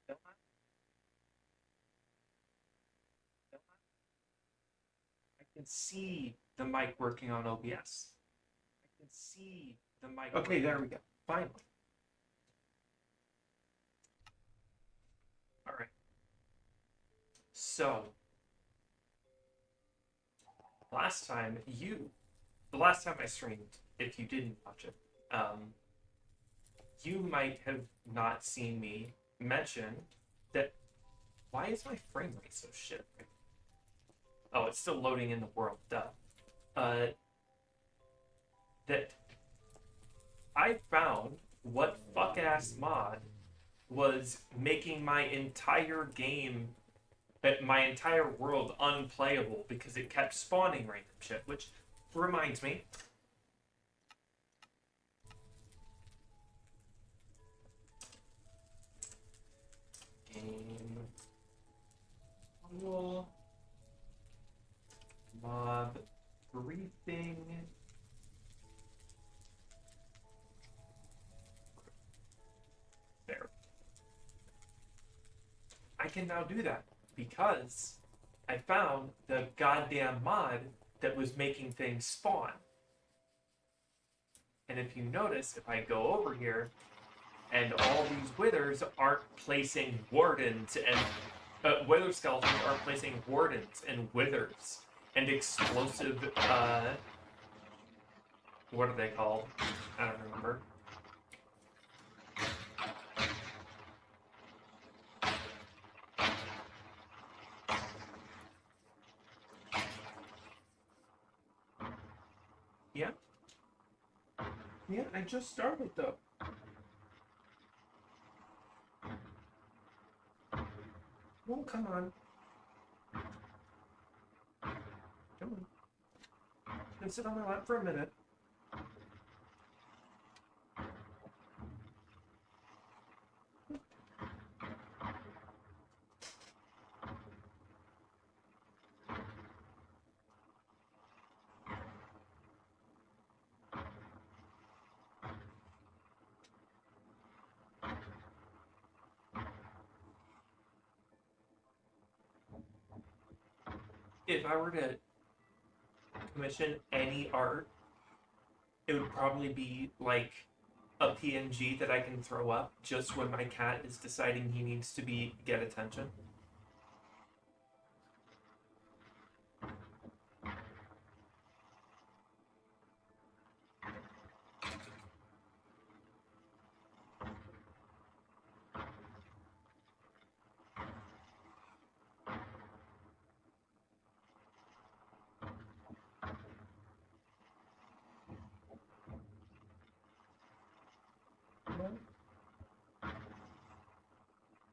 I can see the mic working on OBS. I can see the mic. Okay, there we go. Finally. All right. So, the last time I streamed, if you didn't watch it, you might have not seen me mention that. Why is my frame rate so shit? Oh, it's still loading in the world. Duh. Uh, that I found what fuck ass mod was making my entire game, my entire world unplayable because it kept spawning random shit. Which reminds me, game rule mob briefing. There. I can now do that because I found the goddamn mod that was making things spawn. And if you notice, if I go over here, and all these withers aren't placing wardens, and wither skeletons aren't placing wardens and withers and explosive, what are they called? I don't remember. Yeah. Yeah, I just started though. Well, come on. Come on. You can sit on my lap for a minute. If I were to commission any art, it would probably be like a PNG that I can throw up just when my cat is deciding he needs to get attention.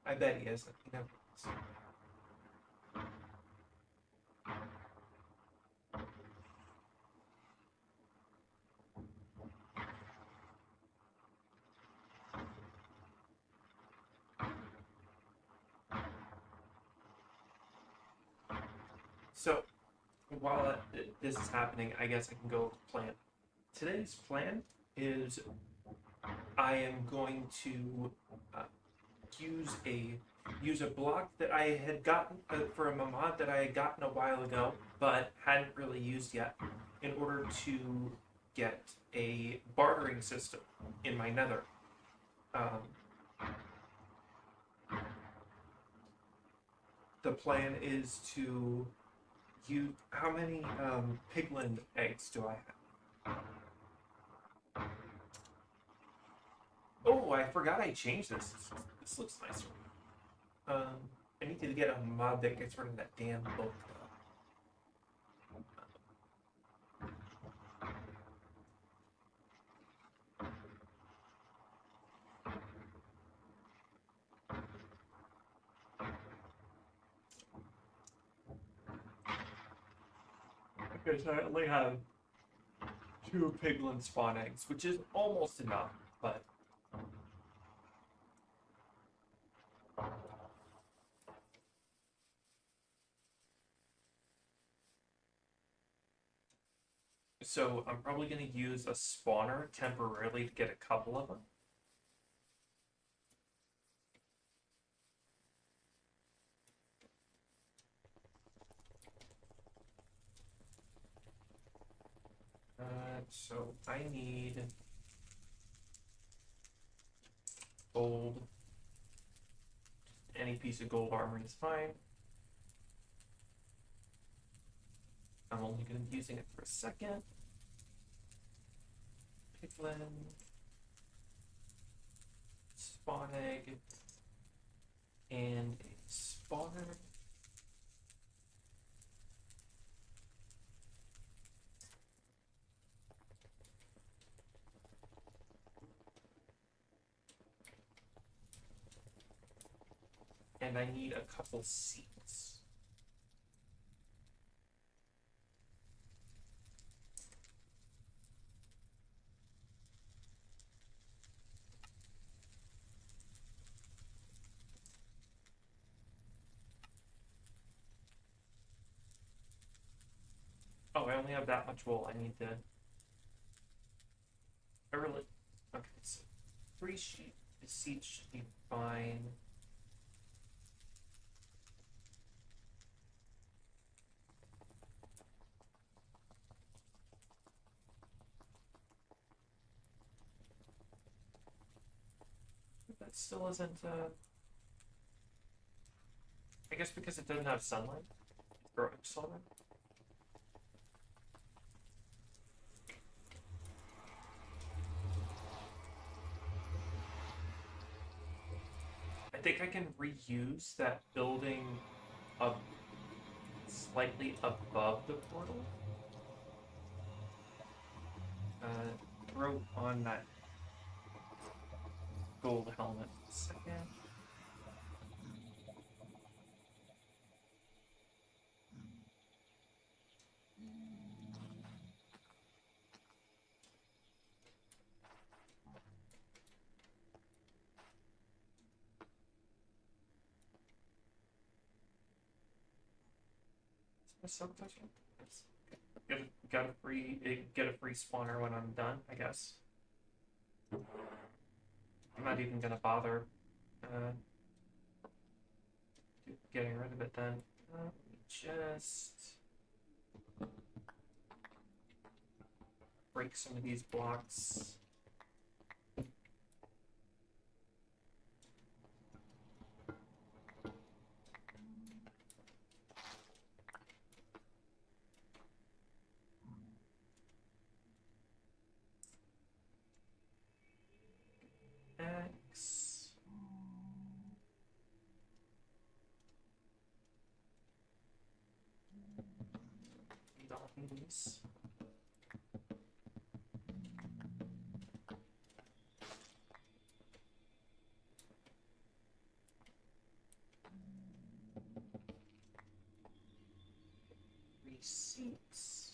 I bet he isn't. He never is. So, while this is happening, I guess I can go plan. Today's plan is I am going to uh, use a block that I had gotten for a mod that I had gotten a while ago, but hadn't really used yet, in order to get a bartering system in my nether. The plan is to use. How many piglin eggs do I have? Oh, I forgot I changed this. This looks nicer. I need to get a mod that gets rid of that damn book. Okay, so I only have 2 piglin spawn eggs, which is almost enough, but so I'm probably going to use a spawner temporarily to get a couple of them. So I need gold. Any piece of gold armor is fine. I'm only going to be using it for a second. Piglin. Spawn egg. And a spawner. And I need a couple seeds. Oh, I only have that much wool. I need to early. Okay, so 3 sheep. The seeds should be fine. But that still isn't. I guess because it doesn't have sunlight, it's growing slower. I think I can reuse that building up slightly above the portal. Throw on that gold helmet for a second. Is my soap touching? Yes. Okay. Get a free spawner when I'm done, I guess. I'm not even gonna bother getting rid of it then. Let me just break some of these blocks. X. Need all these. Receipts.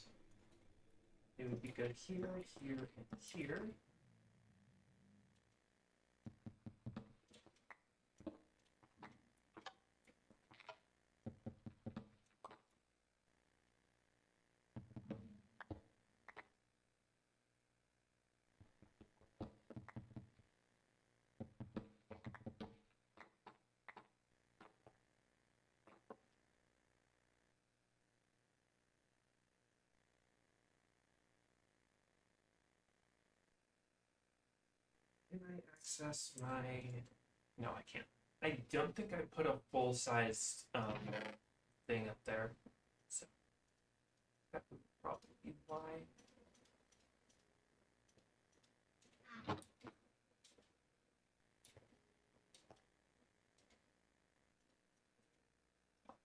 It would be good here, here, and here. Can I access my... No, I can't. I don't think I put a full-sized thing up there. So that would probably be why.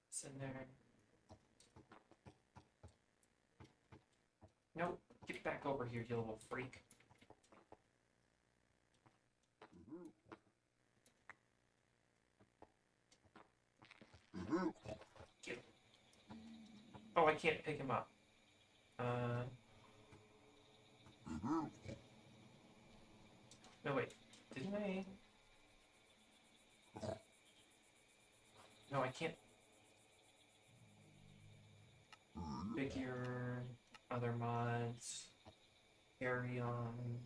It's in there. Nope. Get back over here, you little freak. Get him. Oh, I can't pick him up. No, wait. Didn't I? No, I can't. Figure, other mods, carry on.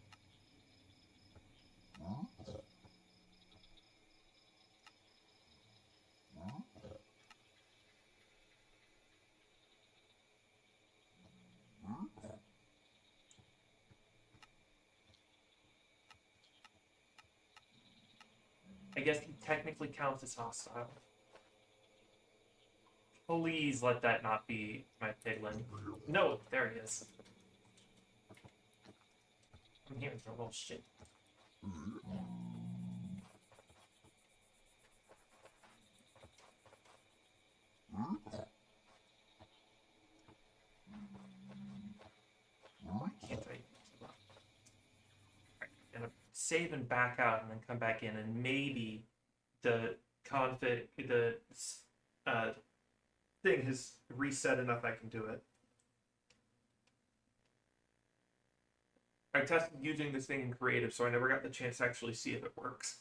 I guess he technically counts as hostile. Please let that not be my piglin. No, there he is. I'm hearing some little shit. Why can't I keep up? Right, I'm gonna save and back out and then come back in, and maybe the uh, thing has reset enough I can do it. I tested using this thing in creative, so I never got the chance to actually see if it works.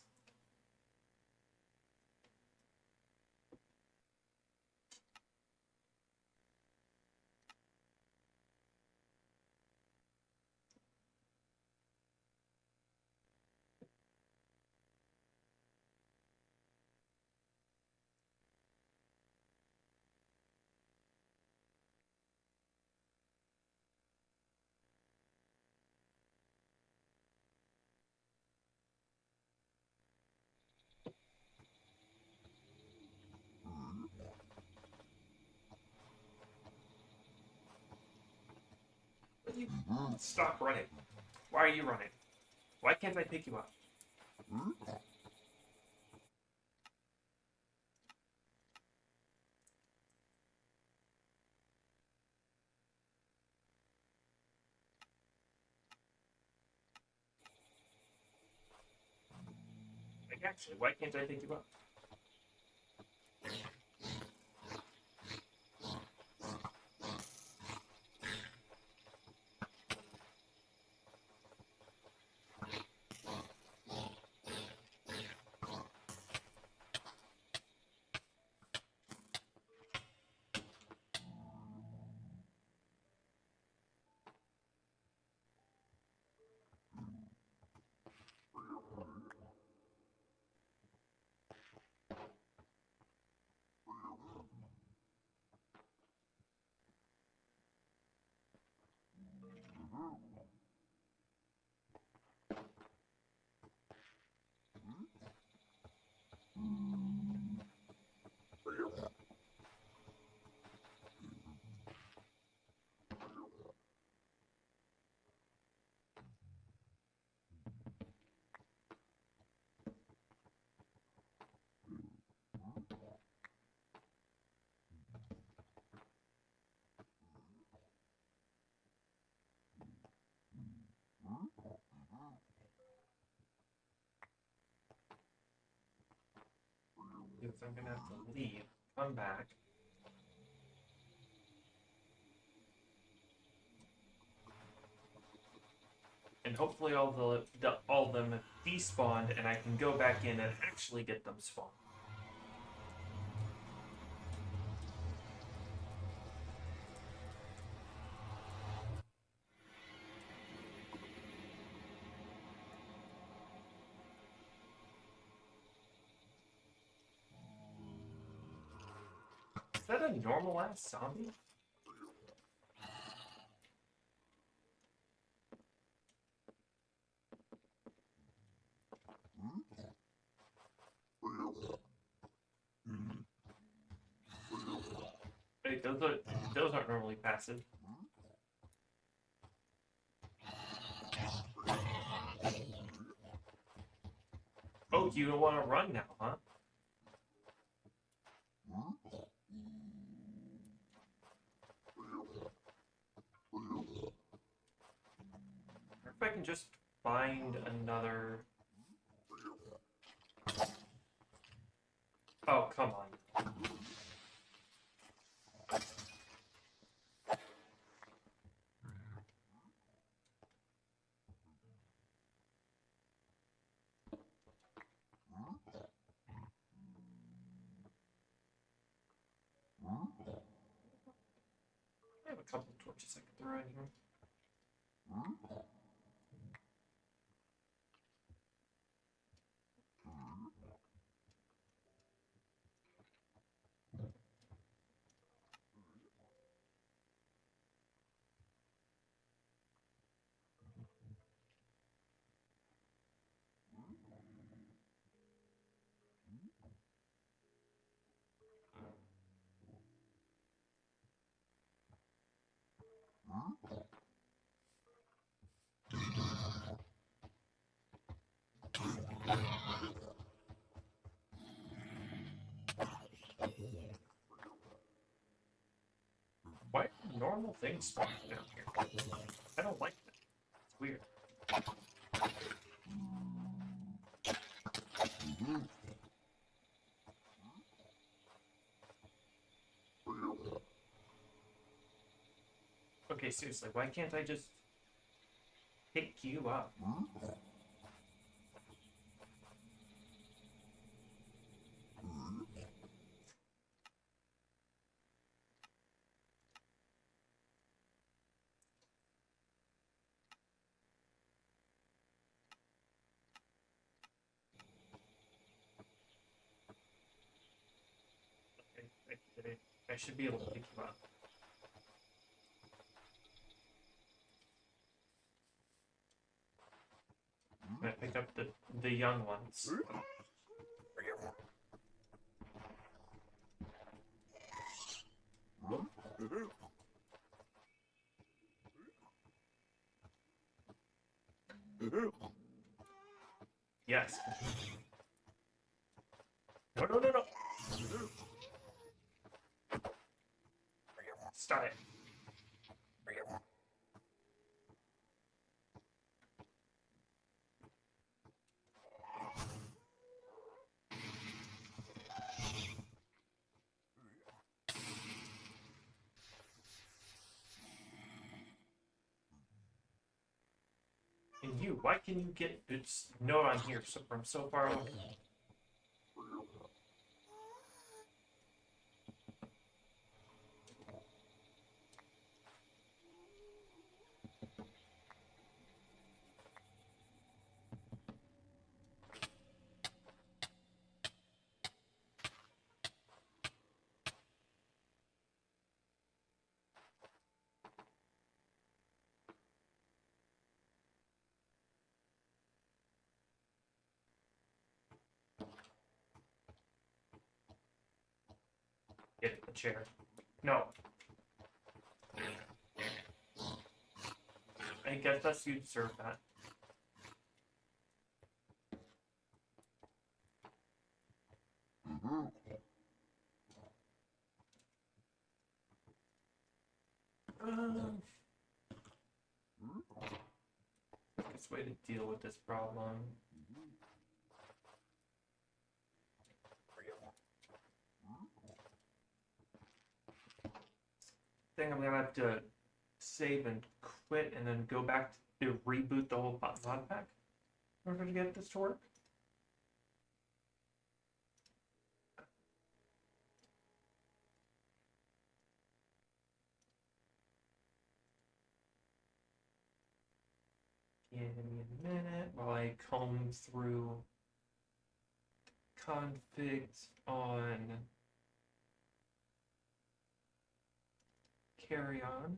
Will you stop running? Why are you running? Why can't I pick you up? Like, actually, why can't I pick you up? Because I'm gonna have to leave, come back. And hopefully all of them have despawned, and I can go back in and actually get them spawned. Is that a normal ass zombie? Wait, those aren't normally passive. Oh, you don't want to run now, huh? Or if I can just find another. Oh, come on. I have a couple of torches I can throw in here. Why are normal things spawning down here? I don't like that. It's weird. Okay, seriously, why can't I just pick you up? Okay, I should be able to pick you up. I'm gonna pick up the young ones. Yes. No, no, no, no. Stop it. And you, why can you get its note on here from so far away? Get the chair. No. I guess that's you deserve that. Quickest way to deal with this problem. I think I'm gonna have to save and quit and then go back to reboot the whole mod pack in order to get this to work. Give me a minute while I comb through configs on carry on.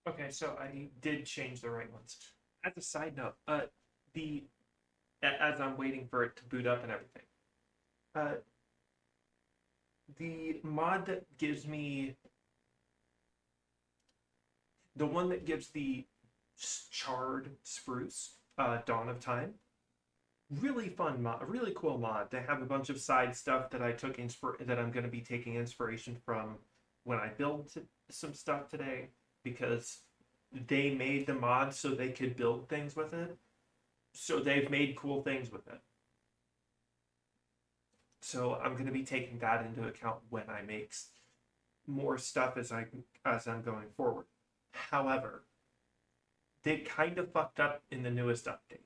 Okay, so I did change the right ones. As a side note, the as I'm waiting for it to boot up and everything, uh, the mod that gives me The one that gives the charred spruce, Dawn of Time. Really fun mod, a really cool mod. They have a bunch of side stuff that that I'm going to be taking inspiration from when I build some stuff today, because they made the mod so they could build things with it. So they've made cool things with it. So I'm going to be taking that into account when I make more stuff as I'm going forward. However, they kind of fucked up in the newest update.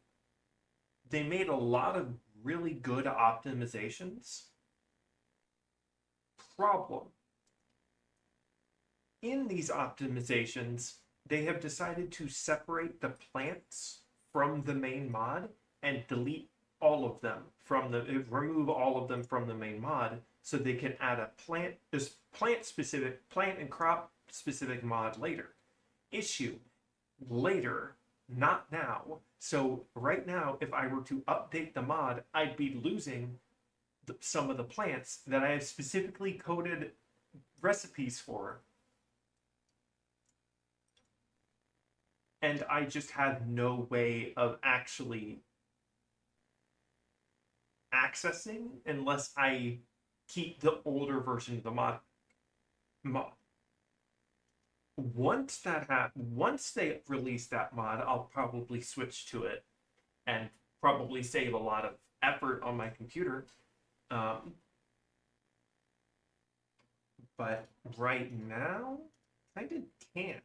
They made a lot of really good optimizations. Problem. In these optimizations, they have decided to separate the plants from the main mod and delete all of them remove all of them from the main mod, so they can add a plant and crop specific mod later. Issue: later, not now. So right now, if I were to update the mod, I'd be losing some of the plants that I have specifically coded recipes for, and I just have no way of actually accessing unless I keep the older version of the mod. Once they release that mod, I'll probably switch to it and probably save a lot of effort on my computer. But right now, I can't.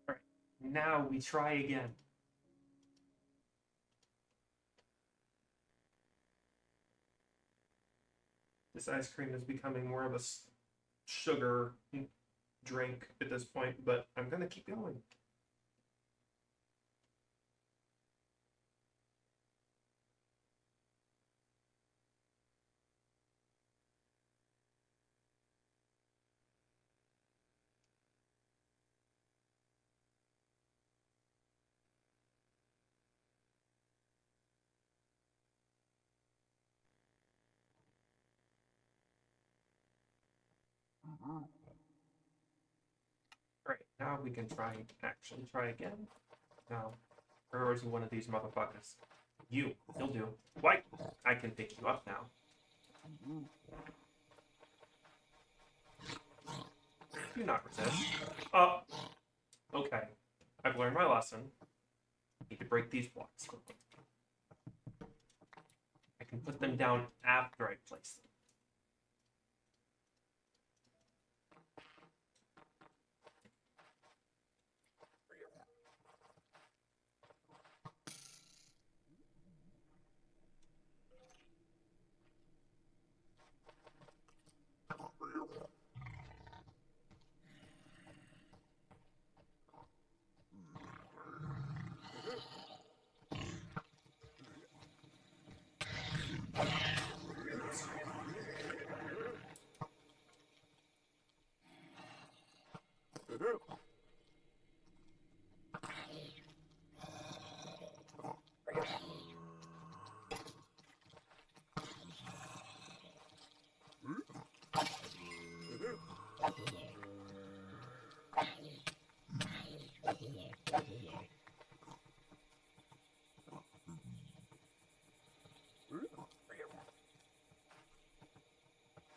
All right, now we try again. This ice cream is becoming more of a sugar drink at this point, but I'm gonna keep going. All right, now we can try again. Now, where is one of these motherfuckers? You'll do. Why? I can pick you up now. Do not resist. Okay. I've learned my lesson. Need to break these blocks. I can put them down after I place them.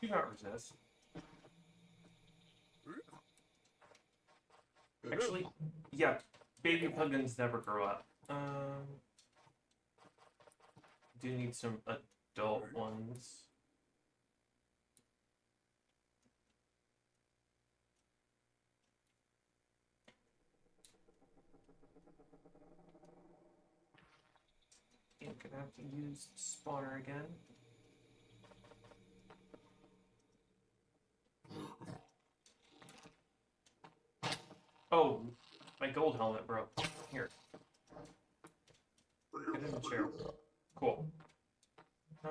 Do not resist. Actually, yeah, baby pumpkins never grow up. Do need some adult ones. I'm gonna have to use spawner again. Oh, my gold helmet broke. Here. Get in the chair. Cool. I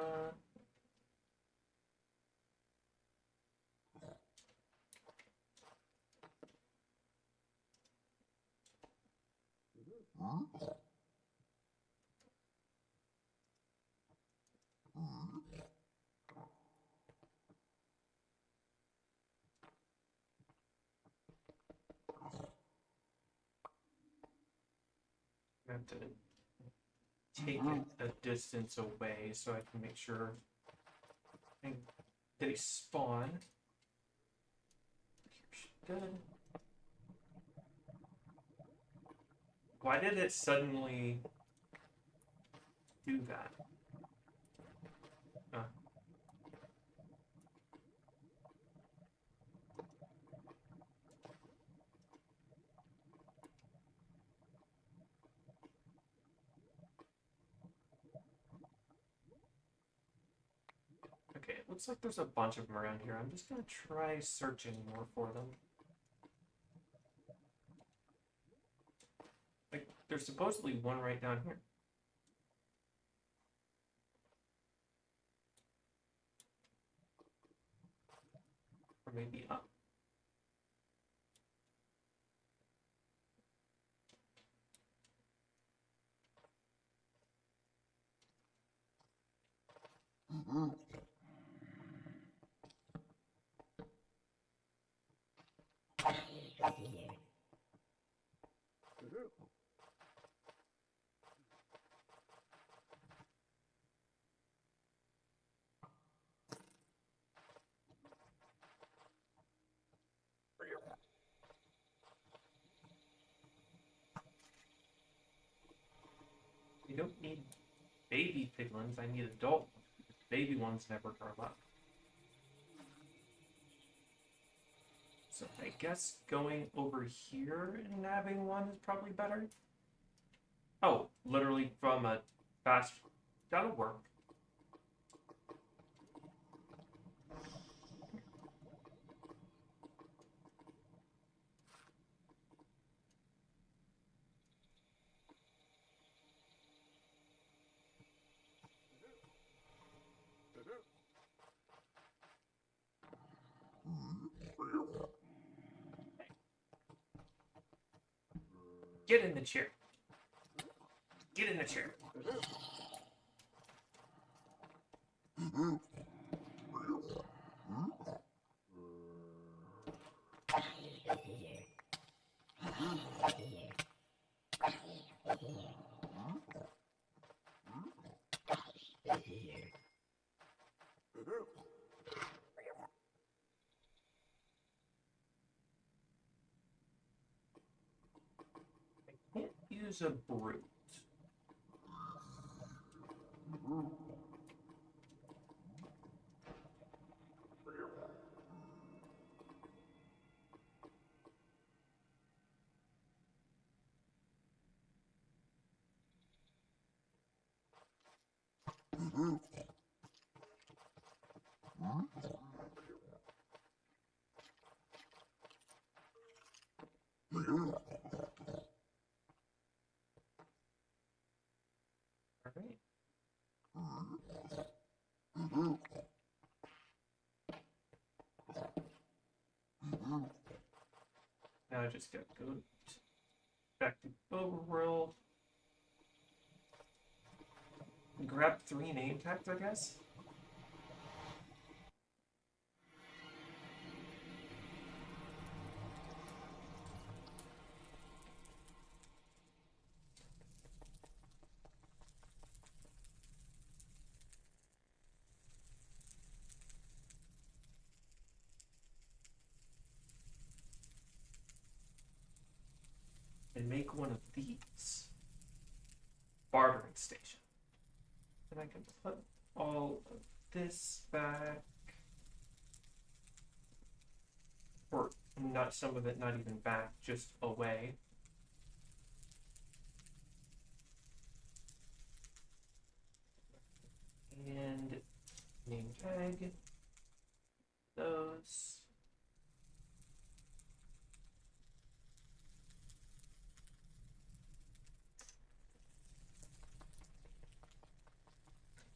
have to take it a distance away so I can make sure they spawn. Good. Why did it suddenly do that? Okay, it looks like there's a bunch of them around here. I'm just gonna try searching more for them. Like, there's supposedly one right down here. Or maybe up. You don't need baby piglins, I need adult ones. Baby ones never grow up. So I guess going over here and nabbing one is probably better. Oh, literally from a fast... That'll work. Get in the chair. Get in the chair. I can't use a brute. Now I just gotta go back to overworld. Grab 3 name tags, I guess. And make one of these. Bartering station. And I can put all of this back. Or not some of it, not even back, just away. And name tag those.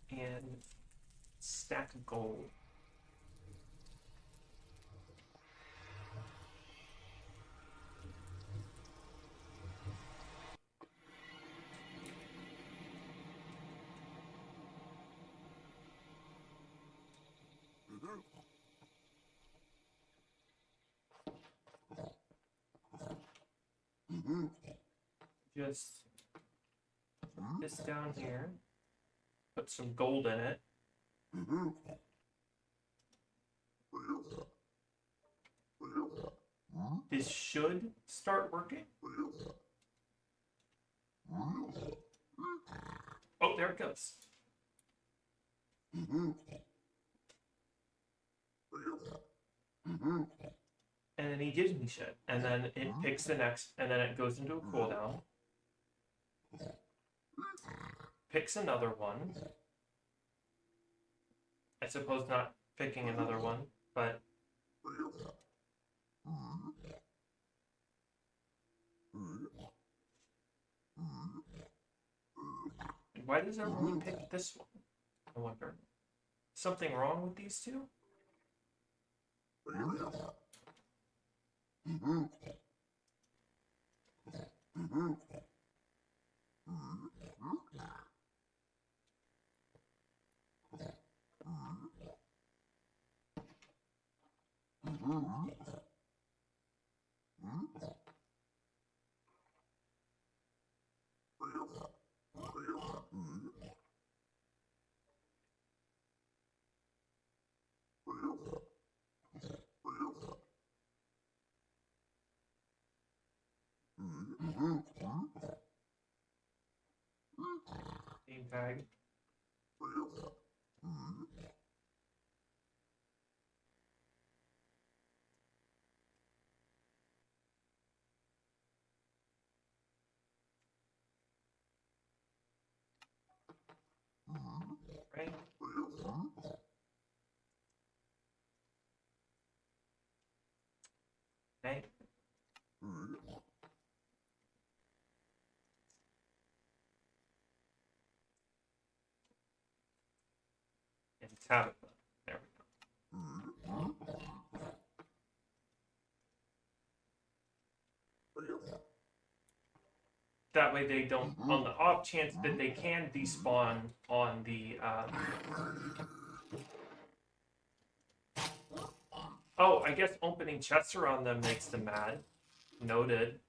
And stack of gold. Just put this down here. Put some gold in it. This should start working. Oh, there it goes. And then he gives me shit. And then it picks the next, and then it goes into a cooldown. Picks another one. I suppose not picking another one, but... Why does it only pick this one? I wonder. Something wrong with these two? Name tag. Right? Okay. And Tabitha. There we go. That way they don't, on the off chance that they can despawn on the, Oh, I guess opening chests around them makes them mad. Noted.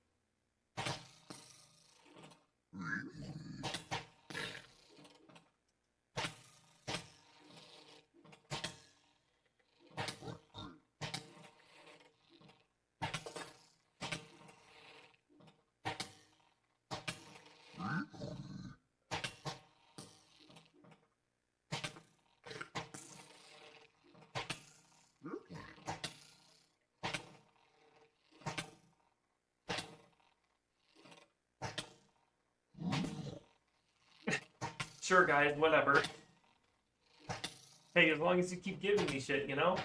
Sure, guys, whatever. Hey, as long as you keep giving me shit, you know?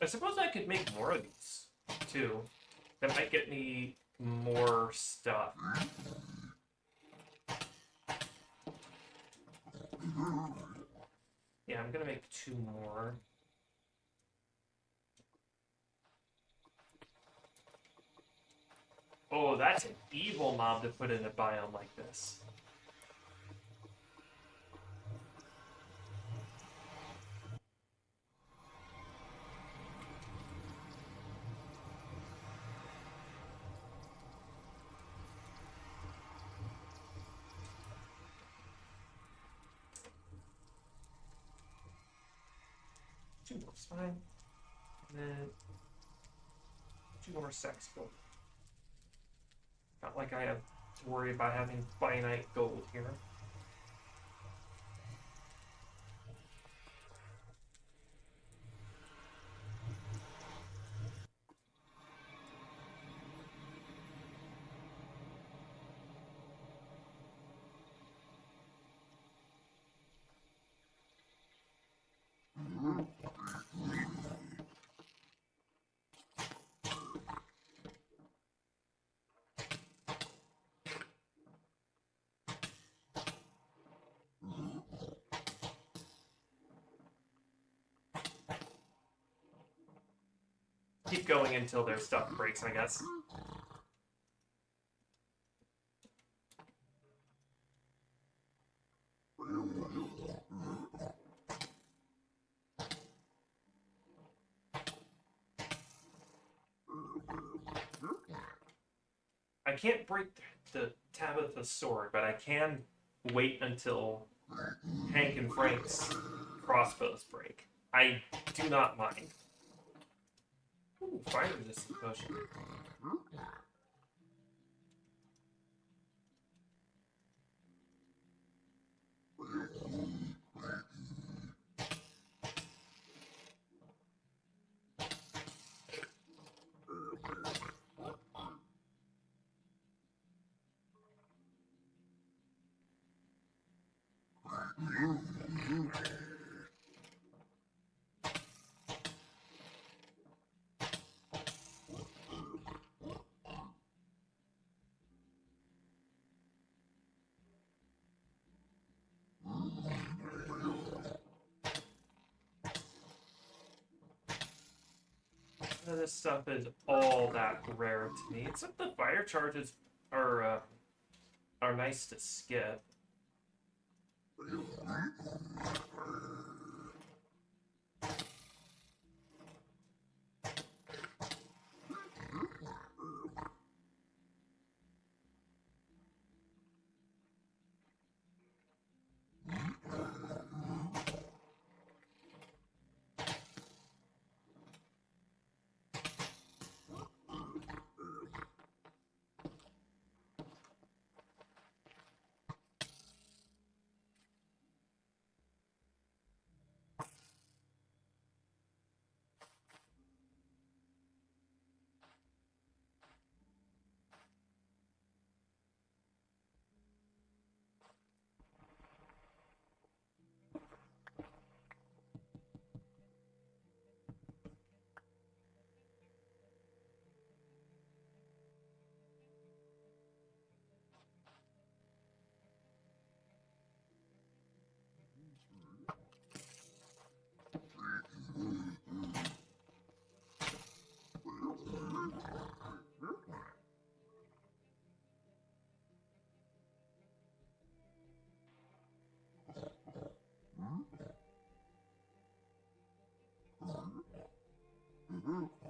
I suppose I could make more of these, too. That might get me more stuff. Yeah, I'm gonna make 2 more. Oh, that's an evil mob to put in a biome like this. 2 more is fine. And then 2 more sex gold. Not like I have to worry about having finite gold here. Keep going until their stuff breaks, I guess. I can't break the Tabitha sword, but I can wait until Hank and Frank's crossbows break. I do not mind. Ooh, fire resistant potion. None of this stuff is all that rare to me, except the fire charges are nice to skip.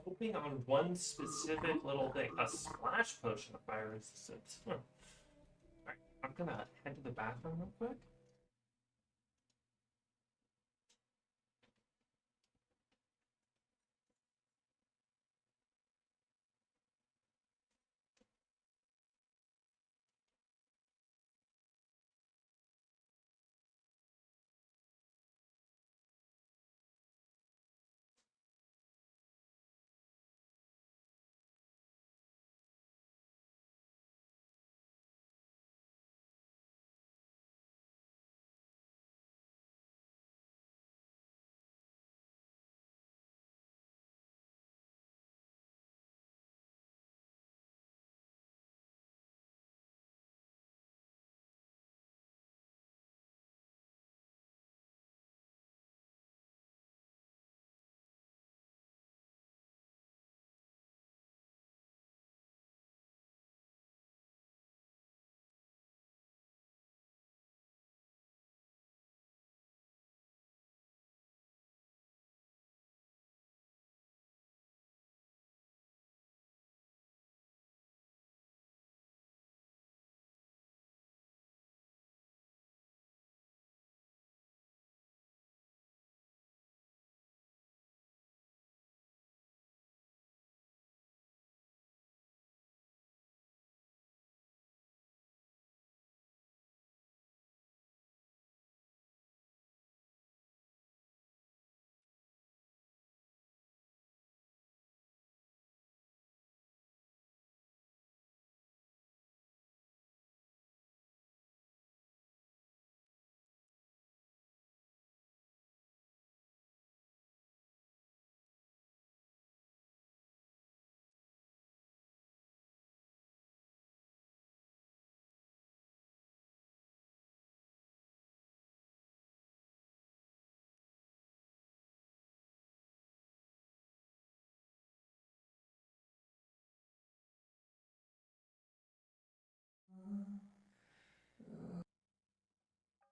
Hoping on one specific little thing, a splash potion of fire resistance. Alright, I'm gonna head to the bathroom real quick.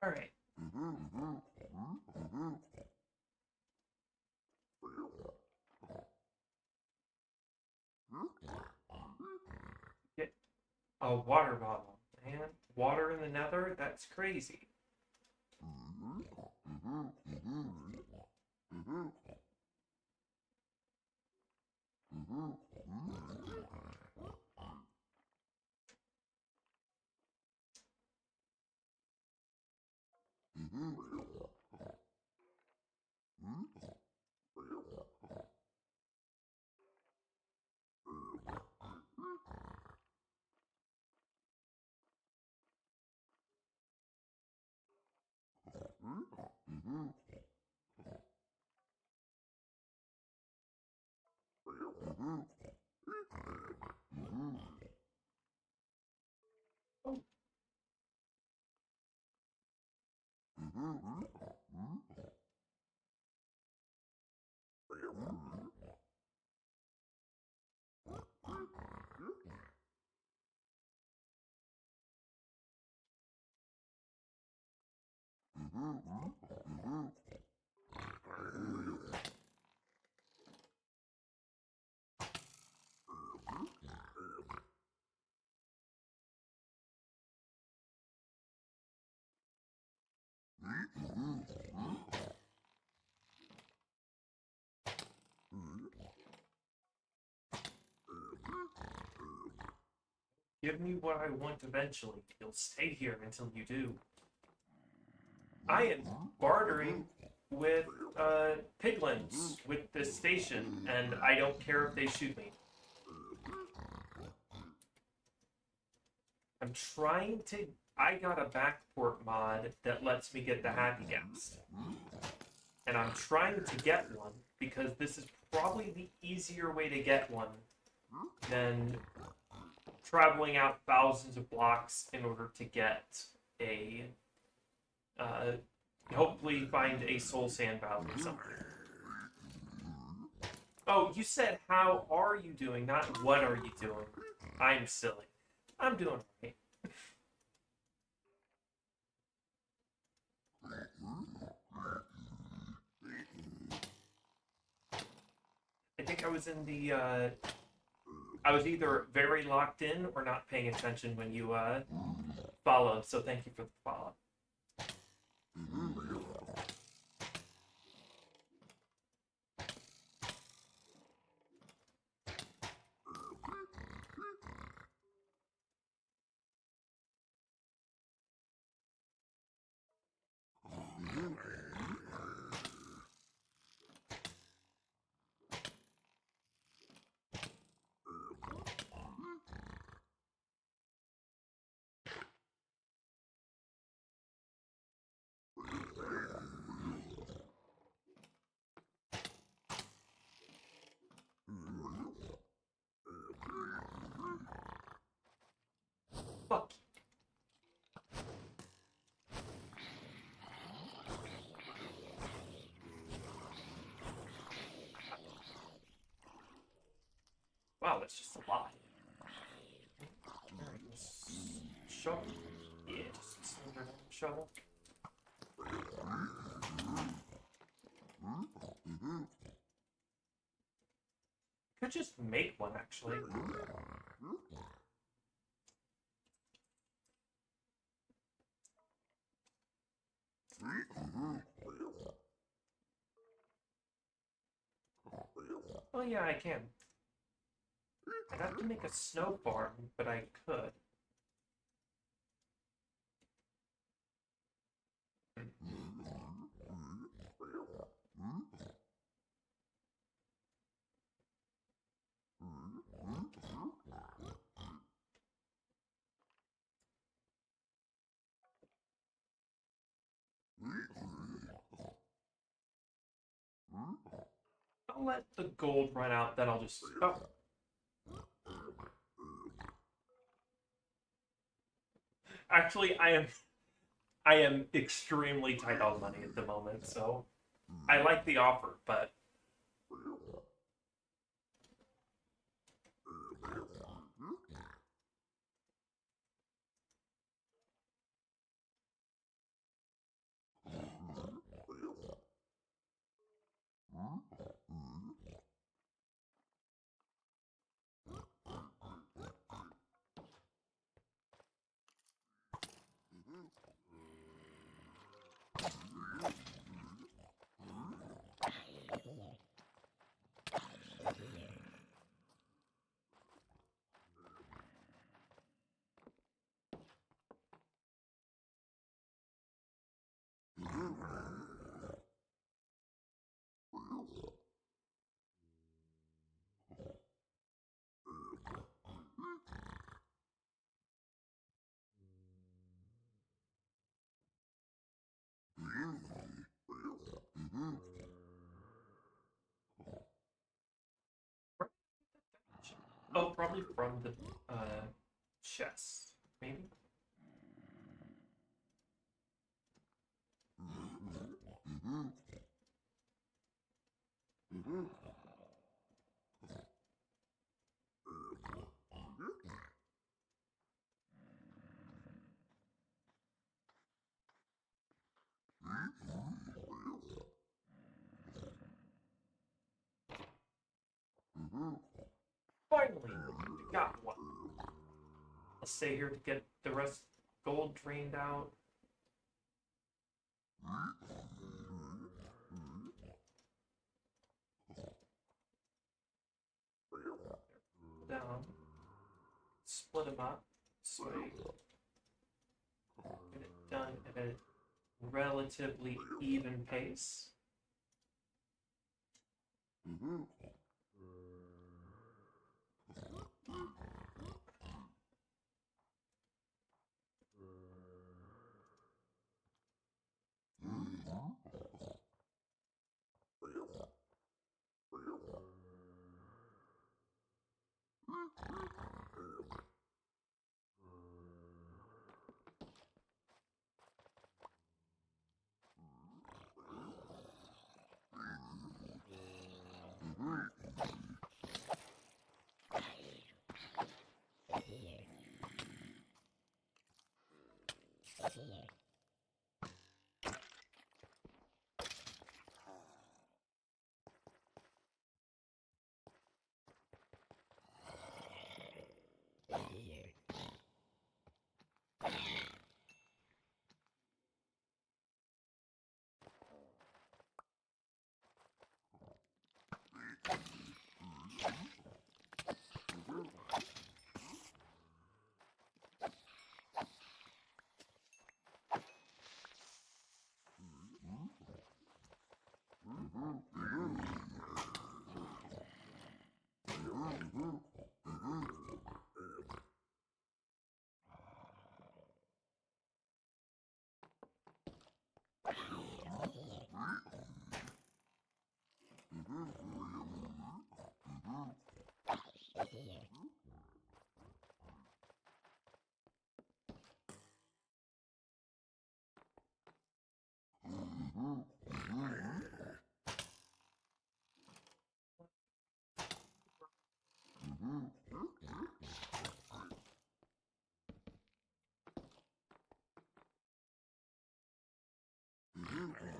All right. Get a water bottle. Man, water in the nether? That's crazy. Oh, give me what I want eventually. You'll stay here until you do. I am bartering with piglins with this station, and I don't care if they shoot me. I'm trying to. I got a backport mod that lets me get the happy ghast. And I'm trying to get one because this is probably the easier way to get one than traveling out thousands of blocks in order to get a uh, hopefully find a soul sand valley somewhere. Oh, you said how are you doing, not what are you doing. I'm silly. I'm doing okay. I think I was in the I was either very locked in or not paying attention when you followed, so thank you for the follow. Fuck. Wow, that's just a lot. Alright, shovel. Yeah, just standard shovel. Could just make one actually. Oh yeah, I can. I'd have to make a snow farm, but I could. I'll let the gold run out, then I'll just. Oh. Actually, I am extremely tight on money at the moment, so I like the offer, but Oh, probably from the chest, maybe. Finally, we got one. I'll stay here to get the rest gold drained out. Down. Split them up. Sweet. Get it done at a relatively even pace. There we go.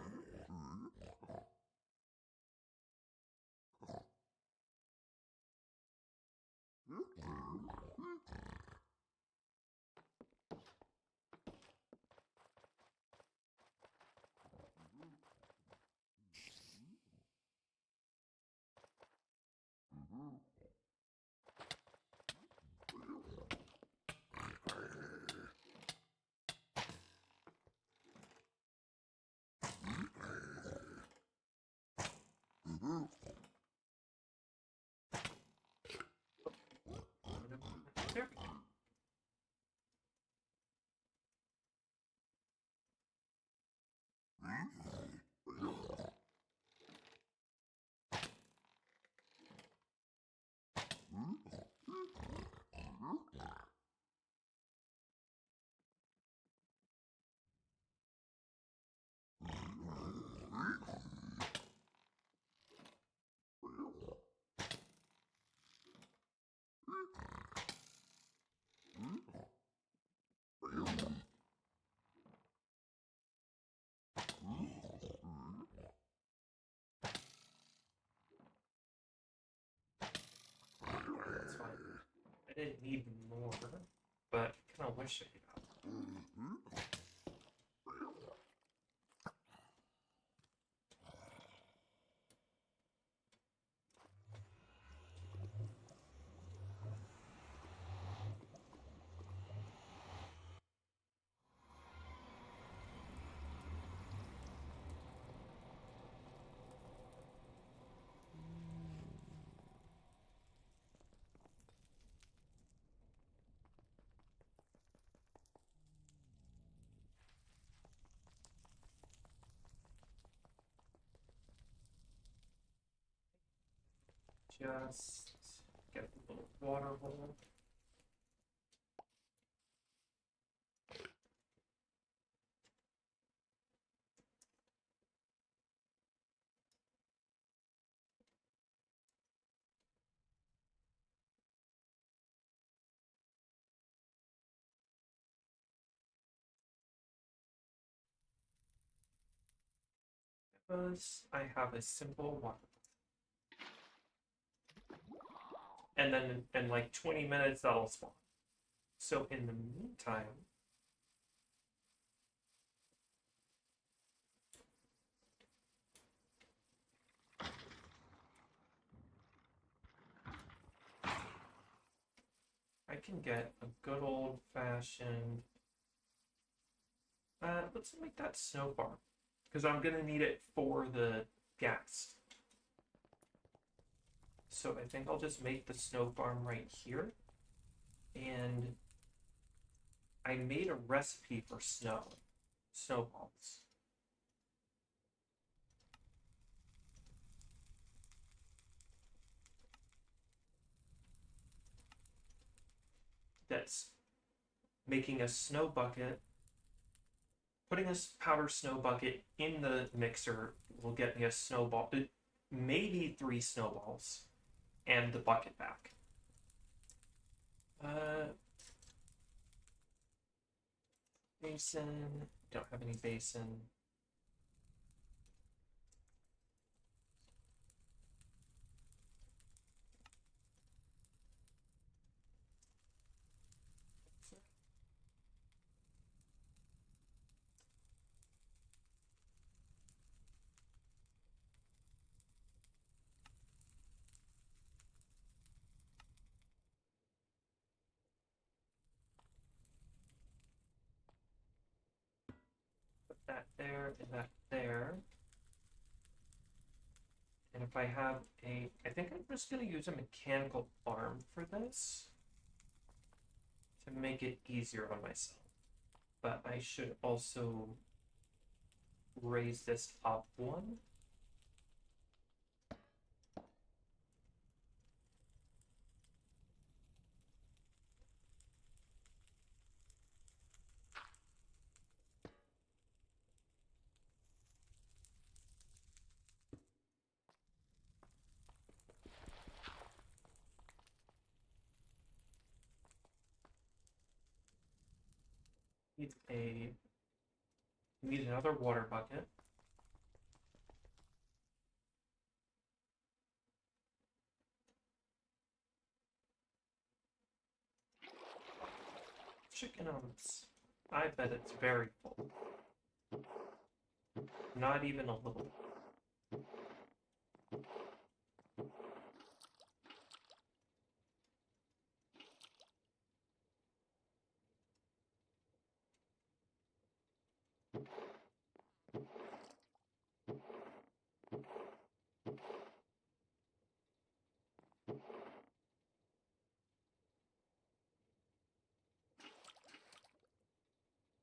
That's fine. I didn't need more, but I kind of wish I could have. Just get a little water hole. Because I have a simple water. And then in like 20 minutes that'll spawn. So in the meantime, I can get a good old-fashioned, let's make that snow farm, because I'm gonna need it for the gas. So I think I'll just make the snow farm right here. And I made a recipe for snowballs. That's making a snow bucket. Putting a powder snow bucket in the mixer will get me a snowball, maybe 3 snowballs, and the bucket back. Basin. Don't have any basin. Put that there and that there. And if I have I think I'm just going to use a mechanical arm for this to make it easier on myself. But I should also raise this up one. Need another water bucket. Chicken arms. I bet it's very full. Not even a little.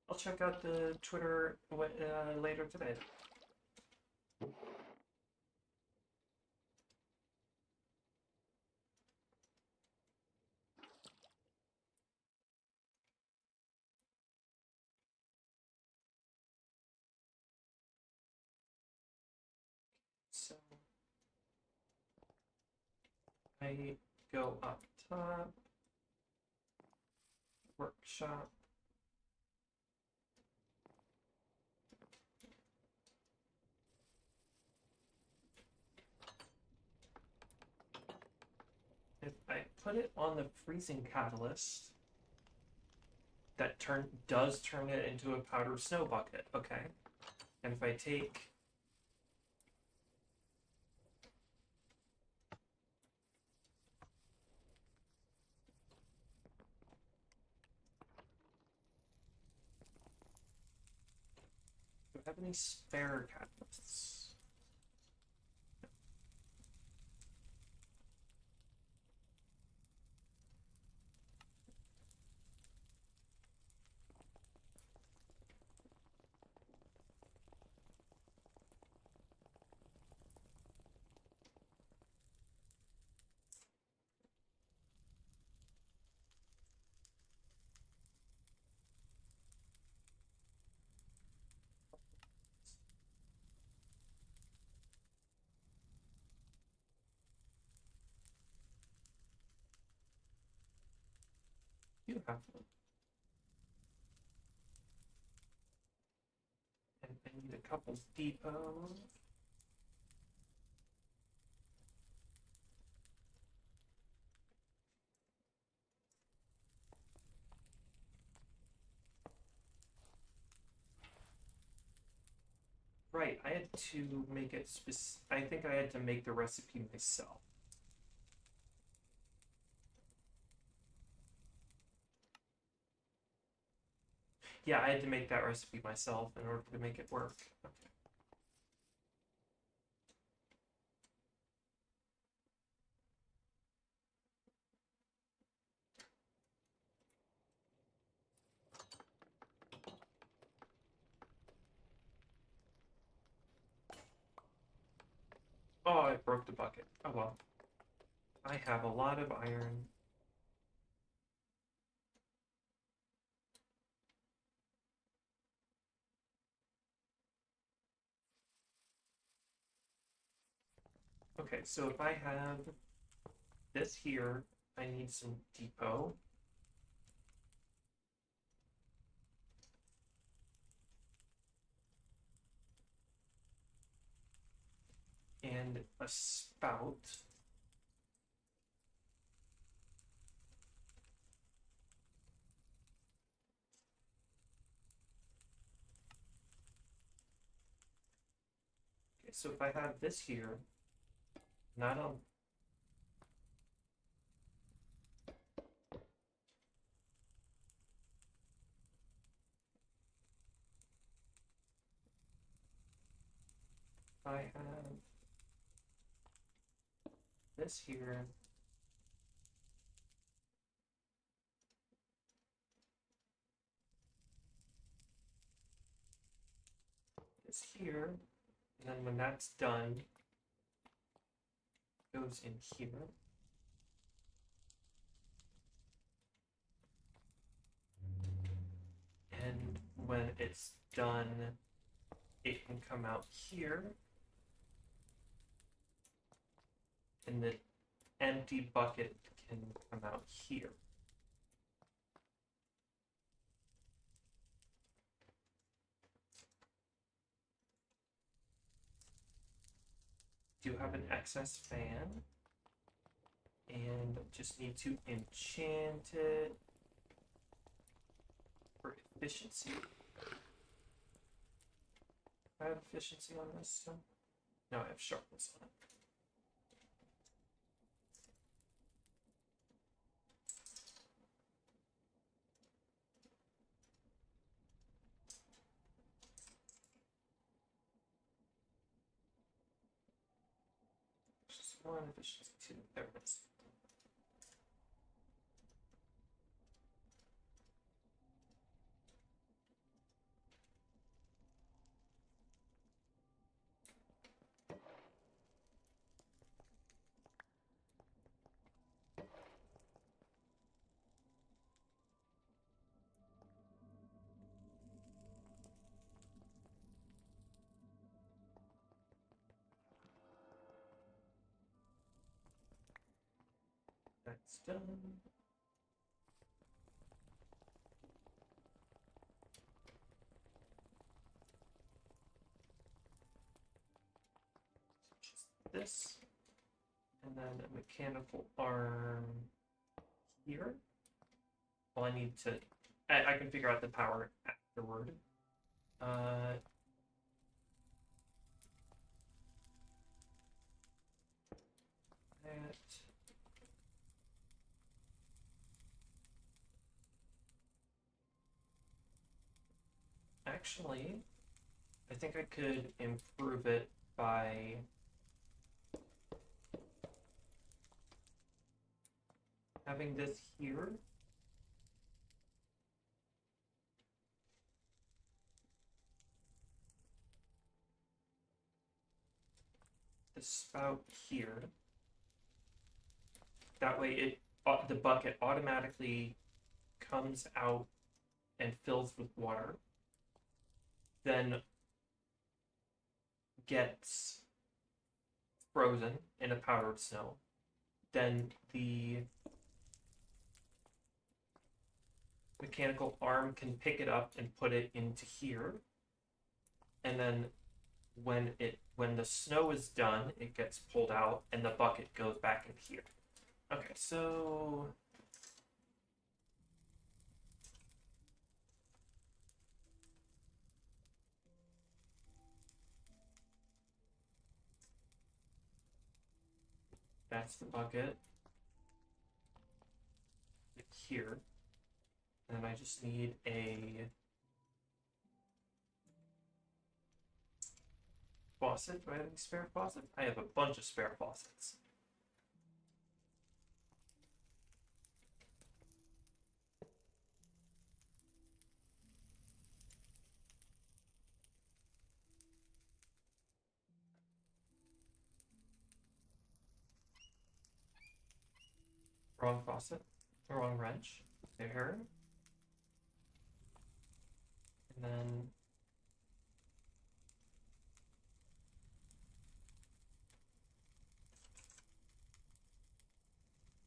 I'll check out the Twitter later today. So I go up top, workshop. If I put it on the freezing catalyst, that does turn it into a powder snow bucket, okay? And if I take do I have any spare catalysts? do have one. And I need a couple depots. Right, I had to make it I think I had to make the recipe myself. Yeah, I had to make that recipe myself in order to make it work. Okay. Oh, I broke the bucket. Oh well. I have a lot of iron. Okay, so if I have this here, I need some depot. And a spout. Okay, so if I have this here, not on. If I have this here, this here, and then when that's done, it goes in here. And when it's done, it can come out here. And the empty bucket can come out here. Do have an excess fan. And just need to enchant it for efficiency. I have efficiency on this, so no, I have sharpness on it. Just one efficiency too. There it is. That's done. Just this. And then a mechanical arm here. Well, I need to. I can figure out the power afterward. That. Actually, I think I could improve it by having this here. The spout here. That way it the bucket automatically comes out and fills with water. Then gets frozen in a powdered snow. Then the mechanical arm can pick it up and put it into here. And then when the snow is done, it gets pulled out and the bucket goes back in here. Okay, so that's the bucket here. And I just need a faucet. Do I have any spare faucet? I have a bunch of spare faucets. Wrong faucet. Wrong wrench. There. And then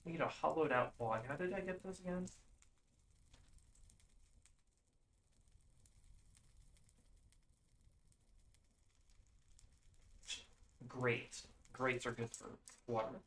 I need a hollowed out log. How did I get those again? Grate. Grates are good for water.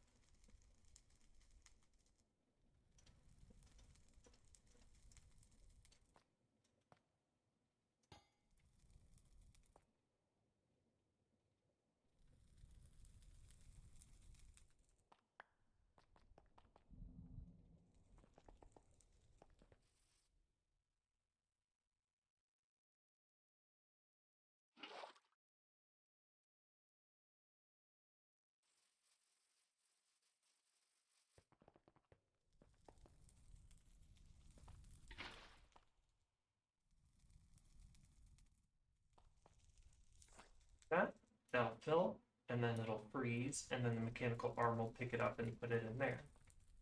That'll fill, and then it'll freeze, and then the mechanical arm will pick it up and put it in there.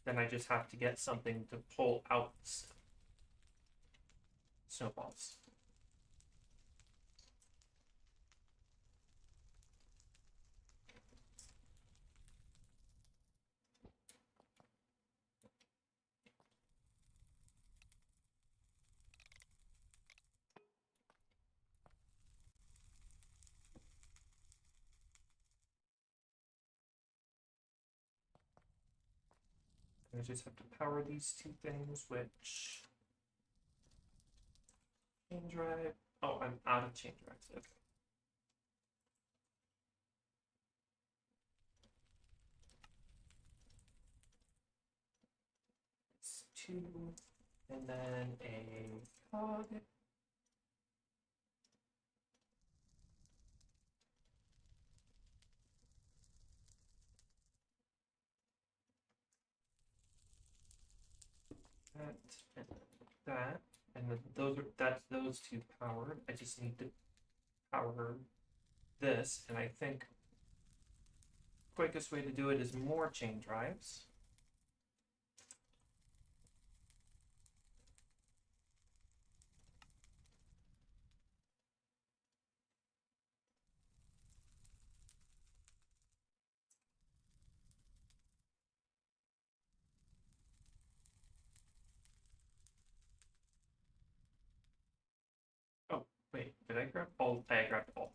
Then I just have to get something to pull out snowballs. I just have to power these two things, which chain drive. Oh, I'm out of chain drives. Okay. It's two, and then a cog. That and that, and then that's those two powered. I just need to power this, and I think quickest way to do it is more chain drives. Oh, wait, did I grab all? I grabbed all.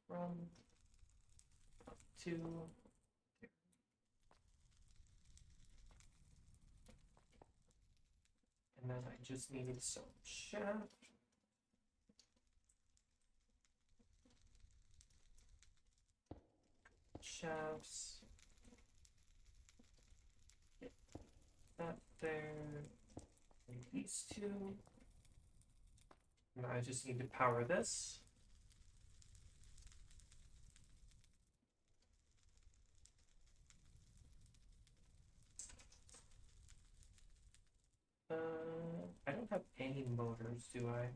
From up to there. And then I just need some shafts. Get that there. And these two. And I just need to power this. I don't have any motors, do I?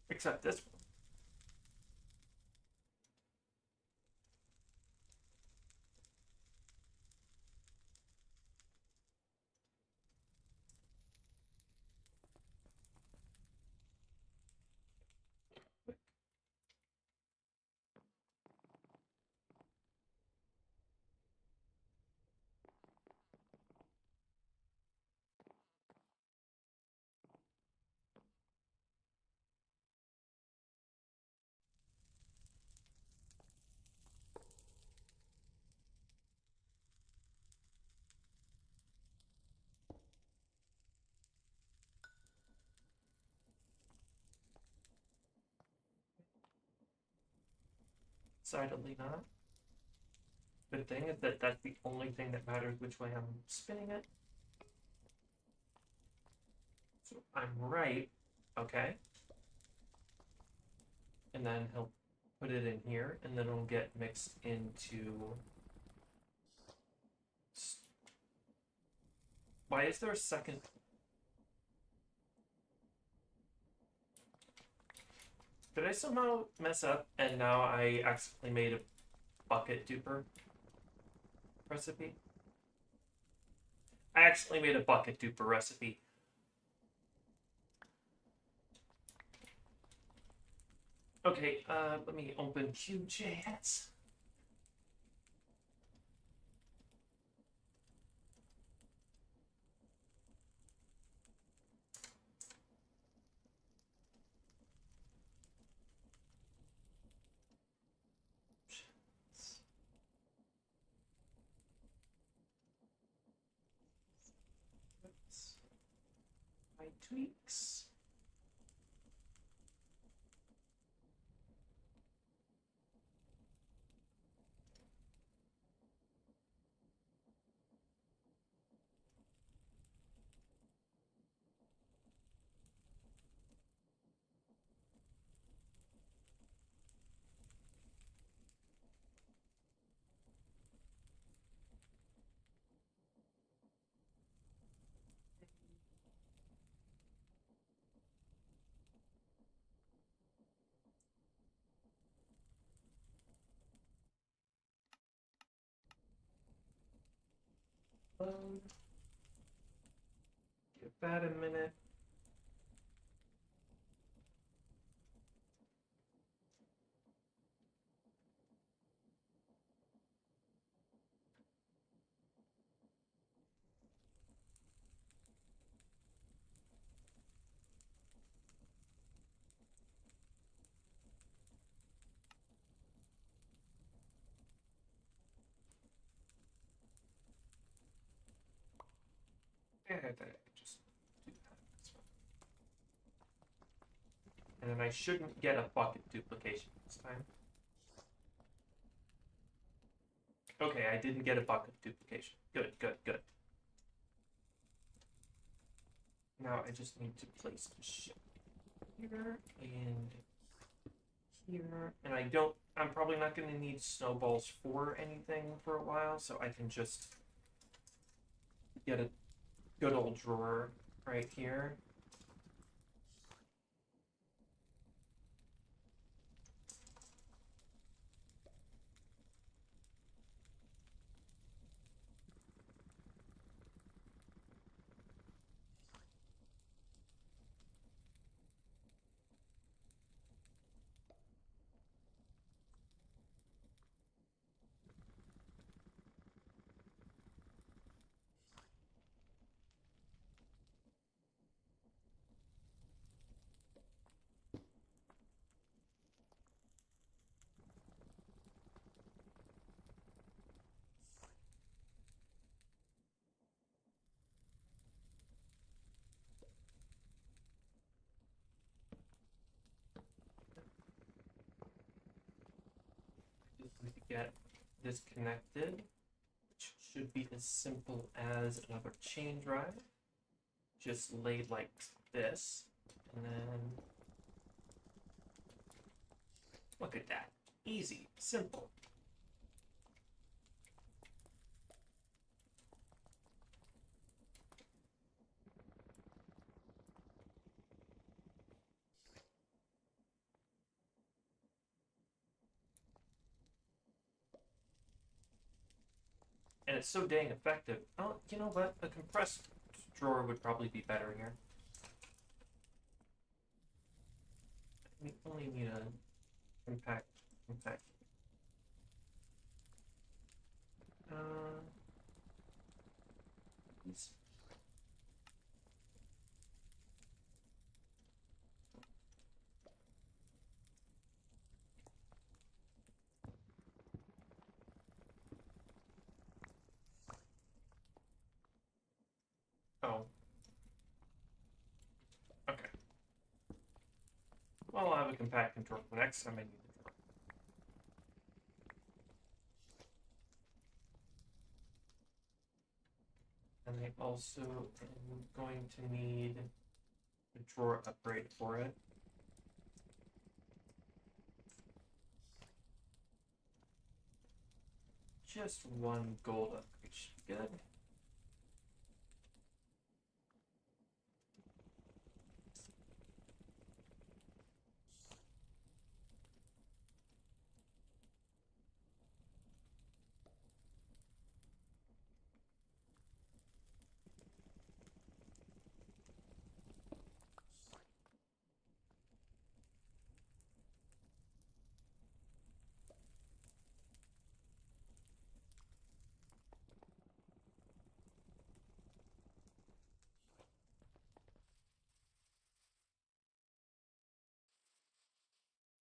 Except this one. Decidedly not. Good thing is that that's the only thing that matters which way I'm spinning it. So I'm right. Okay. And then he'll put it in here, and then it'll get mixed into... Why is there a second? Did I somehow mess up and now I accidentally made a bucket duper recipe? I accidentally made a bucket duper recipe. Okay, let me open QJS. My tweaks. Give that a minute. Yeah, I just do that. That's fine. And then I shouldn't get a bucket duplication this time. Okay, I didn't get a bucket duplication. Good, good, good. Now I just need to place the ship here and here. And I'm probably not going to need snowballs for anything for a while, so I can just get a good old drawer right here. Just need to get this connected, which should be as simple as another chain drive. just laid like this, and then look at that. Easy, simple. And it's so dang effective. Oh, you know what? A compressed drawer would probably be better here. We only need a compact. Uh, these- oh, okay. Well, I'll have a compact control for next time I need the drawer. And I also am going to need a drawer upgrade for it. Just one gold upgrade should be good.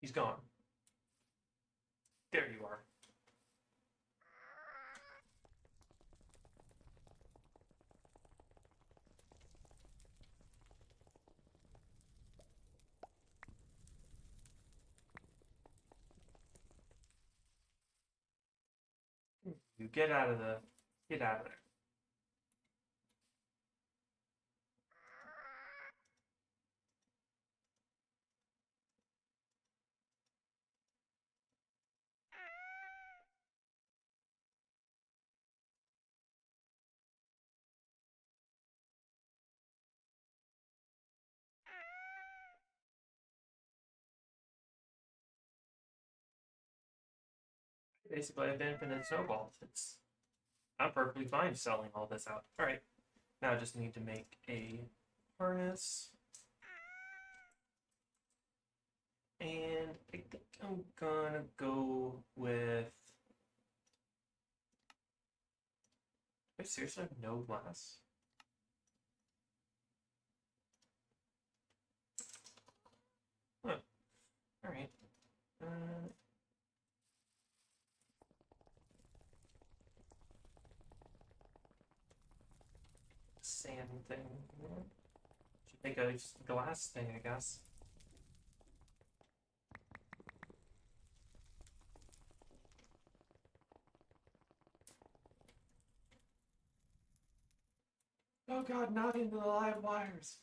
He's gone. There you are. You get out of there. Basically, I have infinite snowballs. I'm perfectly fine selling all this out. All right, now I just need to make a harness, and I think I'm gonna go with. I seriously have no glass. Huh. All right. Sand thing. Should make a glass thing, I guess. Oh god, not into the live wires.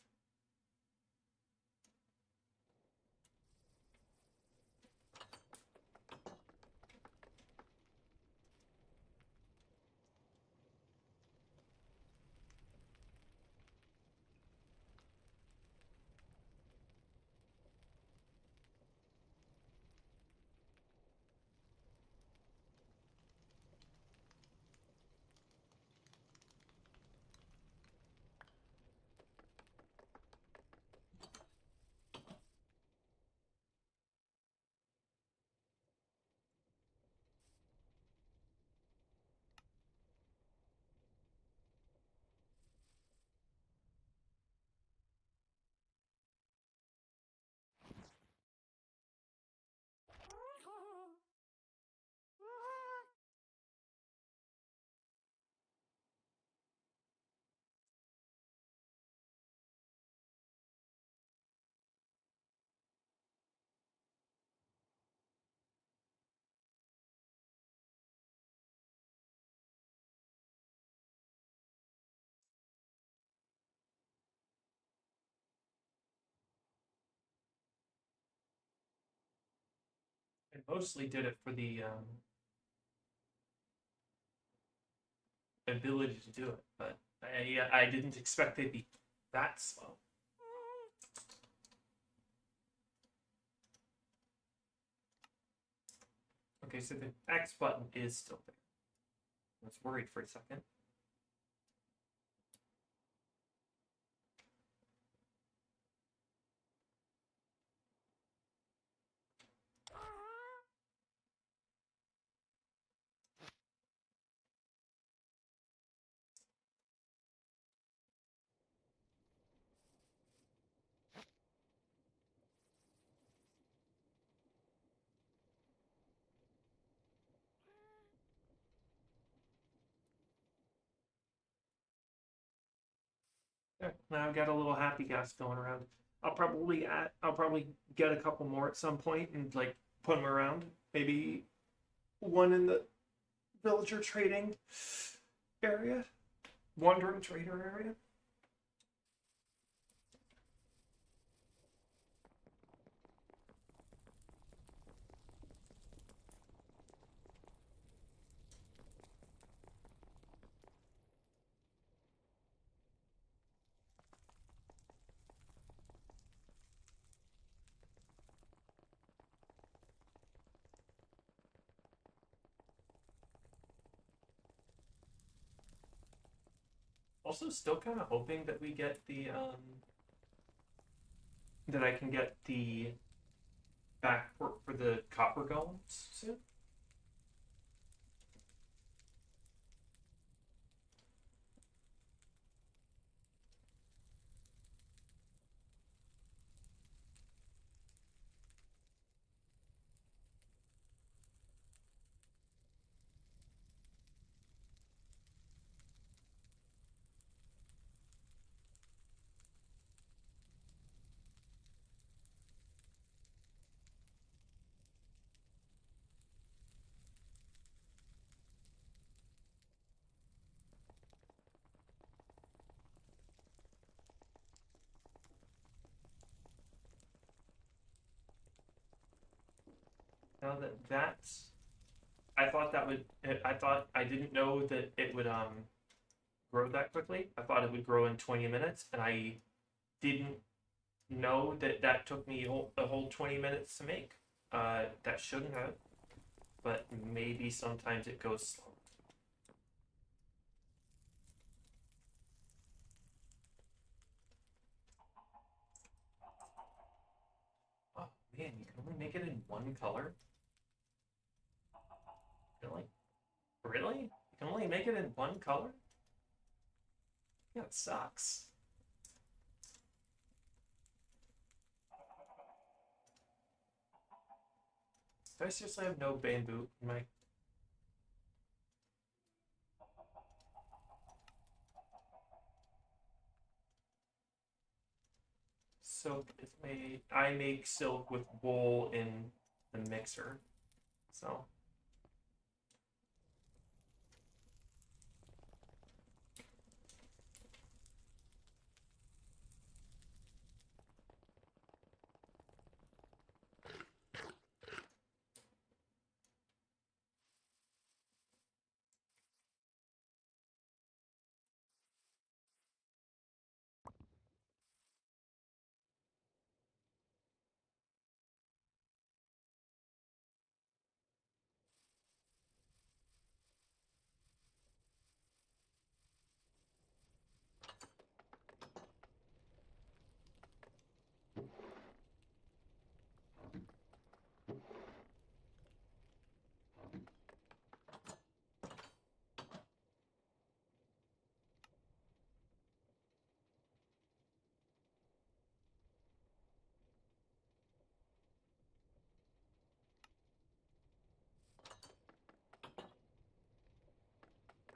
mostly did it for the ability to do it, but I didn't expect they'd be that slow. Okay, so the X button is still there. I was worried for a second. Yeah, now I've got a little happy gas going around. I'll probably get a couple more at some point and like put them around. Maybe one in the villager trading area, wandering trader area. Also, still kind of hoping that we get the that I can get the backport for the copper golems soon. Now that's, I thought that would, I thought I didn't know that it would grow that quickly. I thought it would grow in 20 minutes, and I didn't know that that took me a whole 20 minutes to make. That shouldn't have, but maybe sometimes it goes slow. Oh man, you can only make it in one color? Really? Really? You can only make it in one color? Yeah, it sucks. Do I seriously have no bamboo in my... Silk is made... I make silk with wool in the mixer. So...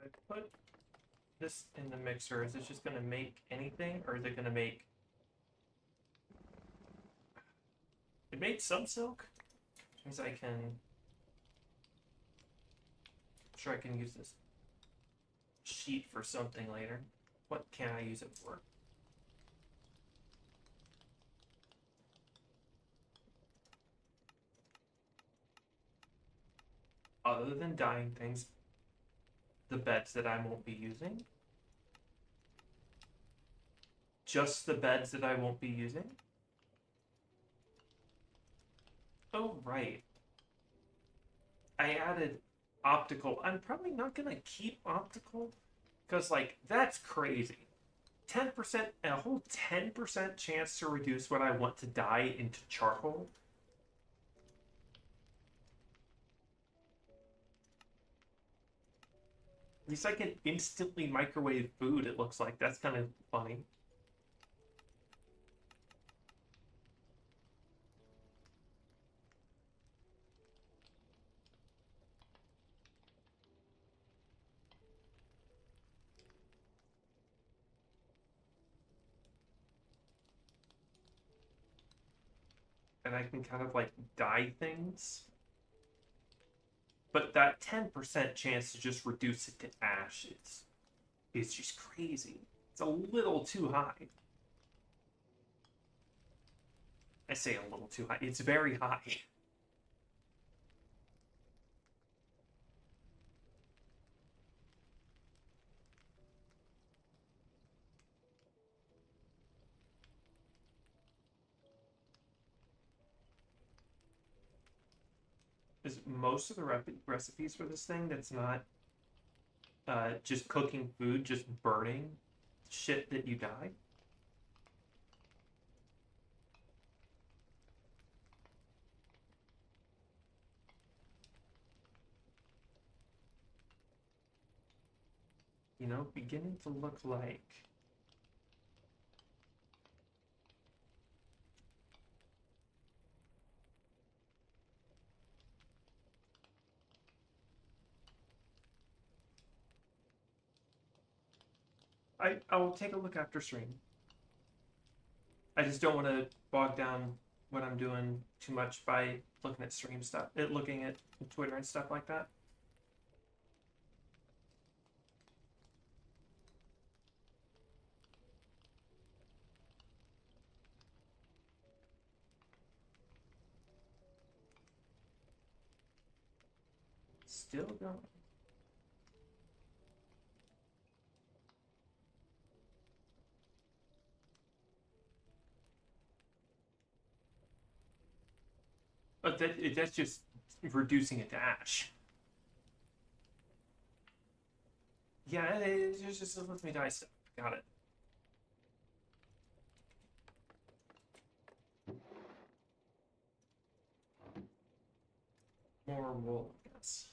I put this in the mixer. Is it just going to make anything, or is it going to make... It made some silk. Which means I can... I'm sure I can use this sheet for something later. What can I use it for? other than dyeing things, the beds that I won't be using. Just the beds that I won't be using. Oh, right. I added optical. I'm probably not going to keep optical because, like, that's crazy. 10%, a whole 10% chance to reduce what I want to dye into charcoal. At least I can instantly microwave food, it looks like. That's kind of funny. And I can kind of like dye things. But that 10% chance to just reduce it to ash is just crazy. It's a little too high. I say a little too high. It's very high. Is most of the recipes for this thing that's not just cooking food, just burning shit that you dye? You know, beginning to look like. I'll take a look after stream. I just don't want to bog down what I'm doing too much by looking at stream stuff, looking at Twitter and stuff like that. Still going. But that's just reducing it to ash. Yeah, it just lets me dye stuff. Got it. More wool, I guess.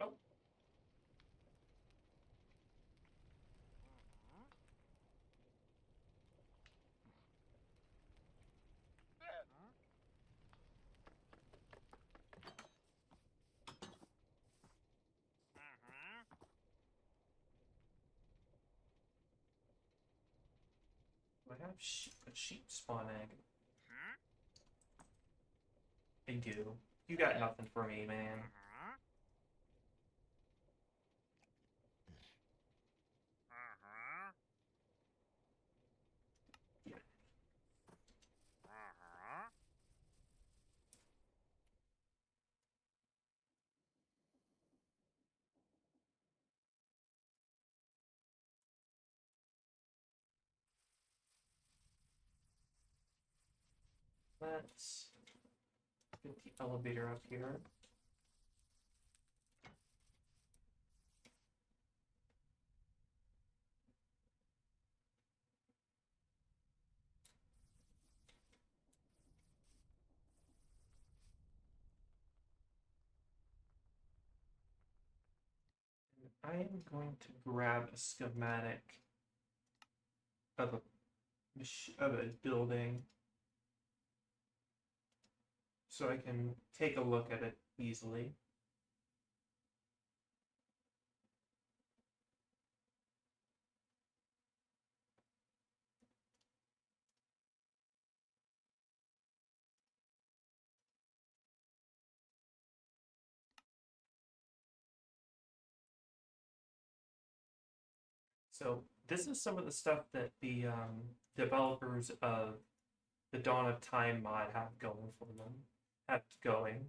Oh, do I have a sheep spawn egg? I do. You got nothing for me, man. Yeah. Let's get the elevator up here. I am going to grab a schematic of a building so I can take a look at it easily. So this is some of the stuff that the developers of the Dawn of Time mod have going for them, have going,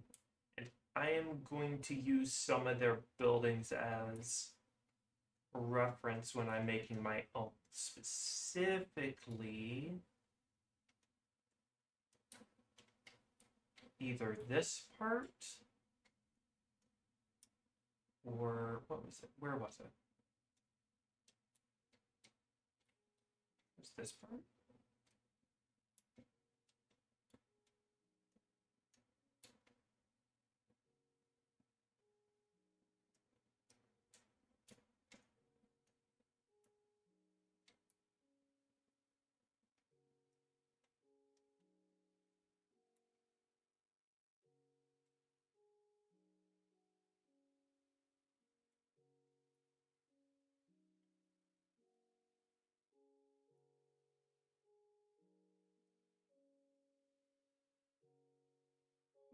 and I am going to use some of their buildings as reference when I'm making my own. Specifically, either this part or what was it? Where was it? Was this part?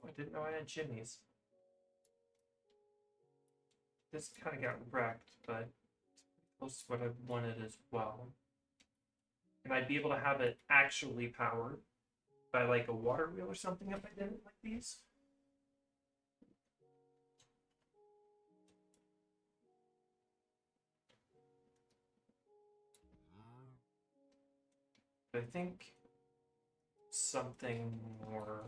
I didn't know I had chimneys. This kind of got wrecked, but close to what I wanted as well. And I'd be able to have it actually powered by like a water wheel or something if I did it like these. But I think something more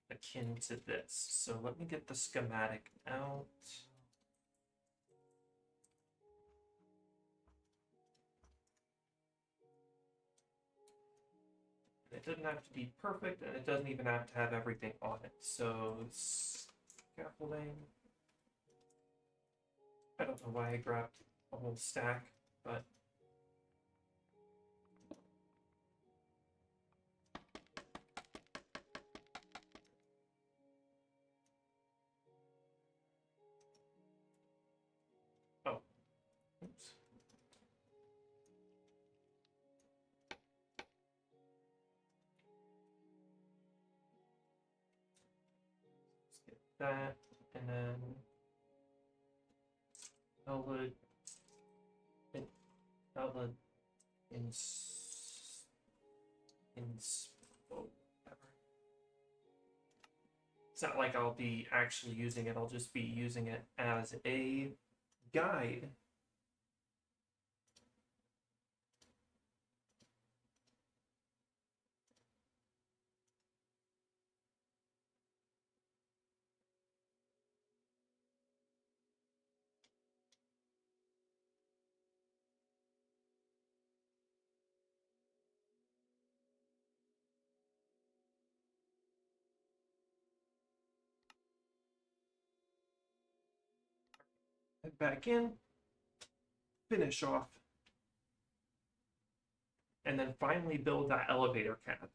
akin to this. So let me get the schematic out. It doesn't have to be perfect, and it doesn't even have to have everything on it. So scaffolding. I don't know why I grabbed a whole stack, but oh, oops. Let's get that, and then outlet, outlet, oh, whatever. It's not like I'll be actually using it. I'll just be using it as a guide. Head back in, finish off, and then finally build that elevator cap.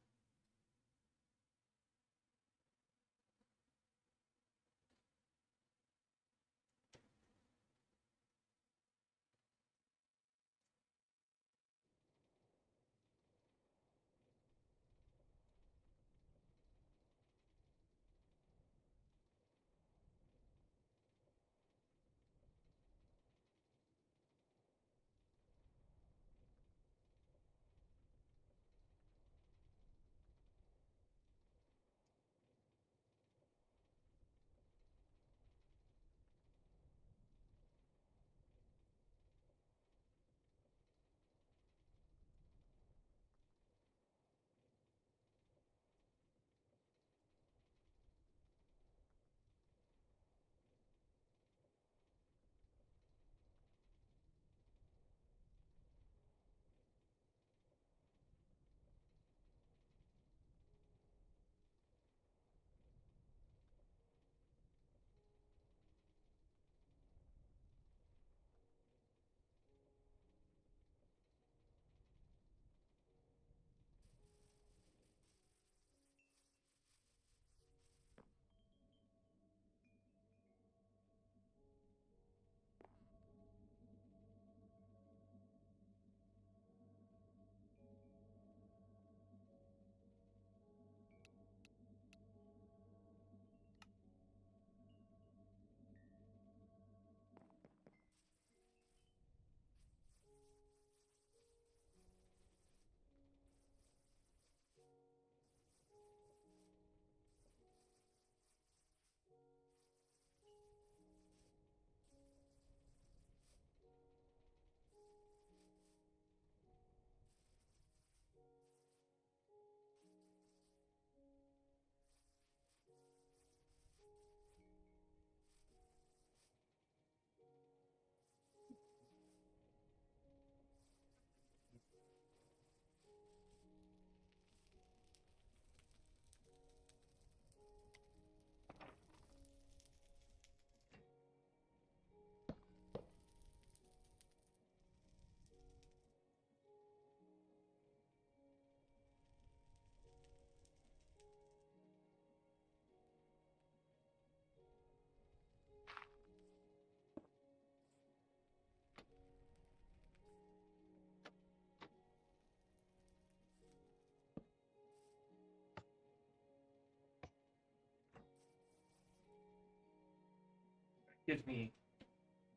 gives me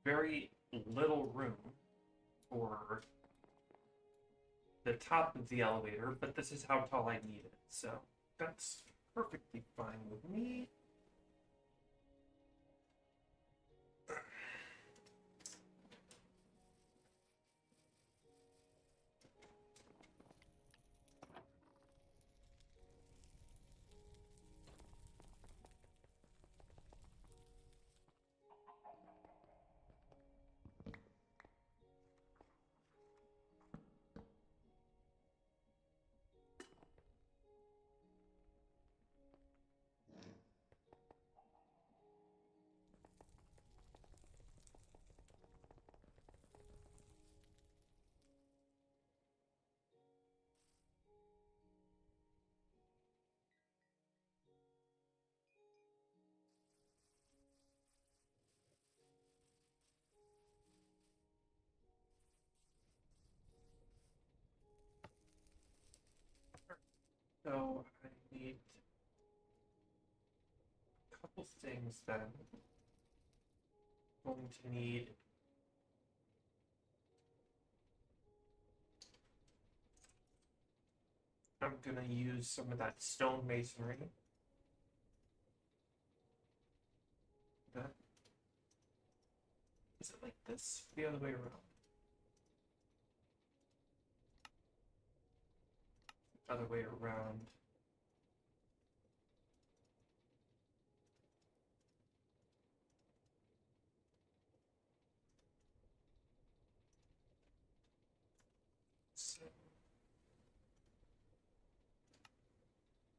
very little room for the top of the elevator, but this is how tall I need it, so that's perfectly fine with me. So I need a couple things then. I'm going to need I'm gonna use some of that stone masonry. That is it like this? The other way around. Other way around. So,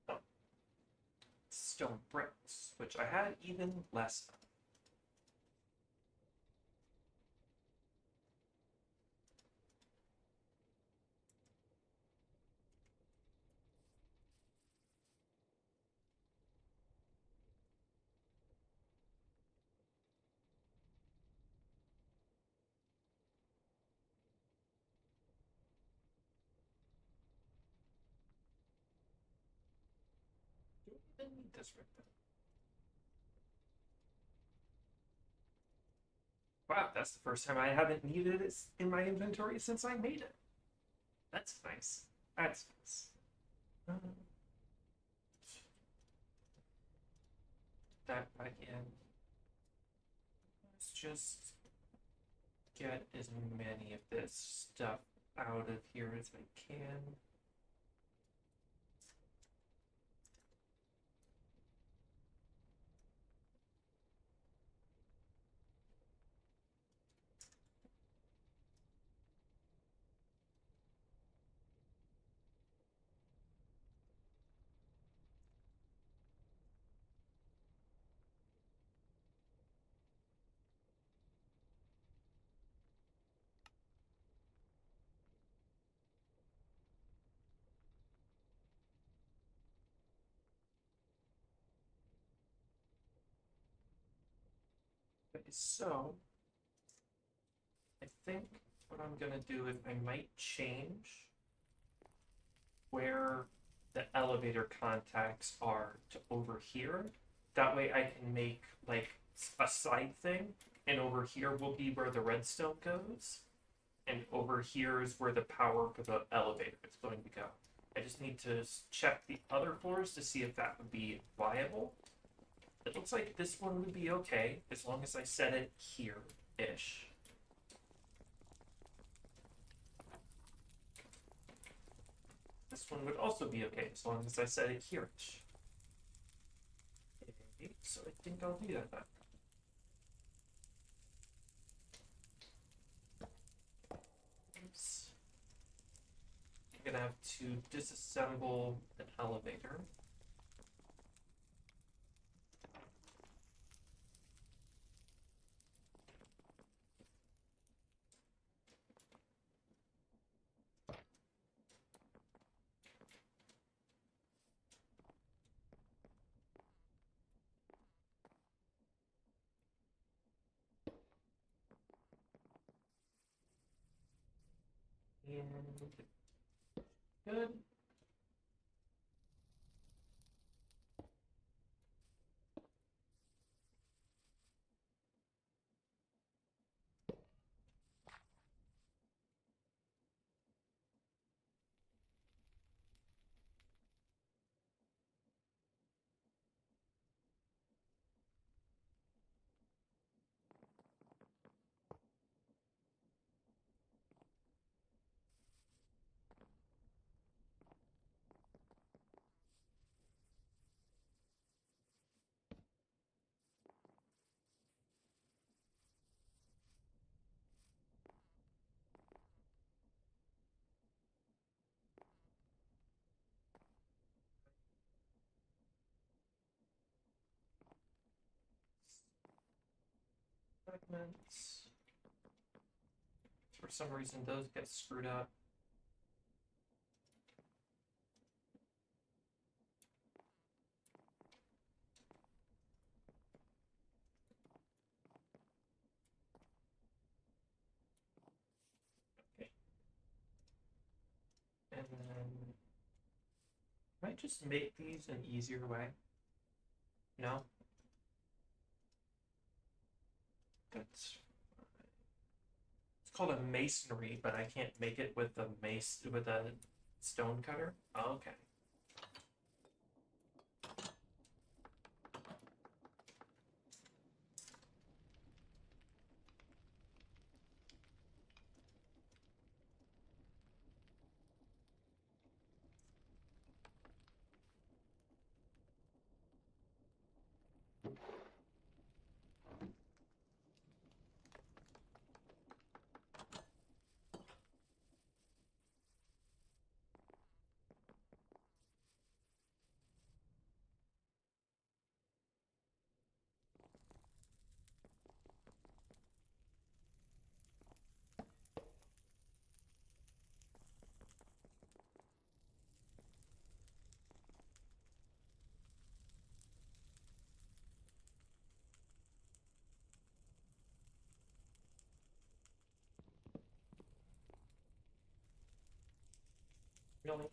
oh, stone bricks, which I had even less of. Do I even need this right now? Wow, that's the first time I haven't needed it in my inventory since I made it. That's nice. That's nice. That back in. Let's just get as many of this stuff out of here as I can. Okay, so I think what I'm gonna do is I might change where the elevator contacts are to over here. That way I can make like a side thing, and over here will be where the redstone goes, and over here is where the power for the elevator is going to go. I just need to check the other floors to see if that would be viable. It looks like this one would be okay, as long as I set it here-ish. This one would also be okay, as long as I set it here-ish. Okay, so I think I'll do that then. Oops. I'm gonna have to disassemble an elevator. And good. fragments. For some reason, those get screwed up. Okay. And then I might just make these an easier way. No? That's it's called a masonry, but I can't make it with a stone cutter. Okay. Really?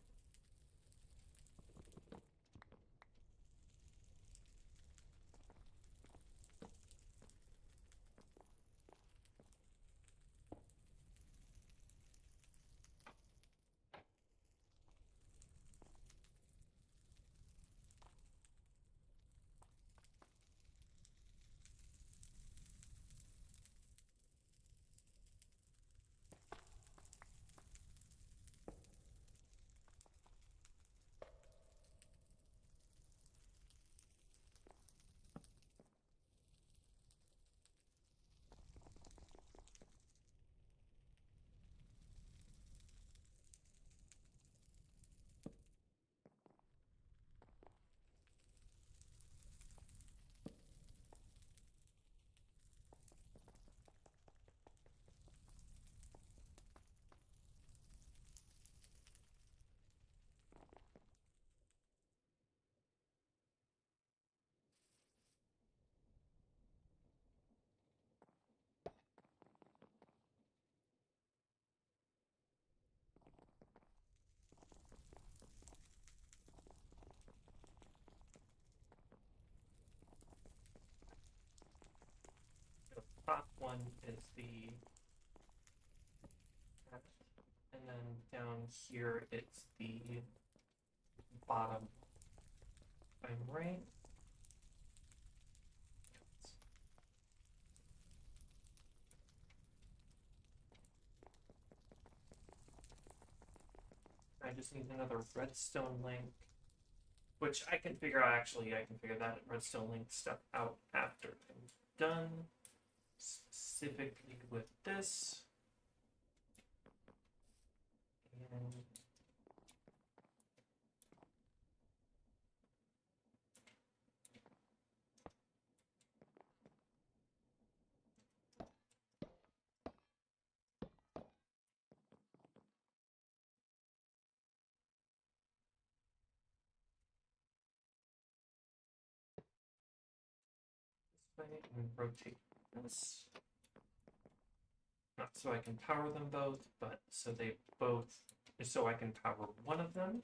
The top one is the and then down here it's the bottom. If I'm right. I just need another redstone link, which I can figure out. Actually, I can figure that redstone link stuff out after I'm done. Specifically with this. And this way, and rotate this. Not so I can power them both, but so they both, so I can power one of them.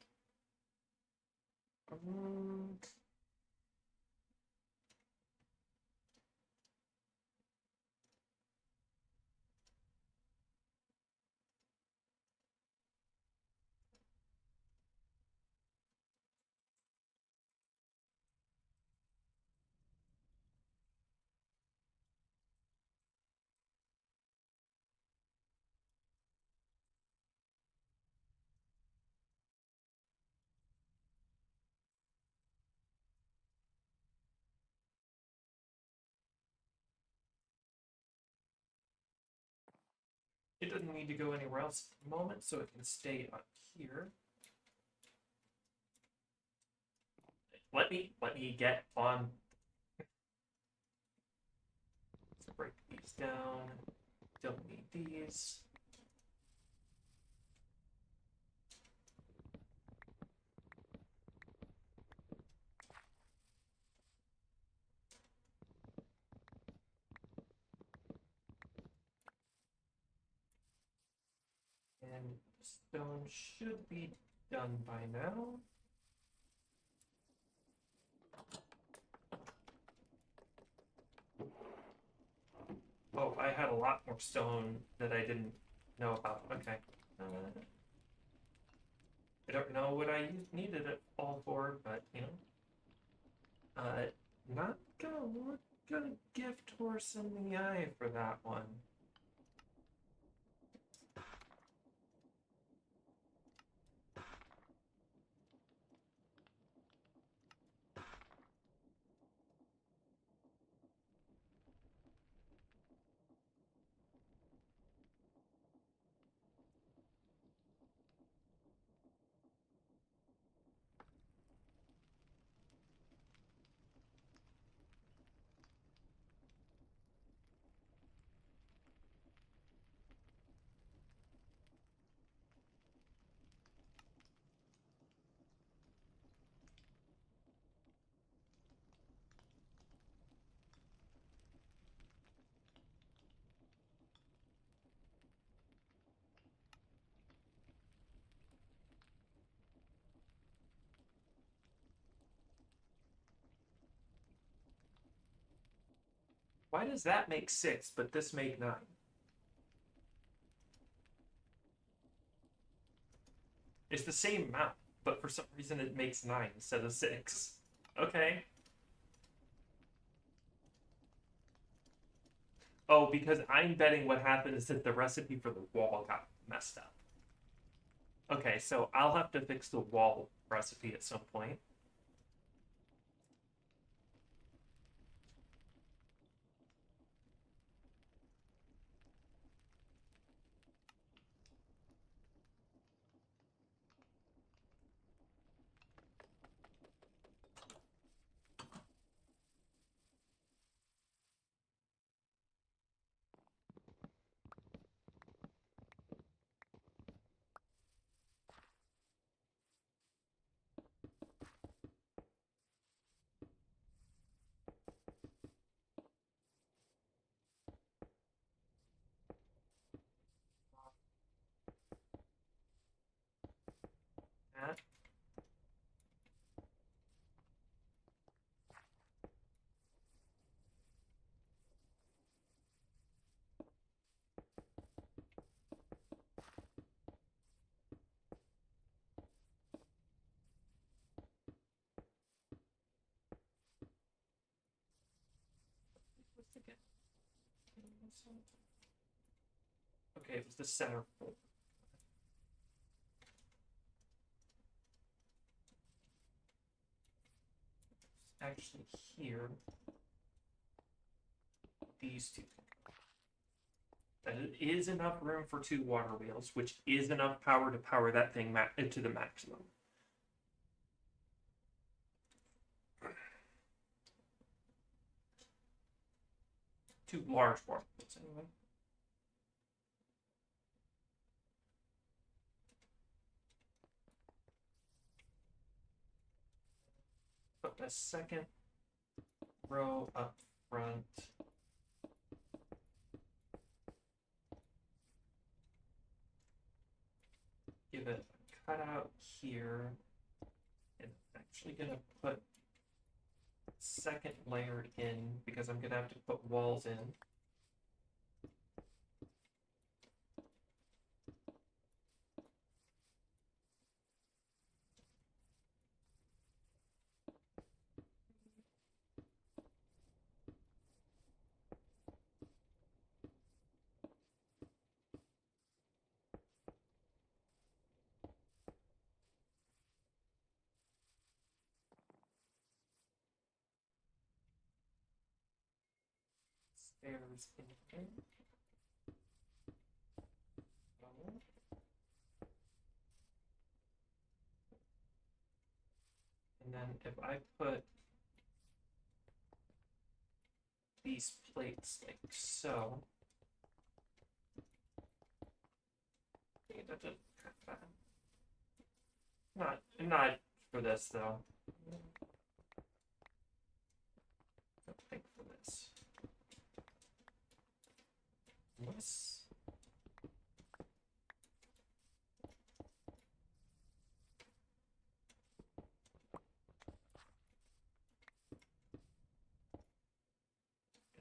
It doesn't need to go anywhere else at the moment, so it can stay up here. Let me get on. Let's break these down. Don't need these. And stone should be done by now. Oh, I had a lot more stone that I didn't know about. Okay. I don't know what I needed it all for, but you know. Not gonna gift horse in the eye for that one. Why does that make 6, but this make 9? It's the same amount, but for some reason it makes 9 instead of 6. Okay. Oh, because I'm betting what happened is that the recipe for the wall got messed up. Okay, so I'll have to fix the wall recipe at some point. That. Okay, it was the center fold. Actually here, these two. That is enough room for 2 water wheels, which is enough power to power that thing to the maximum. Two large water wheels, anyway. Put a second row up front. Give it a cutout here. And I'm actually gonna put second layer in because I'm gonna have to put walls in. Stairs in here. And then if I put these plates like so. Not for this though. Don't think for this. What's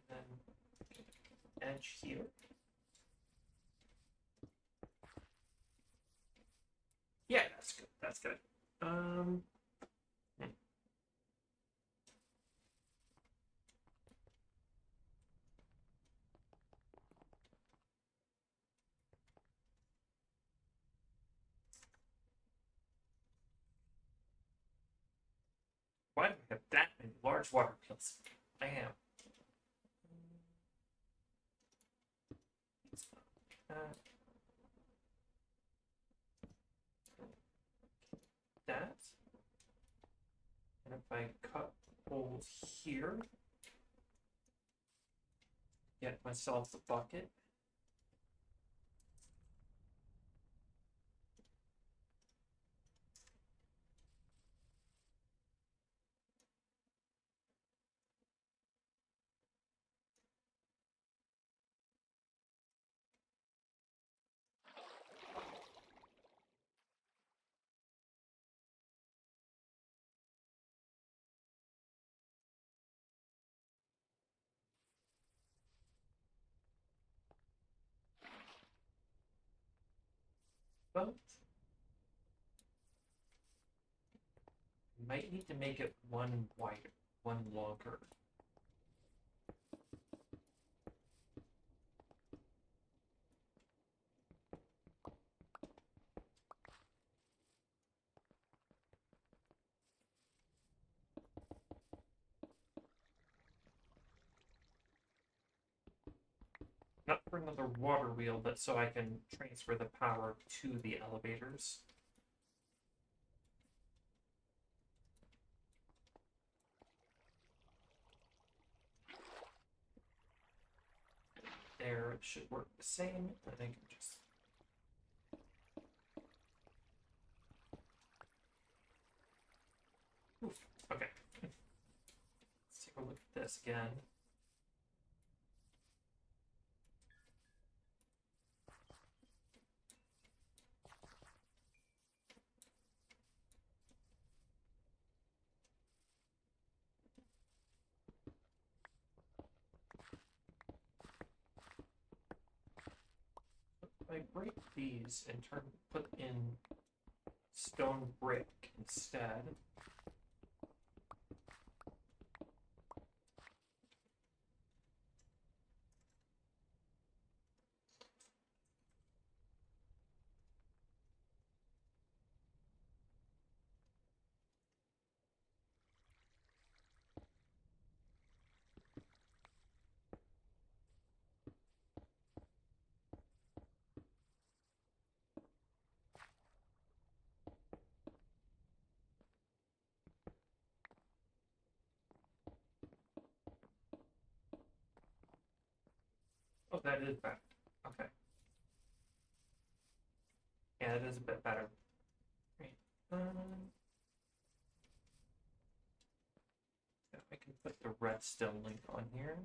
and then edge here. Yeah, that's good. That's good. Why do I have that many large water pills? I am. That. And if I cut holes here, get myself the bucket. But might need to make it one wider, one longer. Not for another water wheel, but so I can transfer the power to the elevators. There, it should work the same. I think I'm just. Oof. Okay. Let's take a look at this again. If I break these and put in stone brick instead. Oh, that is better. Okay. Yeah, it is a bit better. Right. Yeah, I can put the redstone link on here.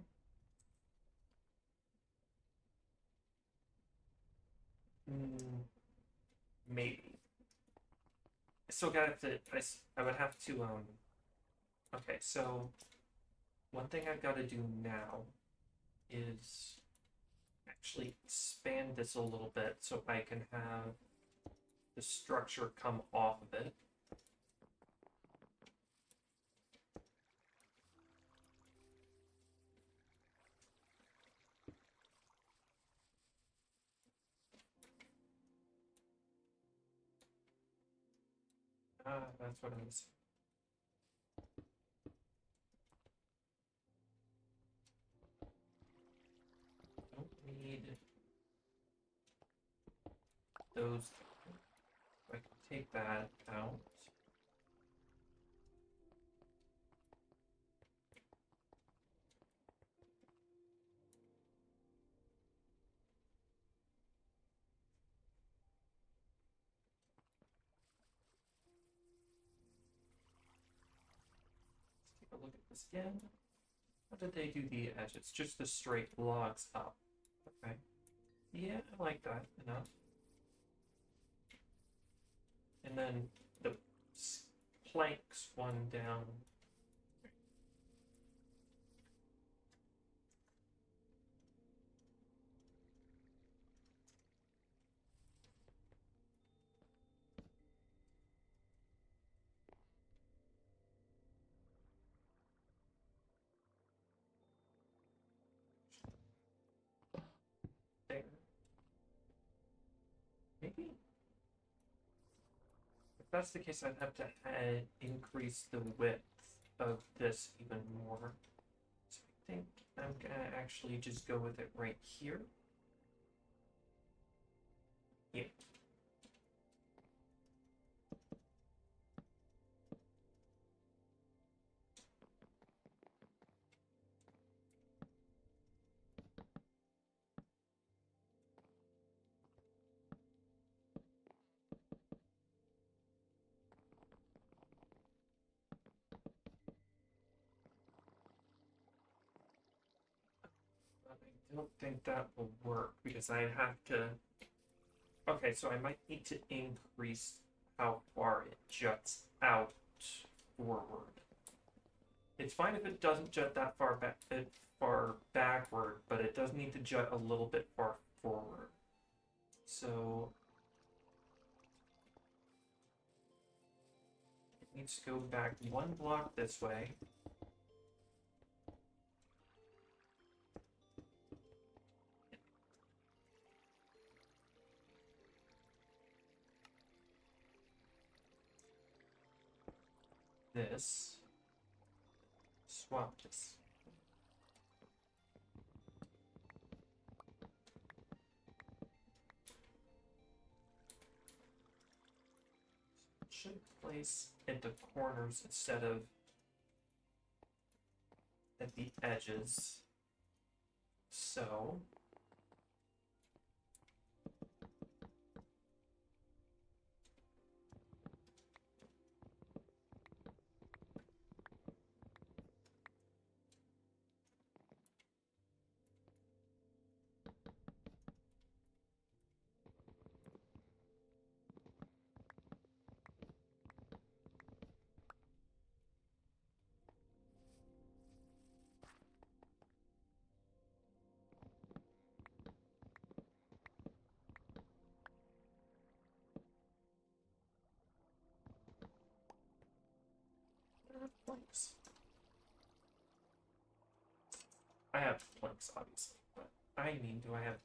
Maybe. I still gotta have to. I would have to. Okay, so one thing I've got to do now is actually expand this a little bit so I can have the structure come off of it. That's what I was. Don't need those. I can take that out. look at this again. How did they do the edges? Just the straight logs up. Okay. Yeah, I like that enough. And then the planks one down. There. Maybe? If that's the case, I'd have to increase the width of this even more. So I think I'm gonna actually just go with it right here. Yeah. I don't think that will work because I have to. Okay, so I might need to increase how far it juts out forward. It's fine if it doesn't jut that far back, far backward, but it does need to jut a little bit far forward. So it needs to go back one block this way. This. Swap this. Should place at the corners instead of at the edges. So planks. I have planks, obviously, but I mean, do I have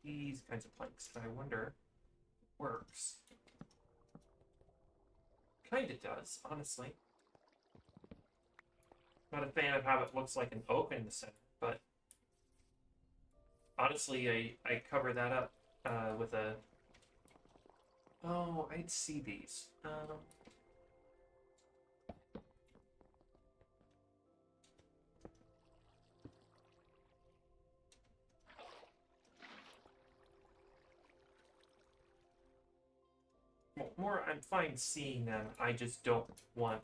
these kinds of planks? I wonder if it works. Kinda does, honestly. Not a fan of how it looks like an oak in the center, but honestly, I cover that up with a. Oh, I'd see these. More, I'm fine seeing them. I just don't want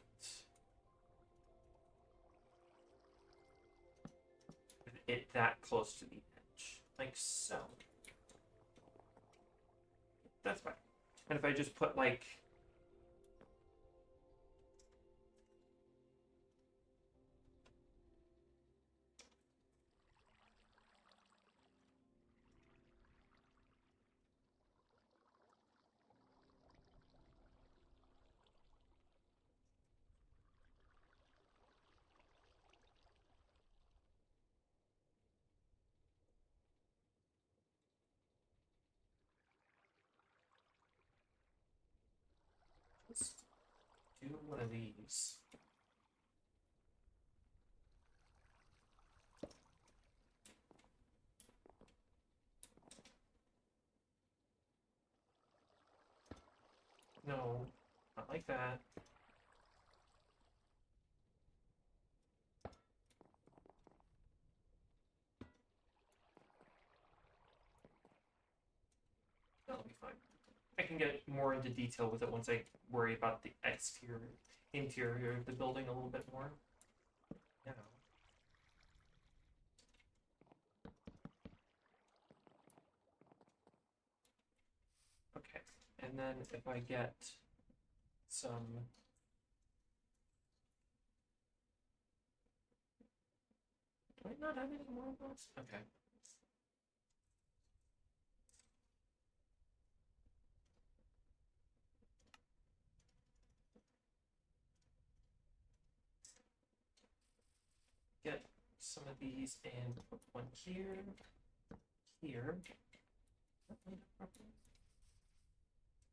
it that close to the edge, like so. That's fine. And if I just put like. Let's do one of these. No, not like that. That'll be fine. I can get more into detail with it once I worry about the exterior, interior of the building a little bit more. now. Okay, and then if I get some... Do I not have any more of those? Okay. Get some of these and put one here, here.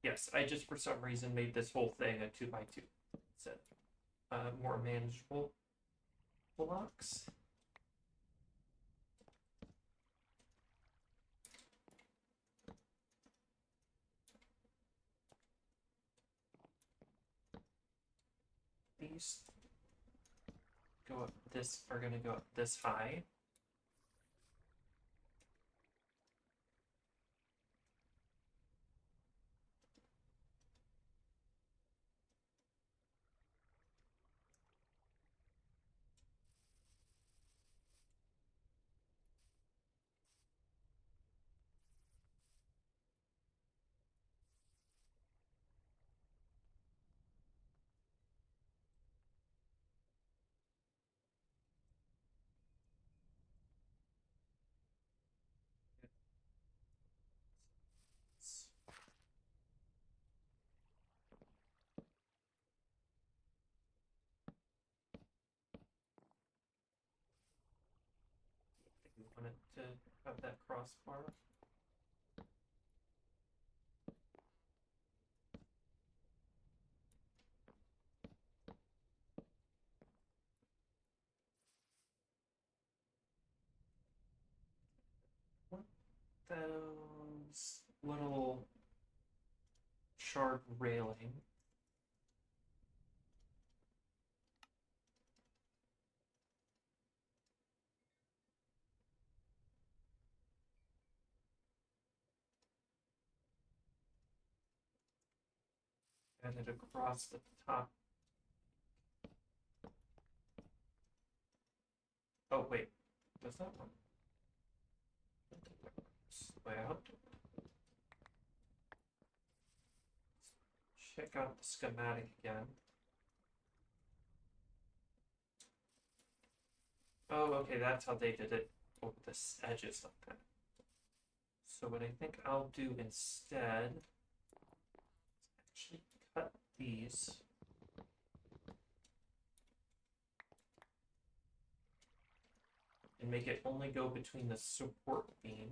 Yes, I just for some reason made this whole thing a 2x2 set. More manageable blocks. These go up this are gonna go up this high. We want it to have that crossbar. What those little shard railing. And it across the top. Oh wait, does that one? Well, check out the schematic again. Oh, okay, that's how they did it over the edges like that. So what I think I'll do instead is actually cut these. And make it only go between the support beam.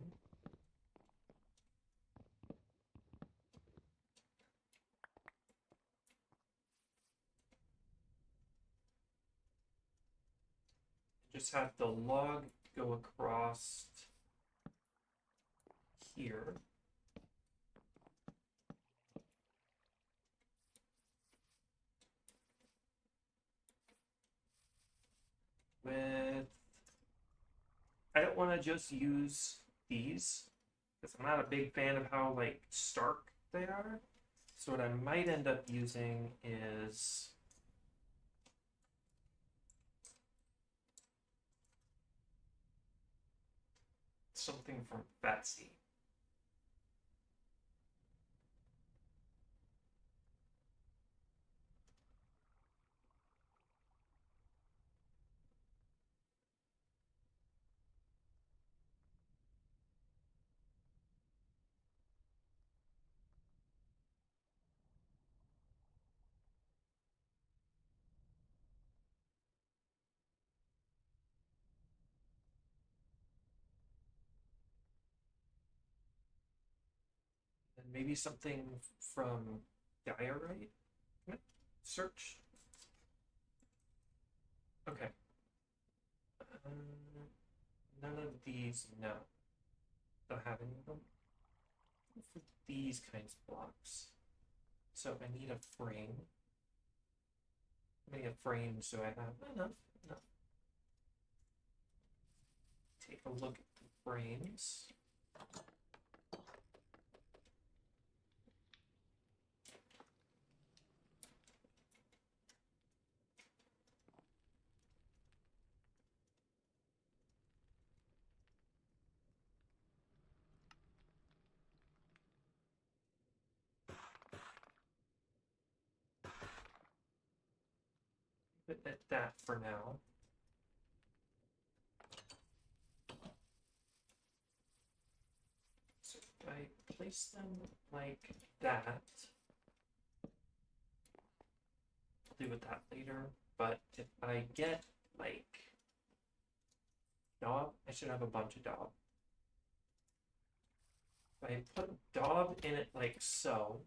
Just have the log go across here. With, I don't want to just use these because I'm not a big fan of how like stark they are. So what I might end up using is something from Betsy. And maybe something from diorite? Search. Okay. None of these, no. Don't have any of them. For these kinds of blocks. So I need a frame. I need a frame so I have enough. Take a look at the frames. Put at that for now. So if I place them like that, I'll deal with that later. But if I get like Daub, I should have a bunch of Daub. If I put Daub in it like so.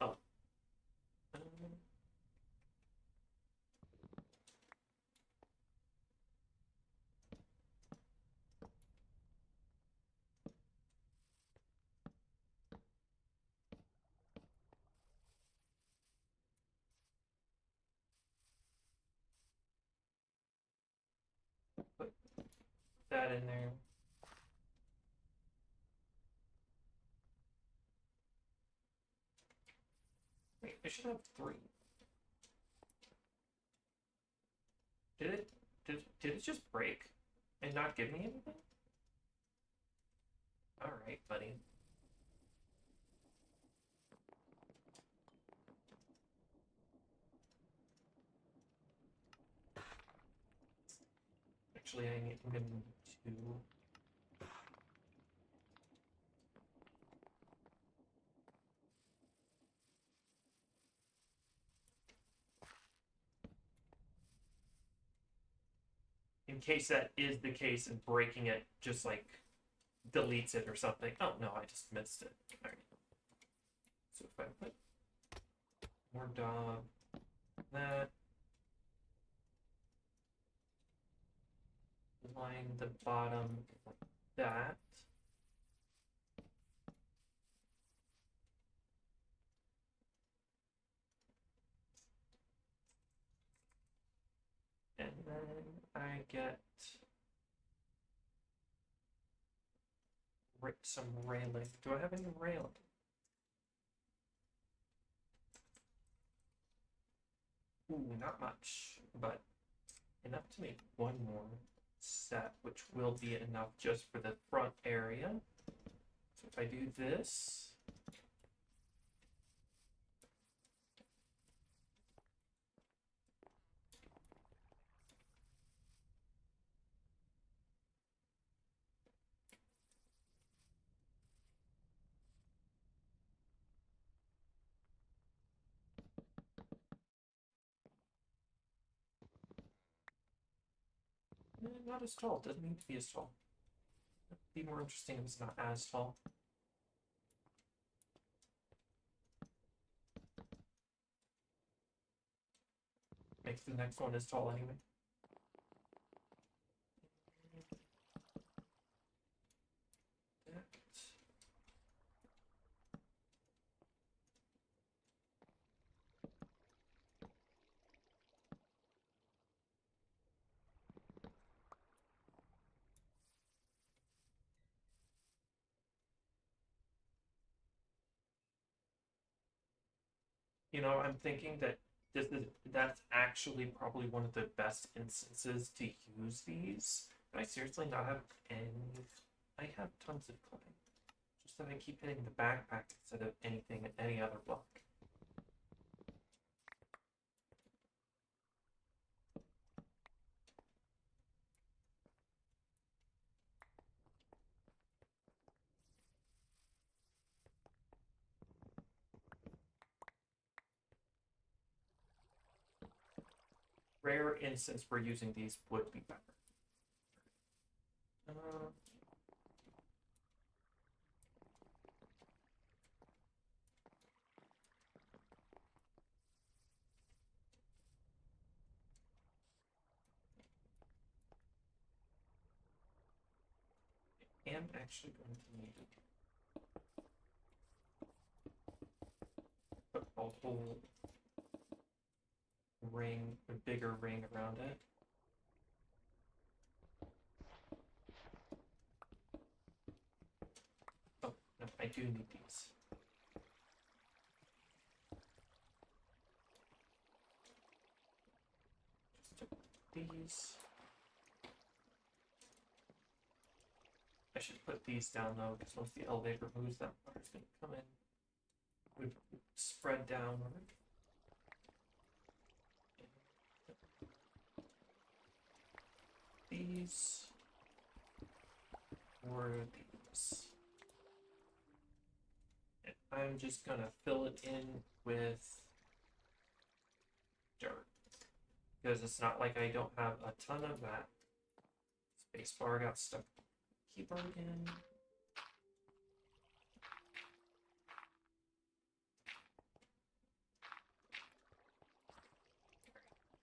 Oh. Put that in there. Wait, I should have 3. Did it just break and not give me anything? Alright, buddy. Actually, I'm gonna need 2. In case that is the case and breaking it just like deletes it or something. Oh no, I just missed it. Alright. So if I put more dog, that, line the bottom like that. And then I get some railing. Do I have any railing? Ooh, not much, but enough to make 1 more set, which will be enough just for the front area. So if I do this, not as tall. Doesn't need to be as tall. It'd be more interesting if it's not as tall. Makes the next one as tall anyway. You know, I'm thinking that that's actually probably one of the best instances to use these. But I seriously not have any. I have tons of clay. Just that I keep hitting the backpack instead of anything any other block. Rare instance where using these would be better. I am actually going to need to put a whole ring, a bigger ring around it. Oh, no, I do need these. Just these. I should put these down though, because once the elevator moves, that water's going to come in. Would spread downward. these or these. And I'm just gonna fill it in with dirt. Because it's not like I don't have a ton of that. Spacebar got stuck. Keyboard again.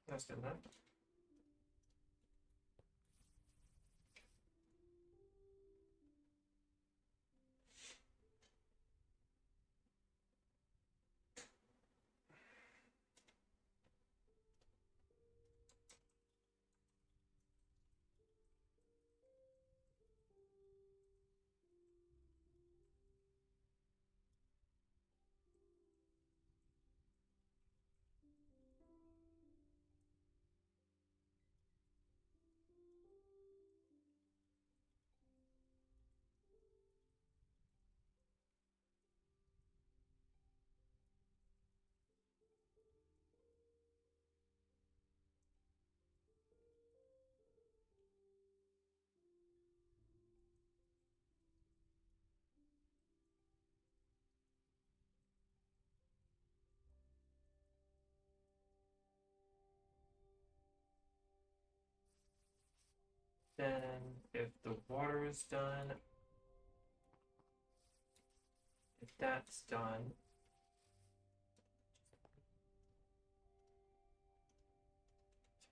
That's good enough. Then, if the water is done, if that's done,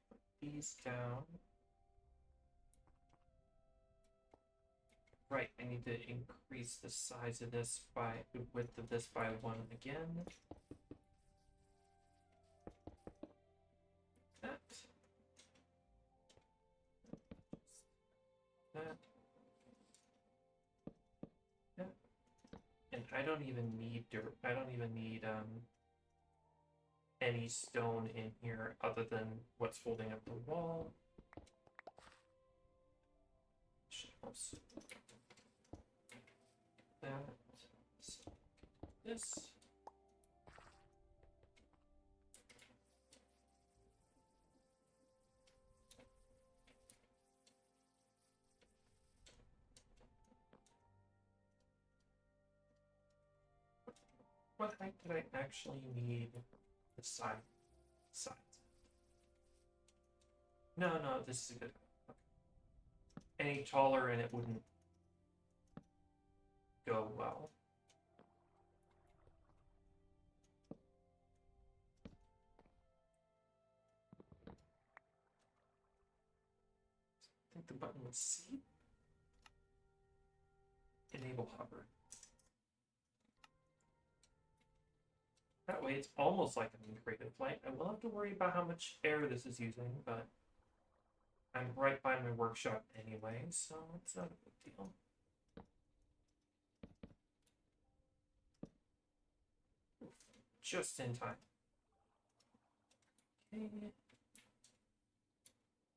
put these down. Right, I need to increase the size of this by the width of this by 1 again. That. That. Yeah. And I don't even need dirt. I don't even need any stone in here other than what's holding up the wall. Shelves. That. This. What height did I actually need the sides? No, this is good. Okay. Any taller and it wouldn't go well. I think the button was C. Enable hover. That way it's almost like I'm in creative flight. I will have to worry about how much air this is using, but I'm right by my workshop anyway, so it's not a big deal. Just in time. Okay.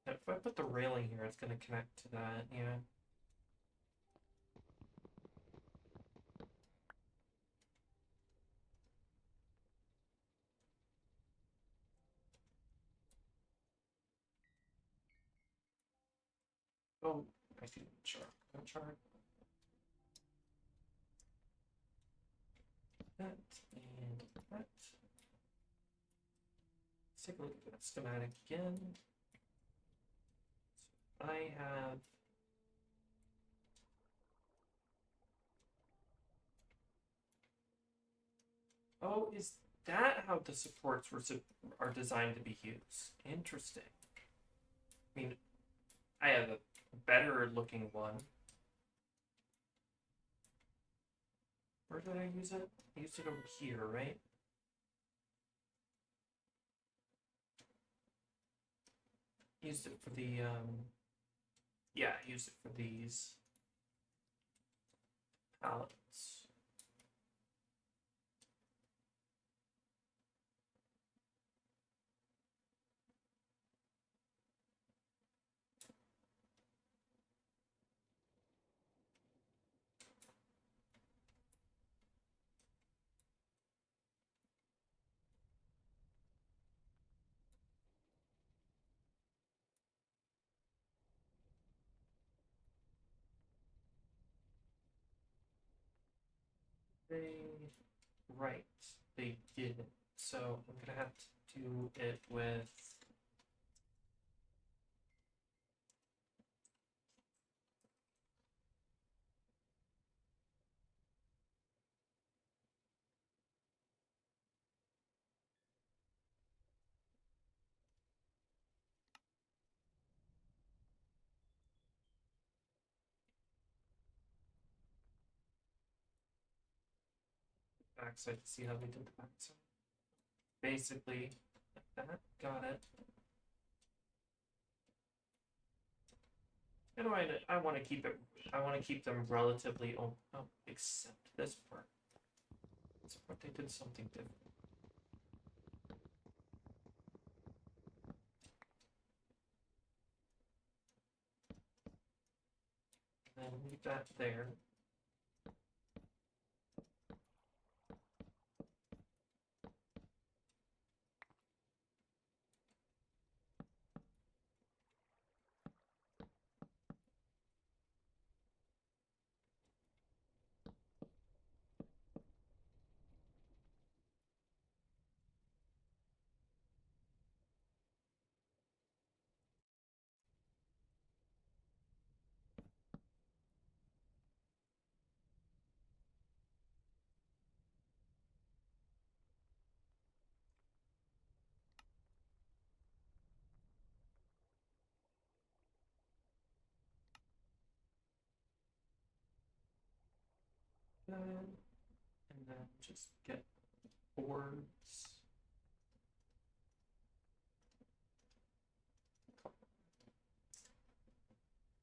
Now, if I put the railing here, it's going to connect to that, yeah. Oh, I see the chart. That and that. Let's take a look at that schematic again. So I have oh, is that how the supports are designed to be used? Interesting. I mean, I have a better looking one. Where did I use it? I used it over here, right? Used it for the, yeah, I used it for these pallets. They right. They did. So I'm gonna have to do it with backside to see how they did the backside. Basically, like that. Got it. And I want to keep it. I want to keep them relatively open. Oh, except this part. This part they did something different. And then leave that there. And then just get boards.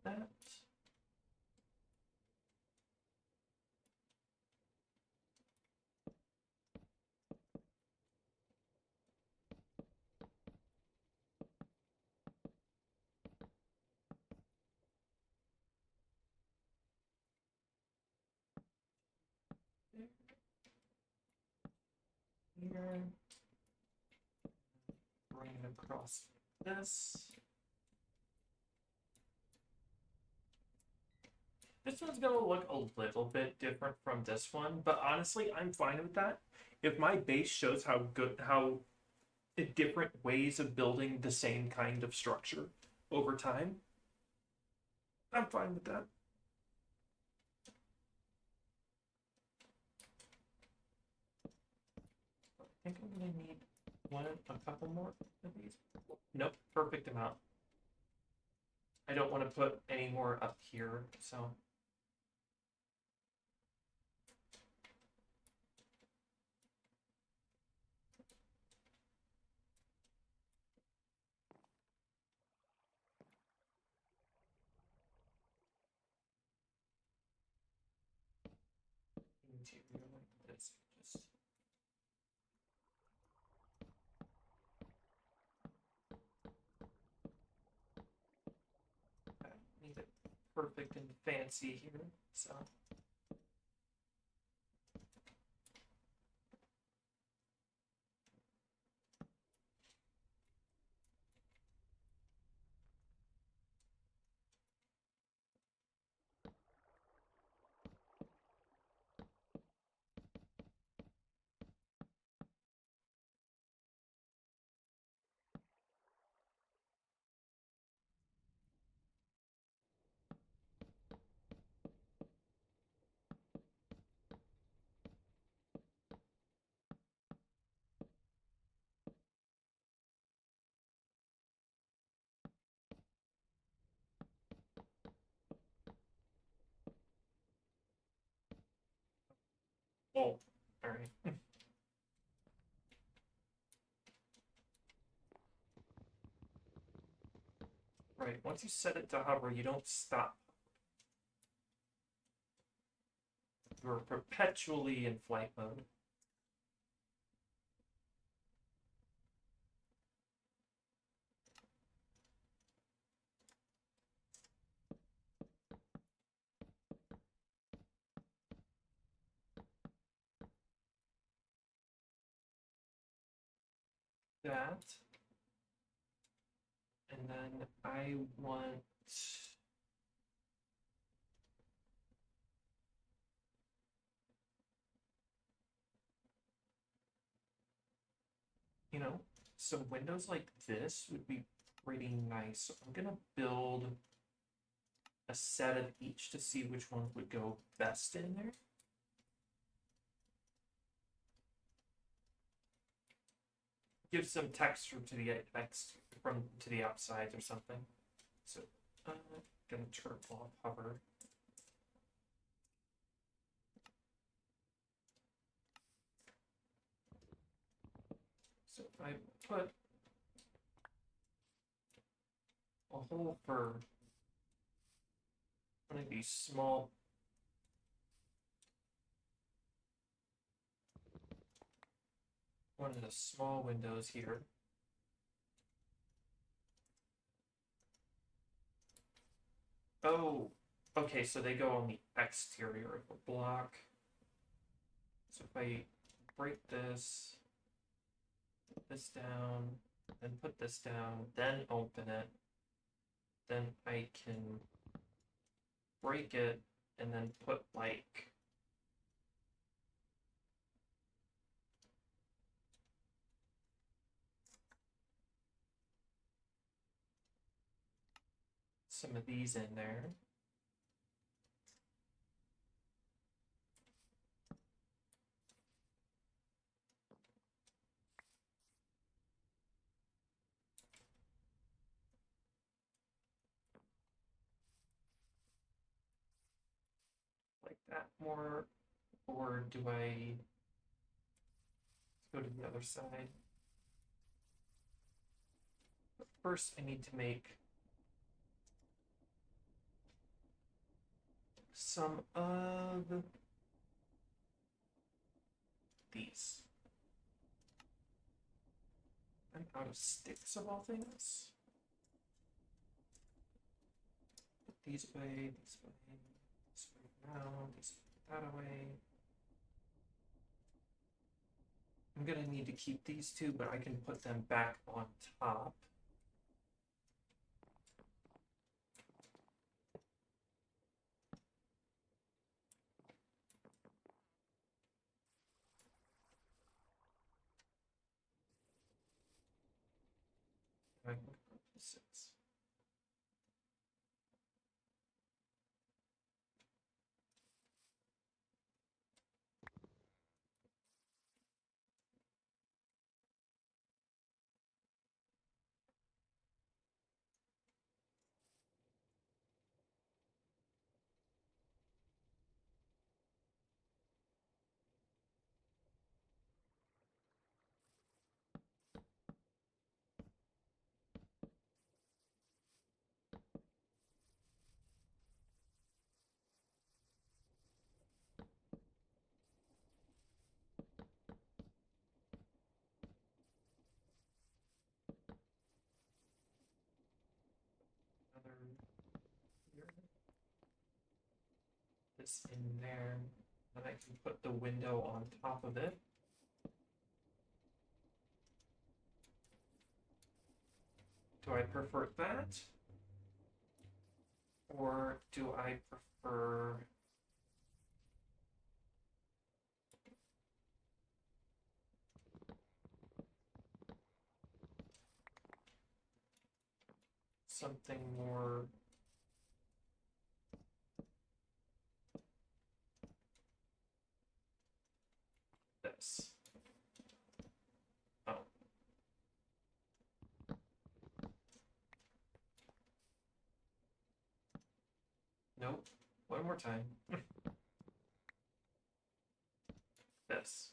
That. Here. Bring it across this. This one's gonna look a little bit different from this one, but honestly, I'm fine with that. If my base shows how different ways of building the same kind of structure over time, I'm fine with that. I think I'm gonna need a couple more of these. Nope, perfect amount. I don't want to put any more up here, so. Interior like this, just. I need it perfect and fancy here, so. Oh, all right. Right, once you set it to hover, you don't stop. You're perpetually in flight mode. That. And then I want you know, some windows like this would be pretty nice. So I'm gonna build a set of each to see which one would go best in there. Give some texture to the from to the outside or something. So I'm gonna turn off hover. So if I put a hole for one of these small windows here. Oh, okay, so they go on the exterior of the block. So if I break this, put this down, then put this down, then open it, then I can break it and then put like some of these in there. Like that more, or do I go to the other side? But first I need to make some of these. I'm out of sticks of all things. Put these away, these away now, these that away. I'm gonna need to keep these two, but I can put them back on top. I can go to 6. Another here. This in there. Then I can put the window on top of it. Do I prefer that? Or do I prefer something more this? Oh. Nope. One more time. This.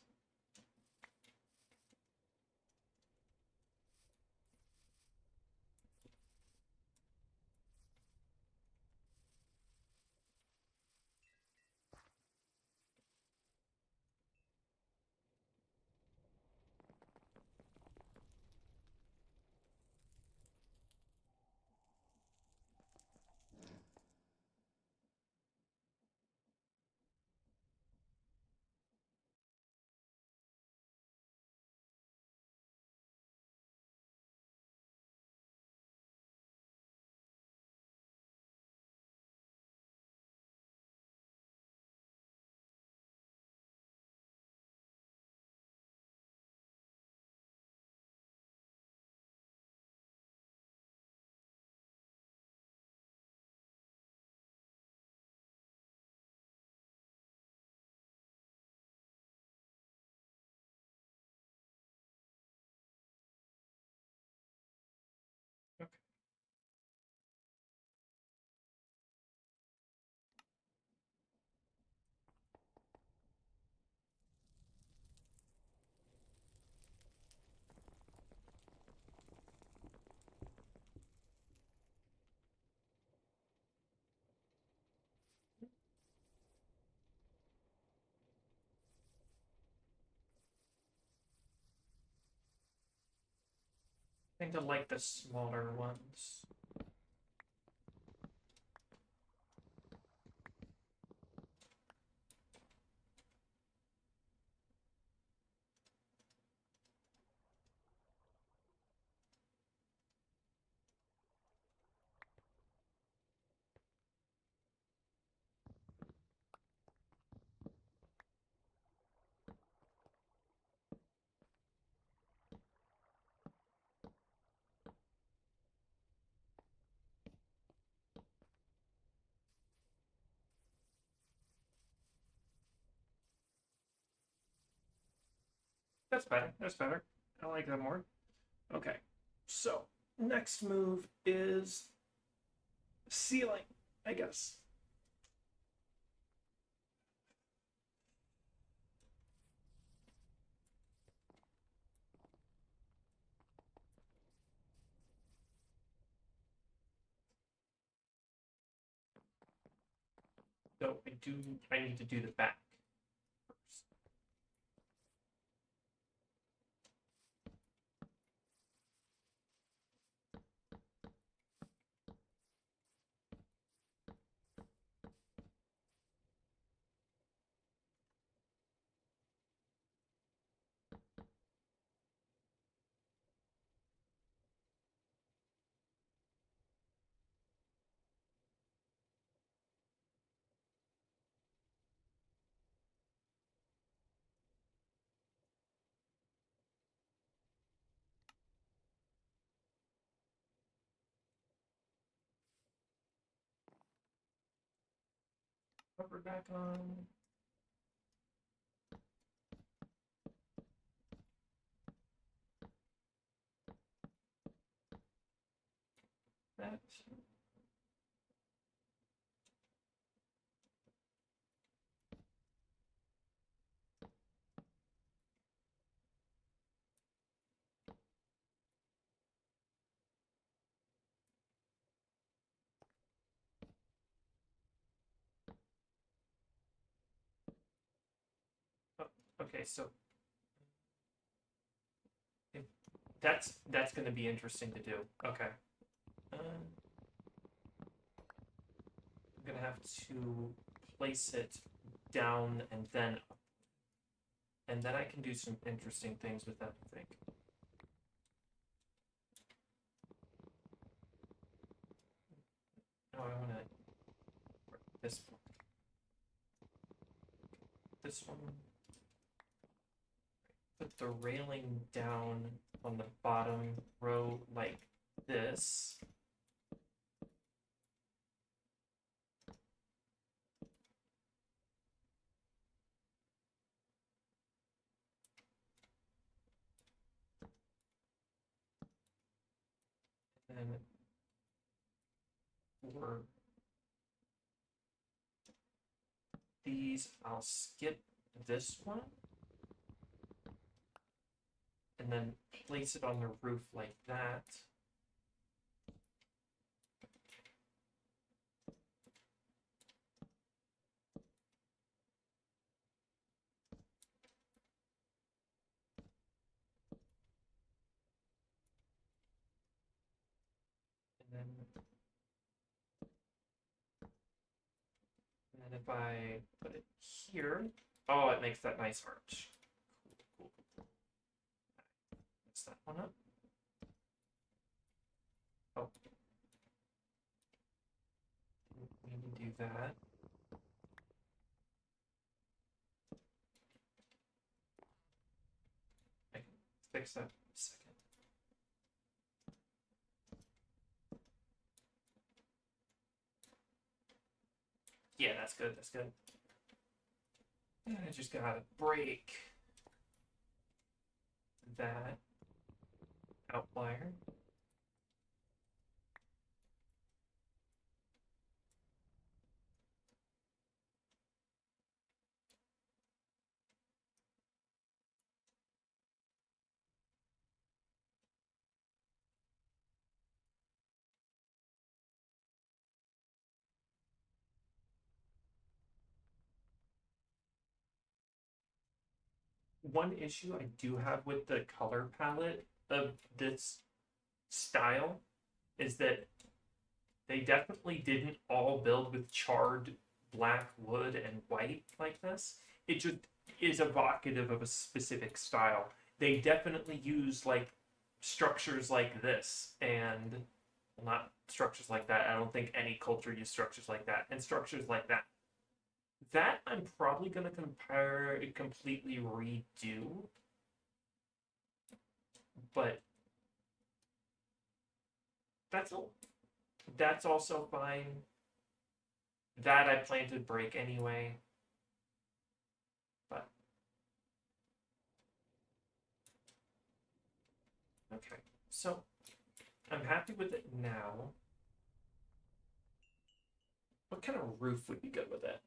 I think I like the smaller ones. That's better. That's better. I like that more. Okay. So, next move is ceiling, I guess. So I need to do the back first. Cover back on. That. Oh, okay, so if that's going to be interesting to do. Okay. I'm gonna have to place it down and then up. And then I can do some interesting things with that, I think. Oh, I want to this one. This one. Put the railing down on the bottom row like this. And for these, I'll skip this one and then place it on the roof like that. And then if I put it here, oh, it makes that nice arch. Cool, cool, cool. Mix that one up. Oh, we need to do that. I can fix that in a second. Yeah, that's good. That's good. And I just gotta break that outlier. One issue I do have with the color palette of this style is that they definitely didn't all build with charred black wood and white like this. It just is evocative of a specific style. They definitely use like structures like this and well, not structures like that. I don't think any culture used structures like that and structures like that. That I'm probably gonna completely redo, but that's a, that's also fine. That I plan to break anyway. But okay, so I'm happy with it now. What kind of roof would be good with it?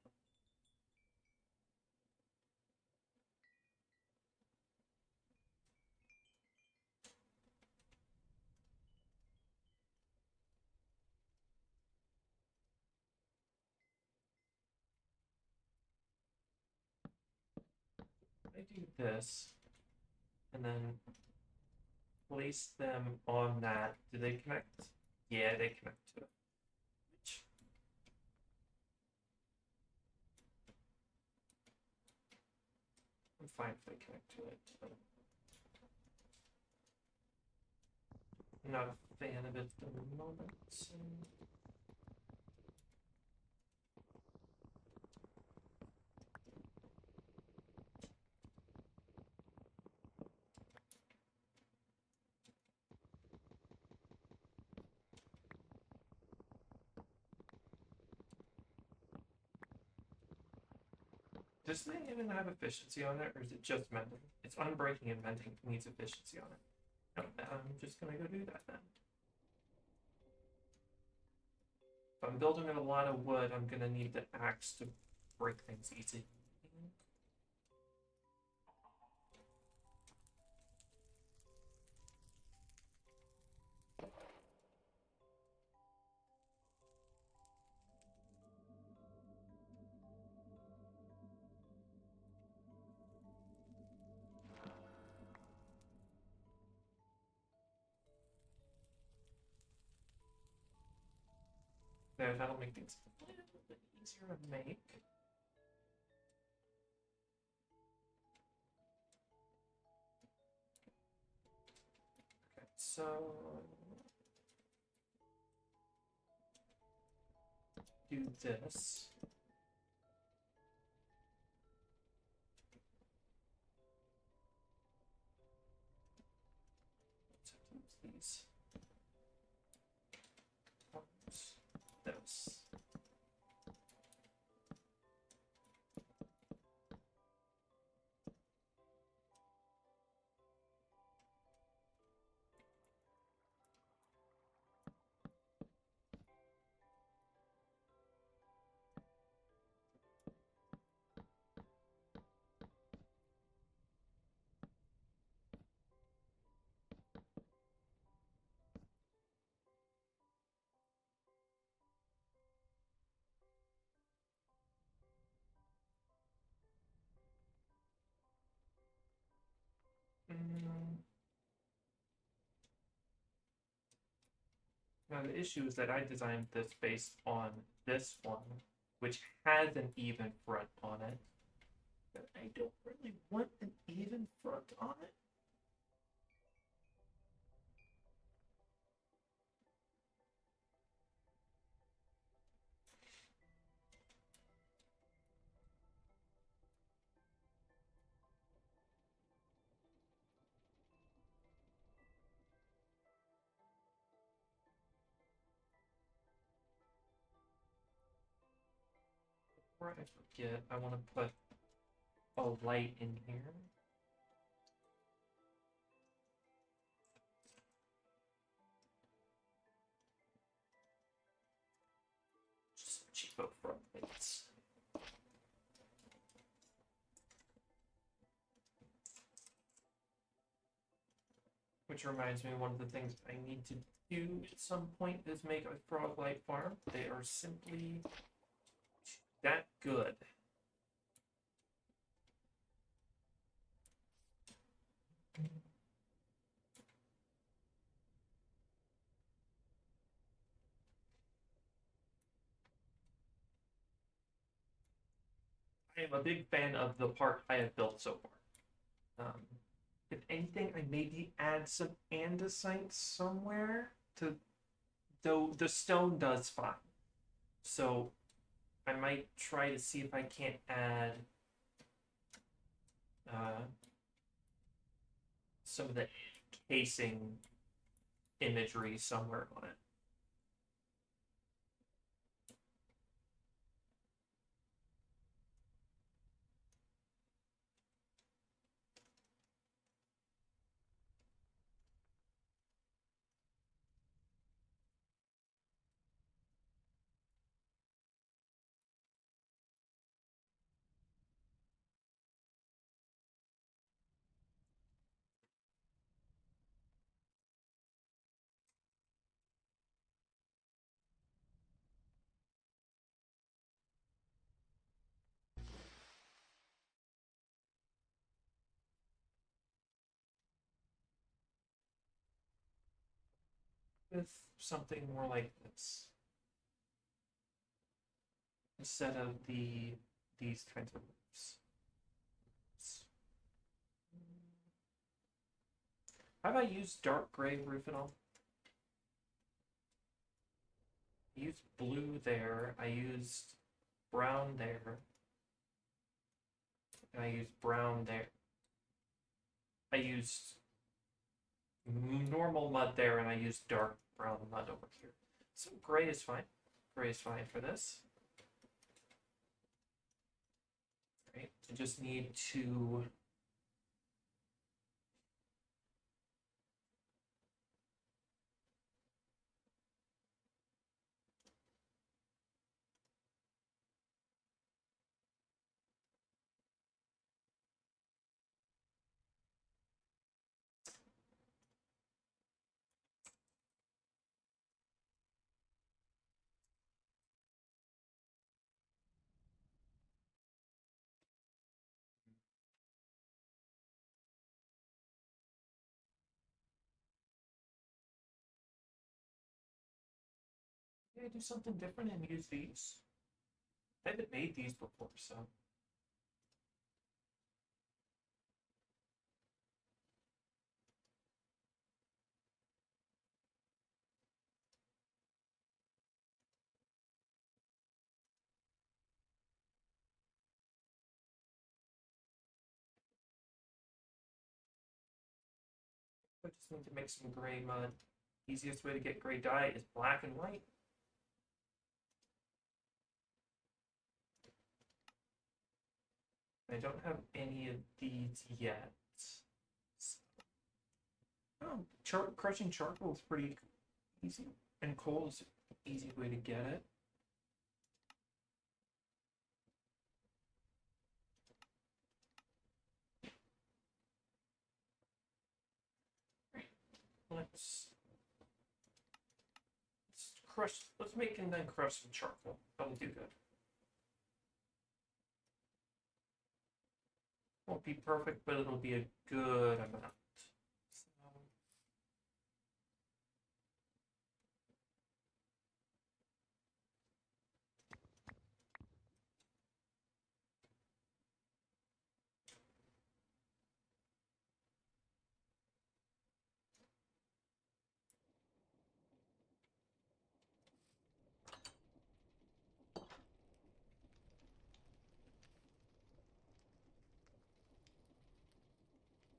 I do this and then place them on that. Do they connect? Yeah, they connect to it. Which I'm fine if they connect to it. I'm not a fan of it at the moment. So. Does it even have efficiency on it, or is it just mending? It's unbreaking and mending needs efficiency on it. No, I'm just gonna go do that then. If I'm building with a lot of wood, I'm gonna need the axe to break things easy. There, that'll make things a little bit easier to make. Okay, so do this. So these. Those. Mm. Now the issue is that I designed this based on this one, which has an even front on it. But I don't really want an even front on it. Before I forget, I want to put a light in here. Just cheapo front lights. Which reminds me, one of the things I need to do at some point is make a frog light farm. They are simply that good. I'm a big fan of the part I have built so far. If anything, I maybe add some andesite somewhere to, though the stone does fine. So I might try to see if I can't add uh, some of the casing imagery somewhere on it. With something more like this instead of these kinds of roofs. Have I used dark gray roof at all? I used blue there. I used brown there. And I used brown there. I used normal mud there, and I used dark brown mud over here. So gray is fine. Gray is fine for this. Right. I just need to maybe do something different and use these. I haven't made these before, so I just need to make some gray mud. Easiest way to get gray dye is black and white. I don't have any of these yet. Oh, crushing charcoal is pretty easy, and coal is an easy way to get it. Let's crush. Let's make and then crush some charcoal. That'll do good. Won't be perfect, but it'll be a good amount. So,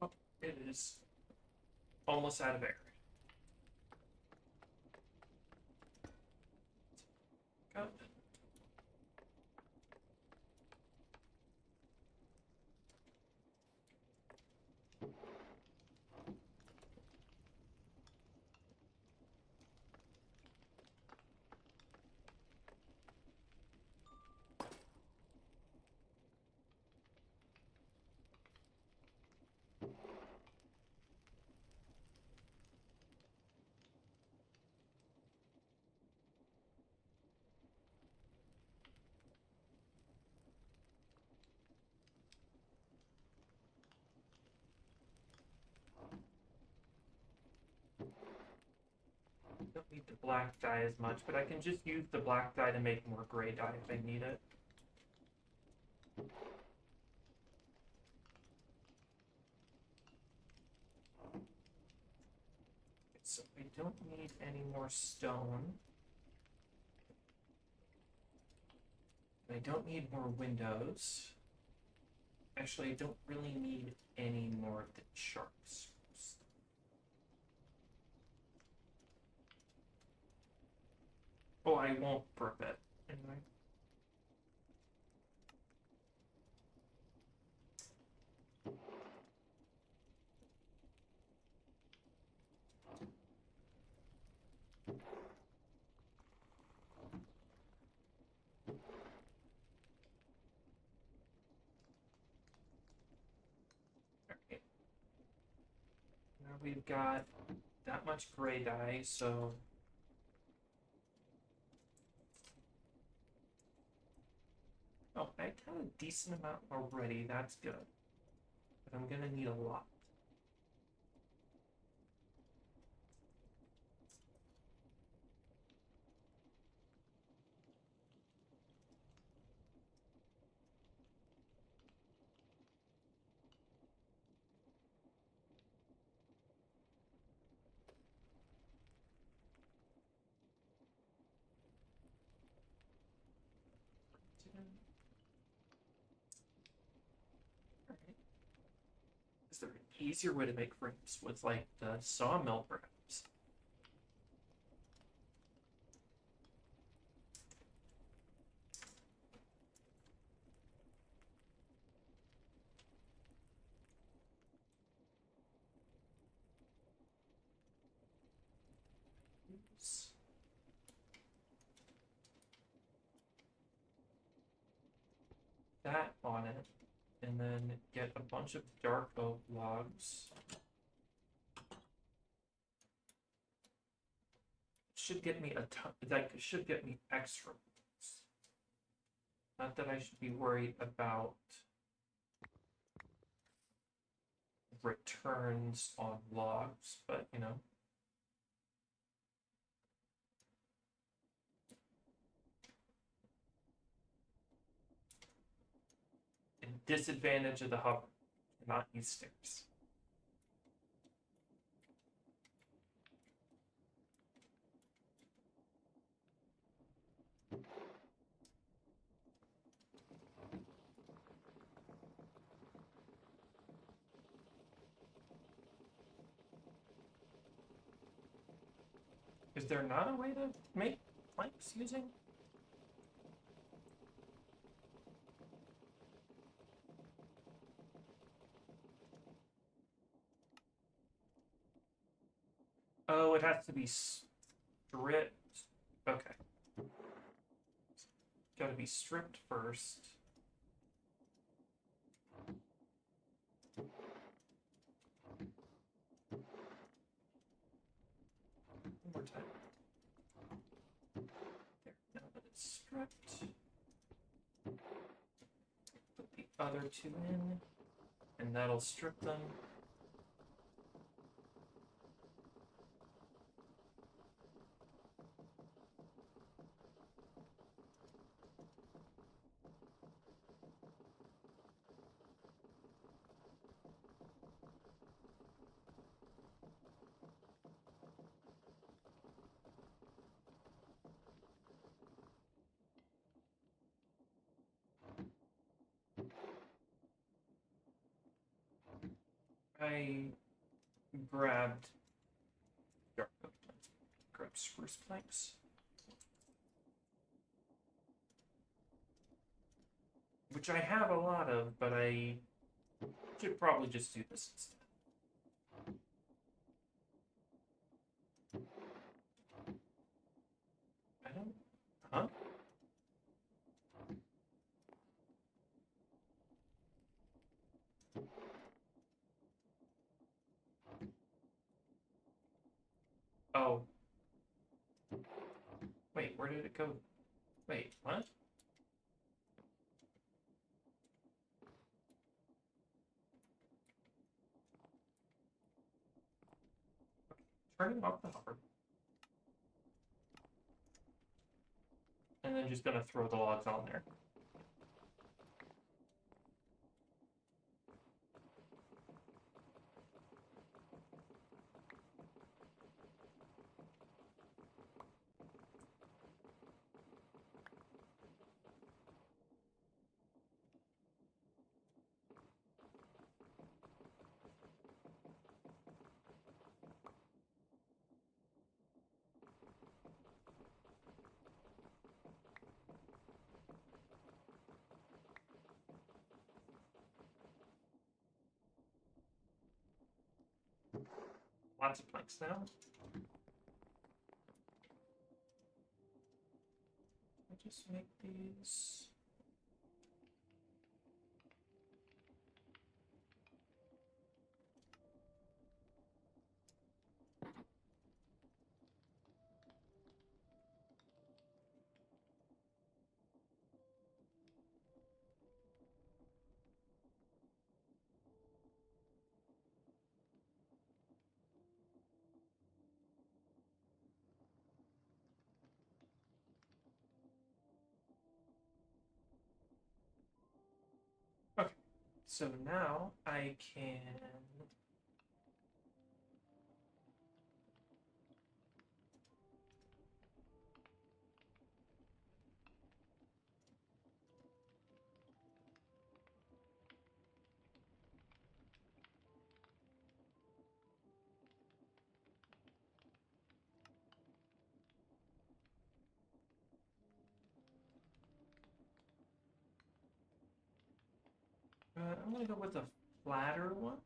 oh, it is almost out of air. Go. Don't need the black dye as much, but I can just use the black dye to make more gray dye if I need it. don't need any more stone. I don't need more windows. Actually, I don't really need any more of the sharks. Oh, I won't for a bit. Anyway. Okay. Now we've got that much gray dye, so oh, I got a decent amount already. That's good. But I'm gonna need a lot. Alright. Is there an easier way to make frames with like the sawmill perhaps? Oops. That on it, and then get a bunch of dark oak logs. Should get me a ton. That should get me extra ones. Not that I should be worried about returns on logs, but you know. Disadvantage of the hover, not use stairs. Is there not a way to make planks using? Oh, it has to be stripped. Okay. Gotta be stripped first. One more time. There, now that it's stripped. Put the other two in, and that'll strip them. I grabbed dark oak planks. Grab spruce planks. Which I have a lot of, but I should probably just do this instead. I don't... Huh? Oh. Wait, where did it go? Wait, what? Turning off the hover. And then just gonna throw the logs on there. lots of planks now. I'll just make these. Okay, so now I can. I'm gonna go with a flatter one.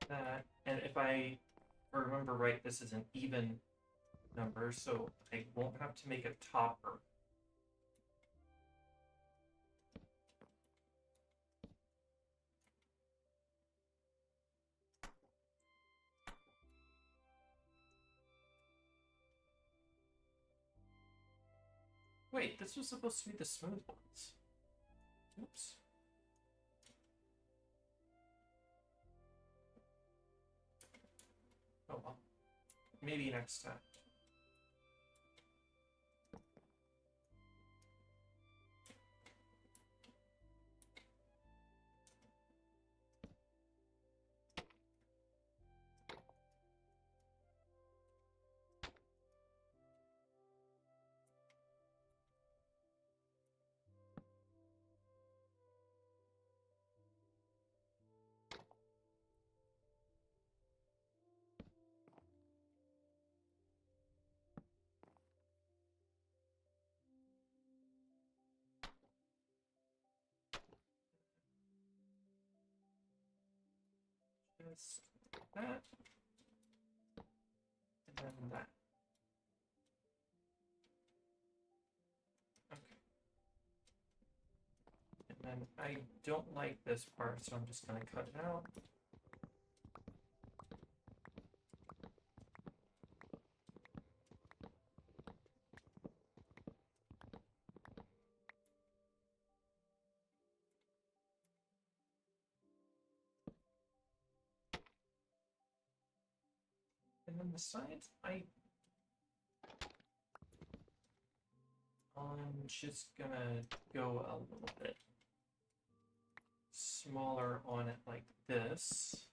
That, and if I remember right, this is an even number, so I won't have to make a topper. Wait, this was supposed to be the smooth ones. Oops. Oh well. Maybe next time. Just that. And then that. Okay. And then I don't like this part, so I'm just going to cut it out. And then the sides, I'm just gonna go a little bit smaller on it like this.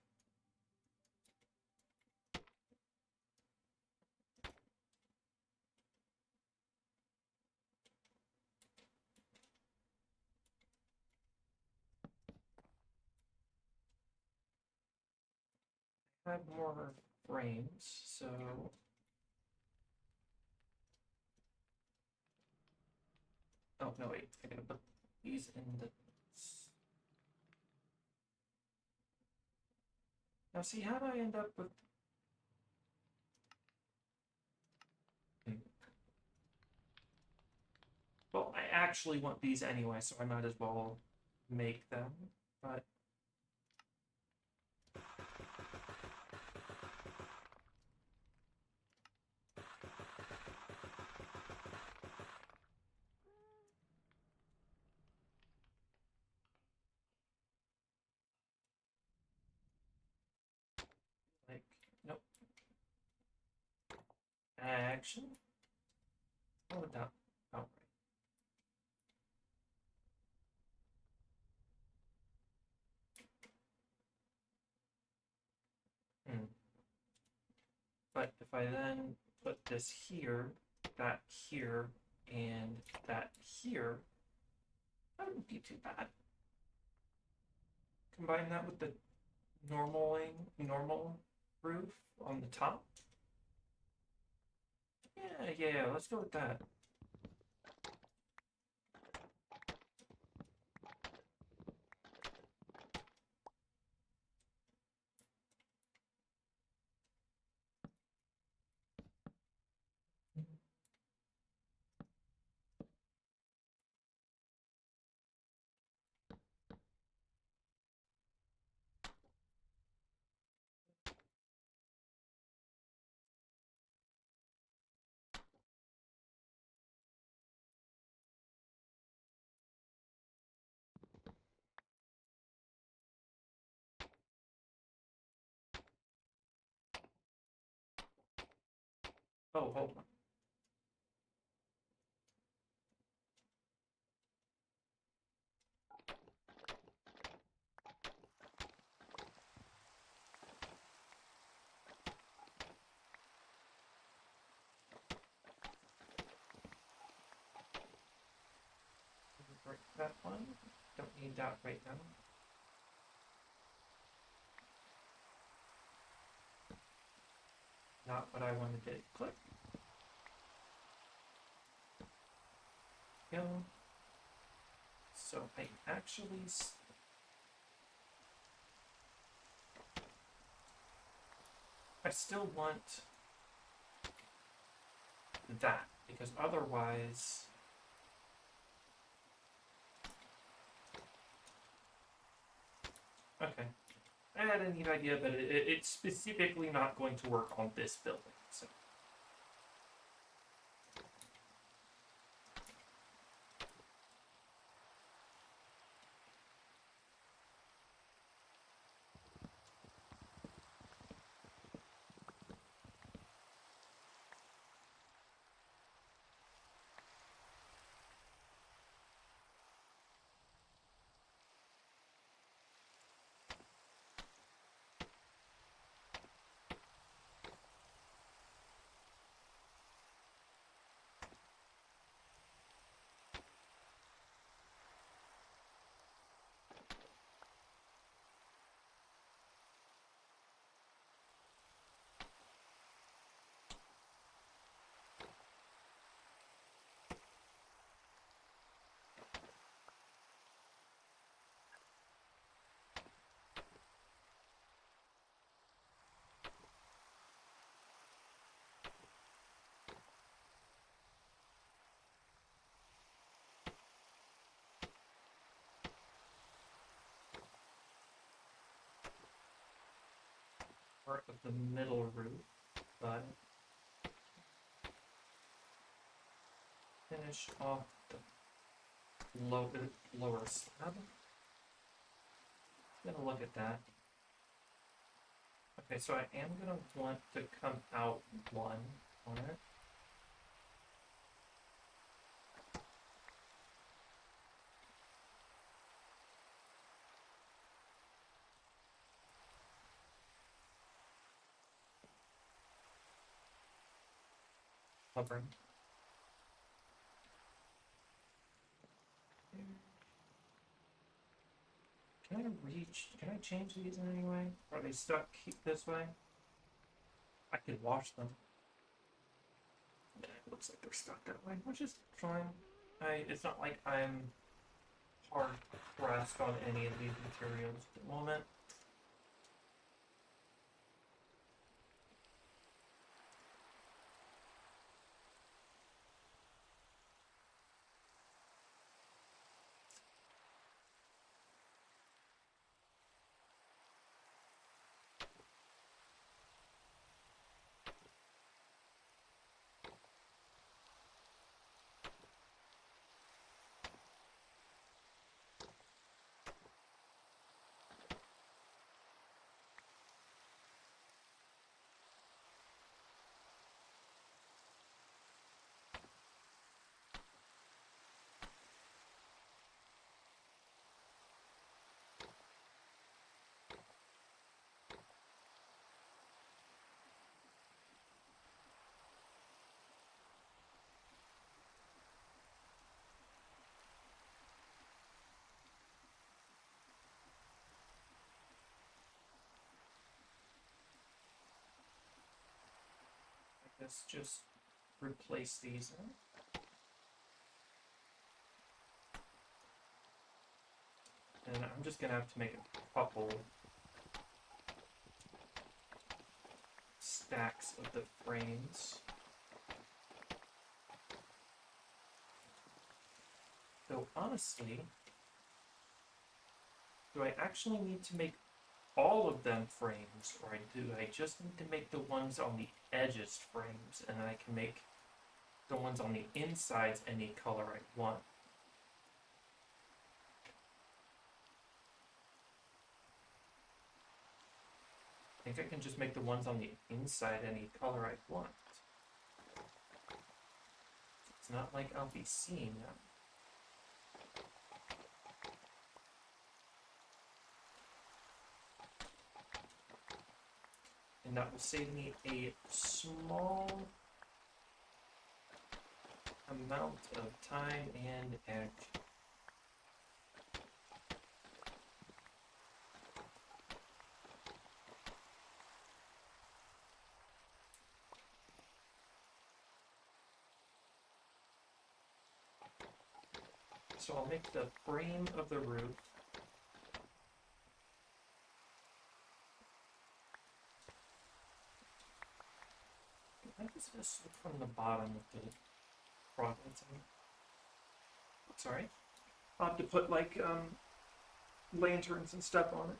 I have more frames, so oh no wait, I gotta put these in the now see how do I end up with well, I actually want these anyway, so I might as well make them, but Action. How would that? Oh, right. But if I then put this here, that here, and that here, that wouldn't be too bad. Combine that with the normal roof on the top. Yeah, let's go with that. Oh, hold on. Break that one. Don't need that right now. Not what I wanted to click. Go. So I actually I still want that because otherwise okay. I had a neat idea, but it's specifically not going to work on this building. So part of the middle roof, but finish off the lower slab. Gonna look at that. Okay, so I am gonna want to come out one on it. Covering. Can I change these in any way? Are they stuck this way? I could wash them. Yeah, it looks like they're stuck that way, which is fine. It's not like I'm hard pressed on any of these materials at the moment. Let's just replace these now. And I'm just gonna have to make a couple stacks of the frames. Though honestly, do I actually need to make all of them frames, or do I just need to make the ones on the edges frames, and then I can make the ones on the insides any color I want? I think I can just make the ones on the inside any color I want. It's not like I'll be seeing them. And that will save me a small amount of time and energy. So I'll make the frame of the roof. I'm just gonna slip from the bottom of the province. Sorry. I'll have to put like lanterns and stuff on it.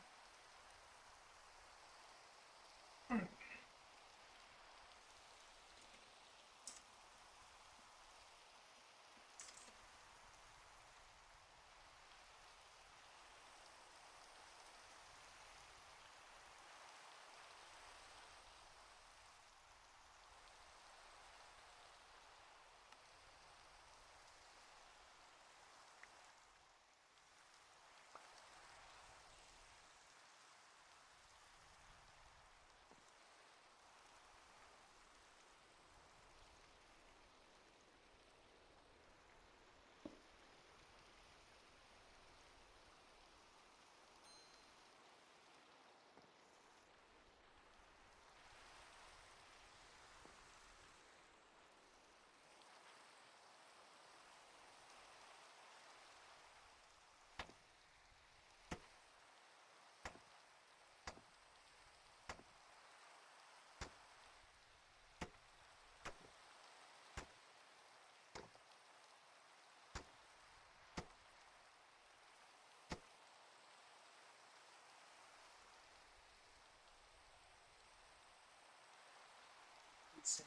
Let's see.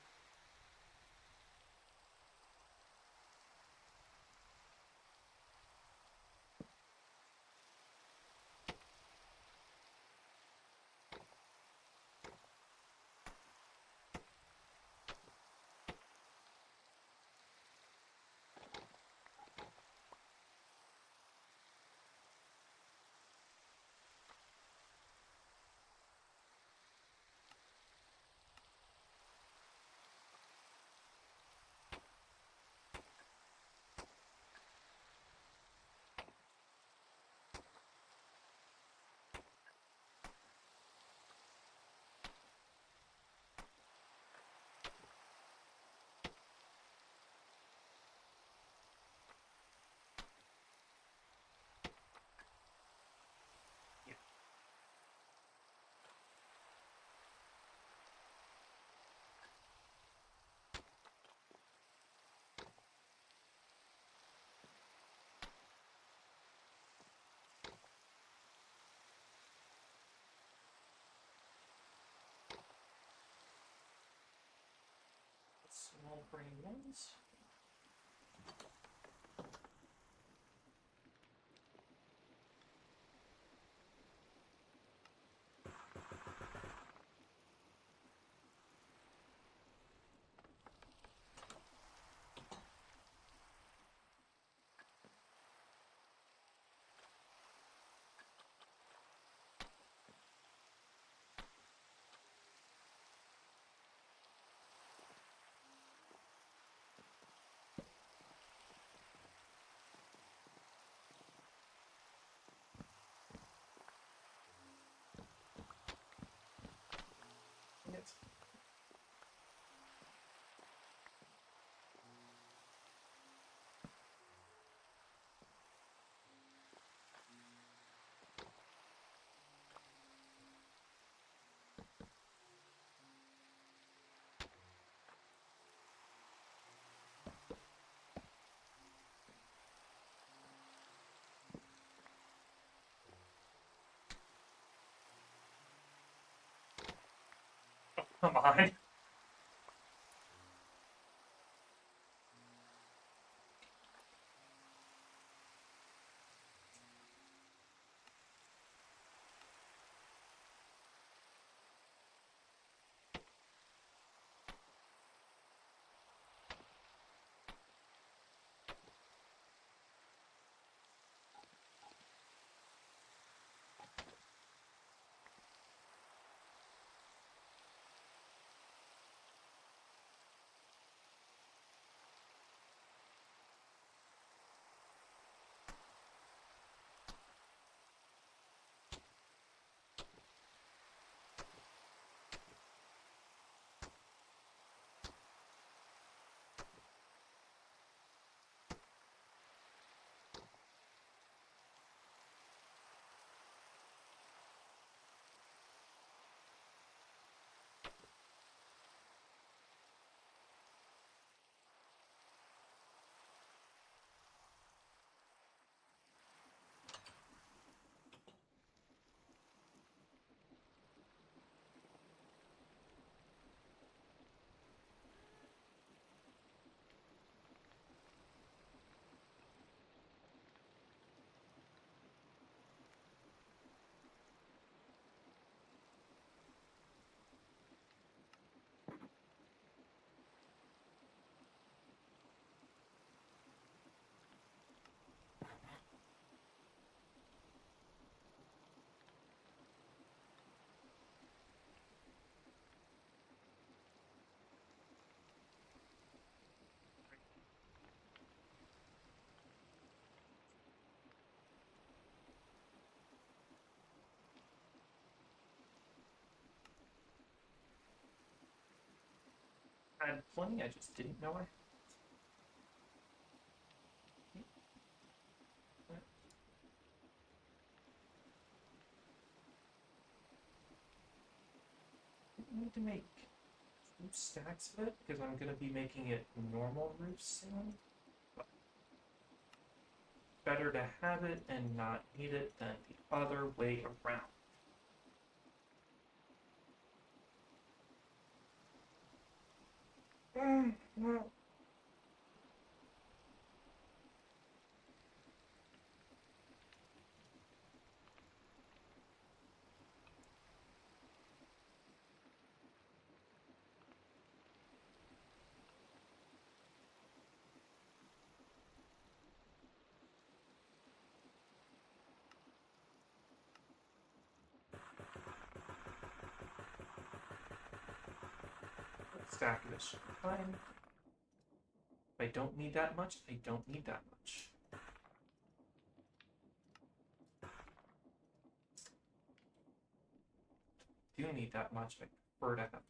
Small brain ones. Come on. I had plenty, I just didn't know I had. I need to make 2 stacks of it because I'm going to be making it normal roof soon. But better to have it and not need it than the other way around. Stack of this should be fine. If I don't need that much, I don't need that much. If I do need that much, I prefer to have.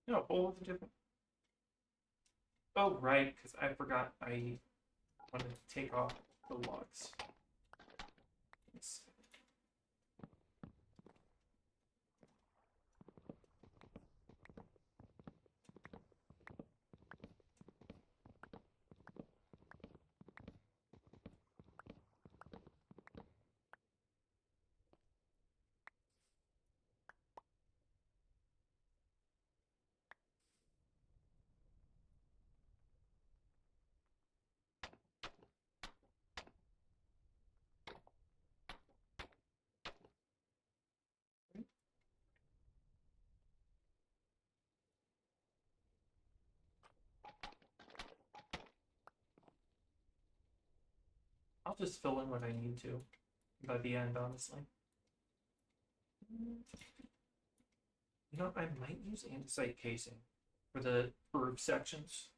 No, all of the different. Oh, right, because I forgot I wanted to take off the logs. Let's see. I'll just fill in what I need to by the end, honestly. You know, I might use andesite casing for the roof sections.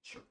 Sure.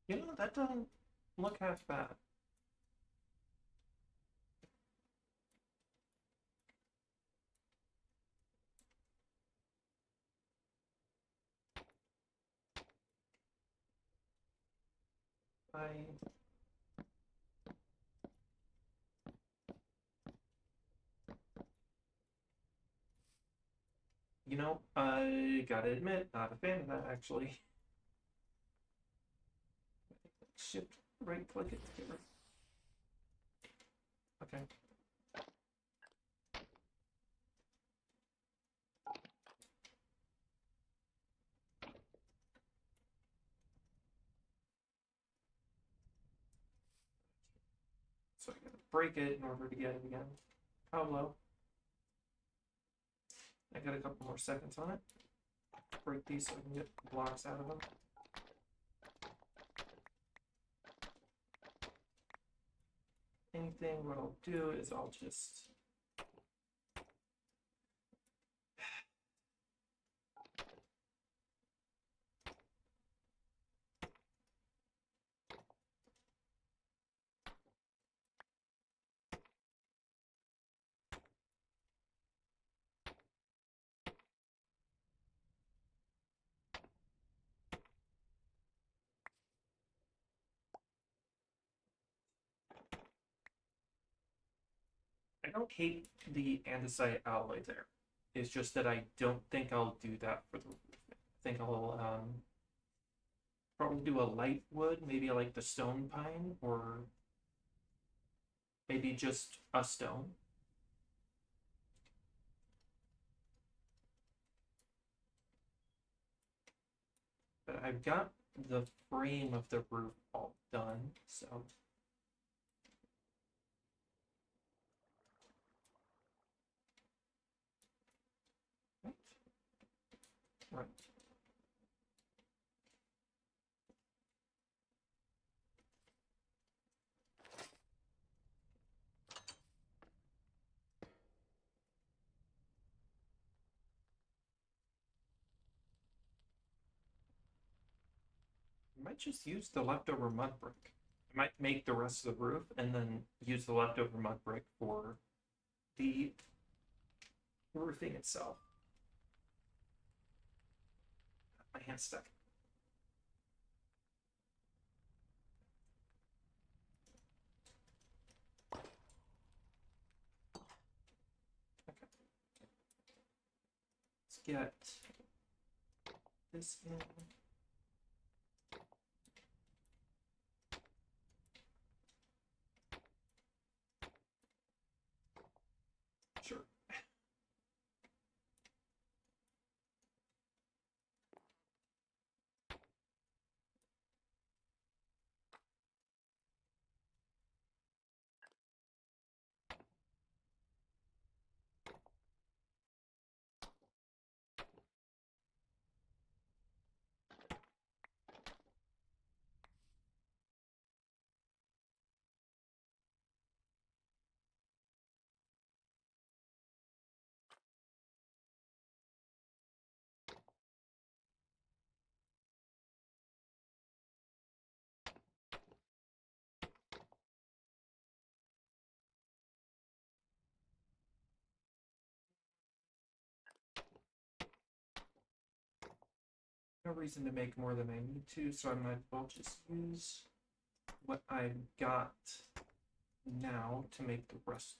You know, that doesn't look half bad. I You know, I gotta admit, not a fan of that actually. Shift right click it to get rid. Okay. So I gotta break it in order to get it again. How low? I got a couple more seconds on it. Break these so I can get blocks out of them. Anything, what I'll do is I'll just I don't hate the andesite alloy there. It's just that I don't think I'll do that for the roof. I think I'll probably do a light wood, maybe like the stone pine, or maybe just a stone. But I've got the frame of the roof all done, so right. Right. I might just use the leftover mud brick. I might make the rest of the roof and then use the leftover mud brick for the roofing itself. my hand's stuck. Okay. Let's get this in. Sure. No reason to make more than I need to, so I might as well just use what I've got now to make the rest.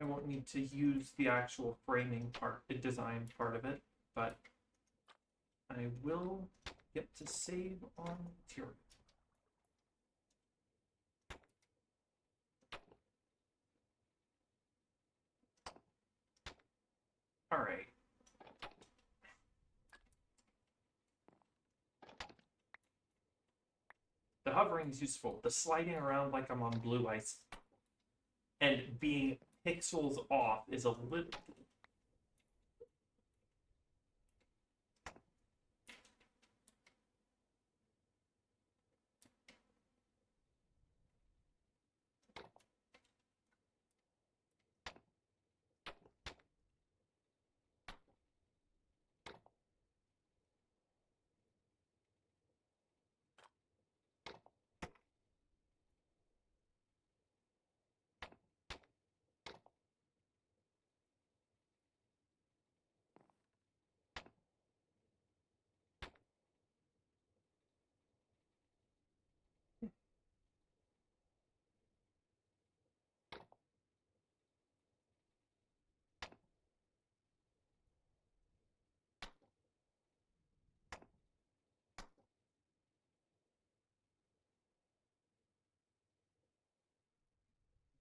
I won't need to use the actual framing part, the design part of it, but I will get to save on material. All right. The hovering is useful. The sliding around like I'm on blue ice and being pixels off is a little...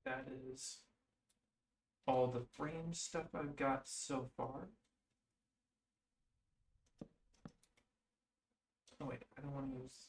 That is all the frame stuff I've got so far. Oh wait, I don't want to use...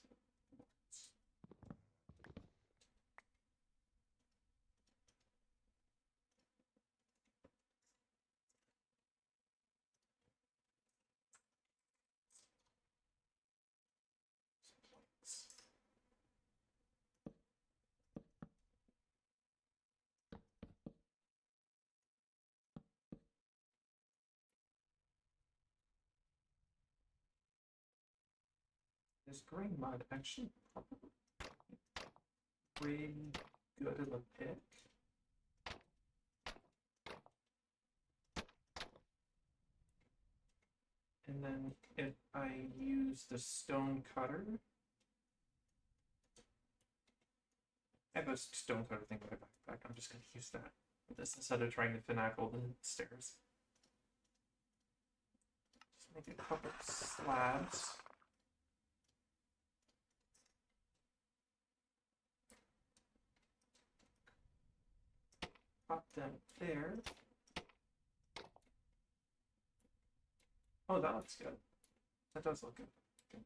This green mud actually probably pretty good of a pick. And then if I use the stone cutter, I have a stone cutter thing in my backpack. I'm just going to use that for this instead of trying to finagle the stairs. Just make a couple slabs. Pop them there. Oh, that looks good. That does look good. Okay.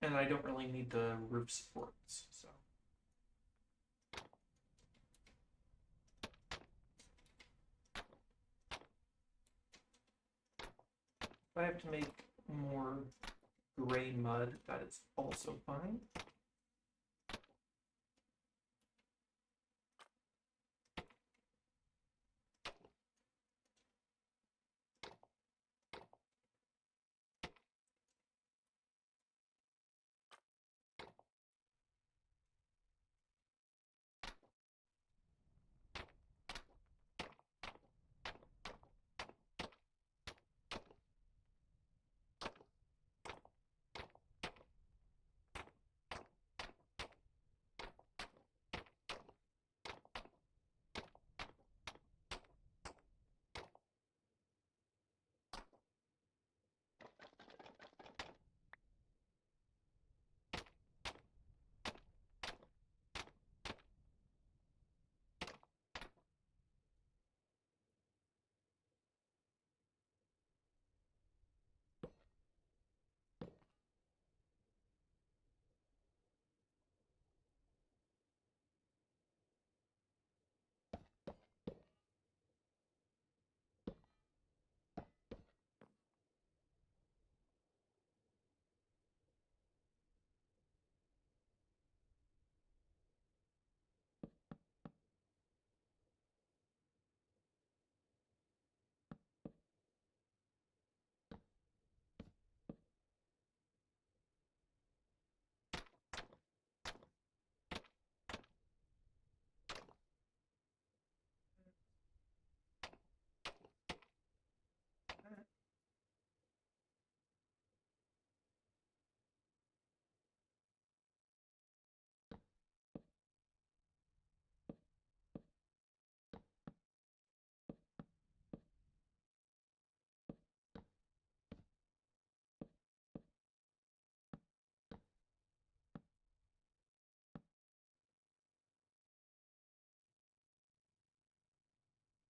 And I don't really need the roof supports, so. If I have to make more gray mud, that is also fine.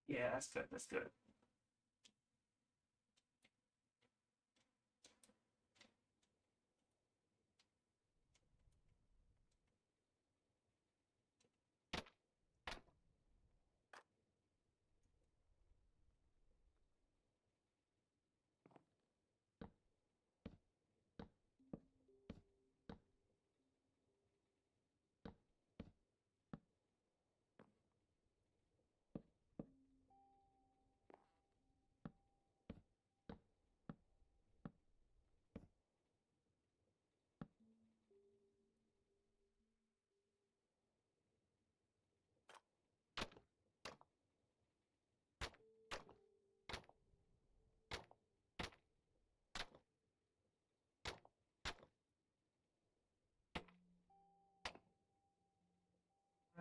Yeah, that's good, that's good.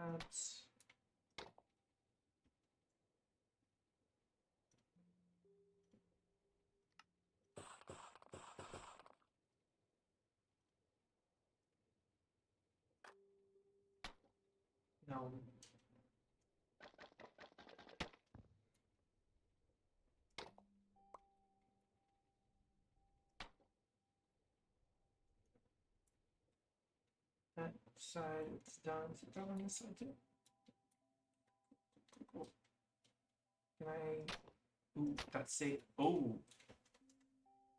That's... No. That side it's done. Is it done on this side too? Cool. Can I... Ooh, that's safe. Oh!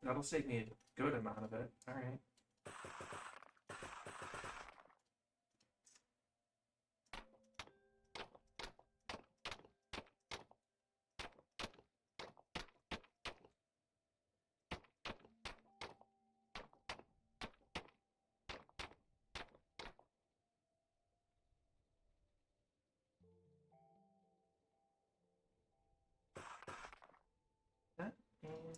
That'll save me a good amount of it. Alright. That and...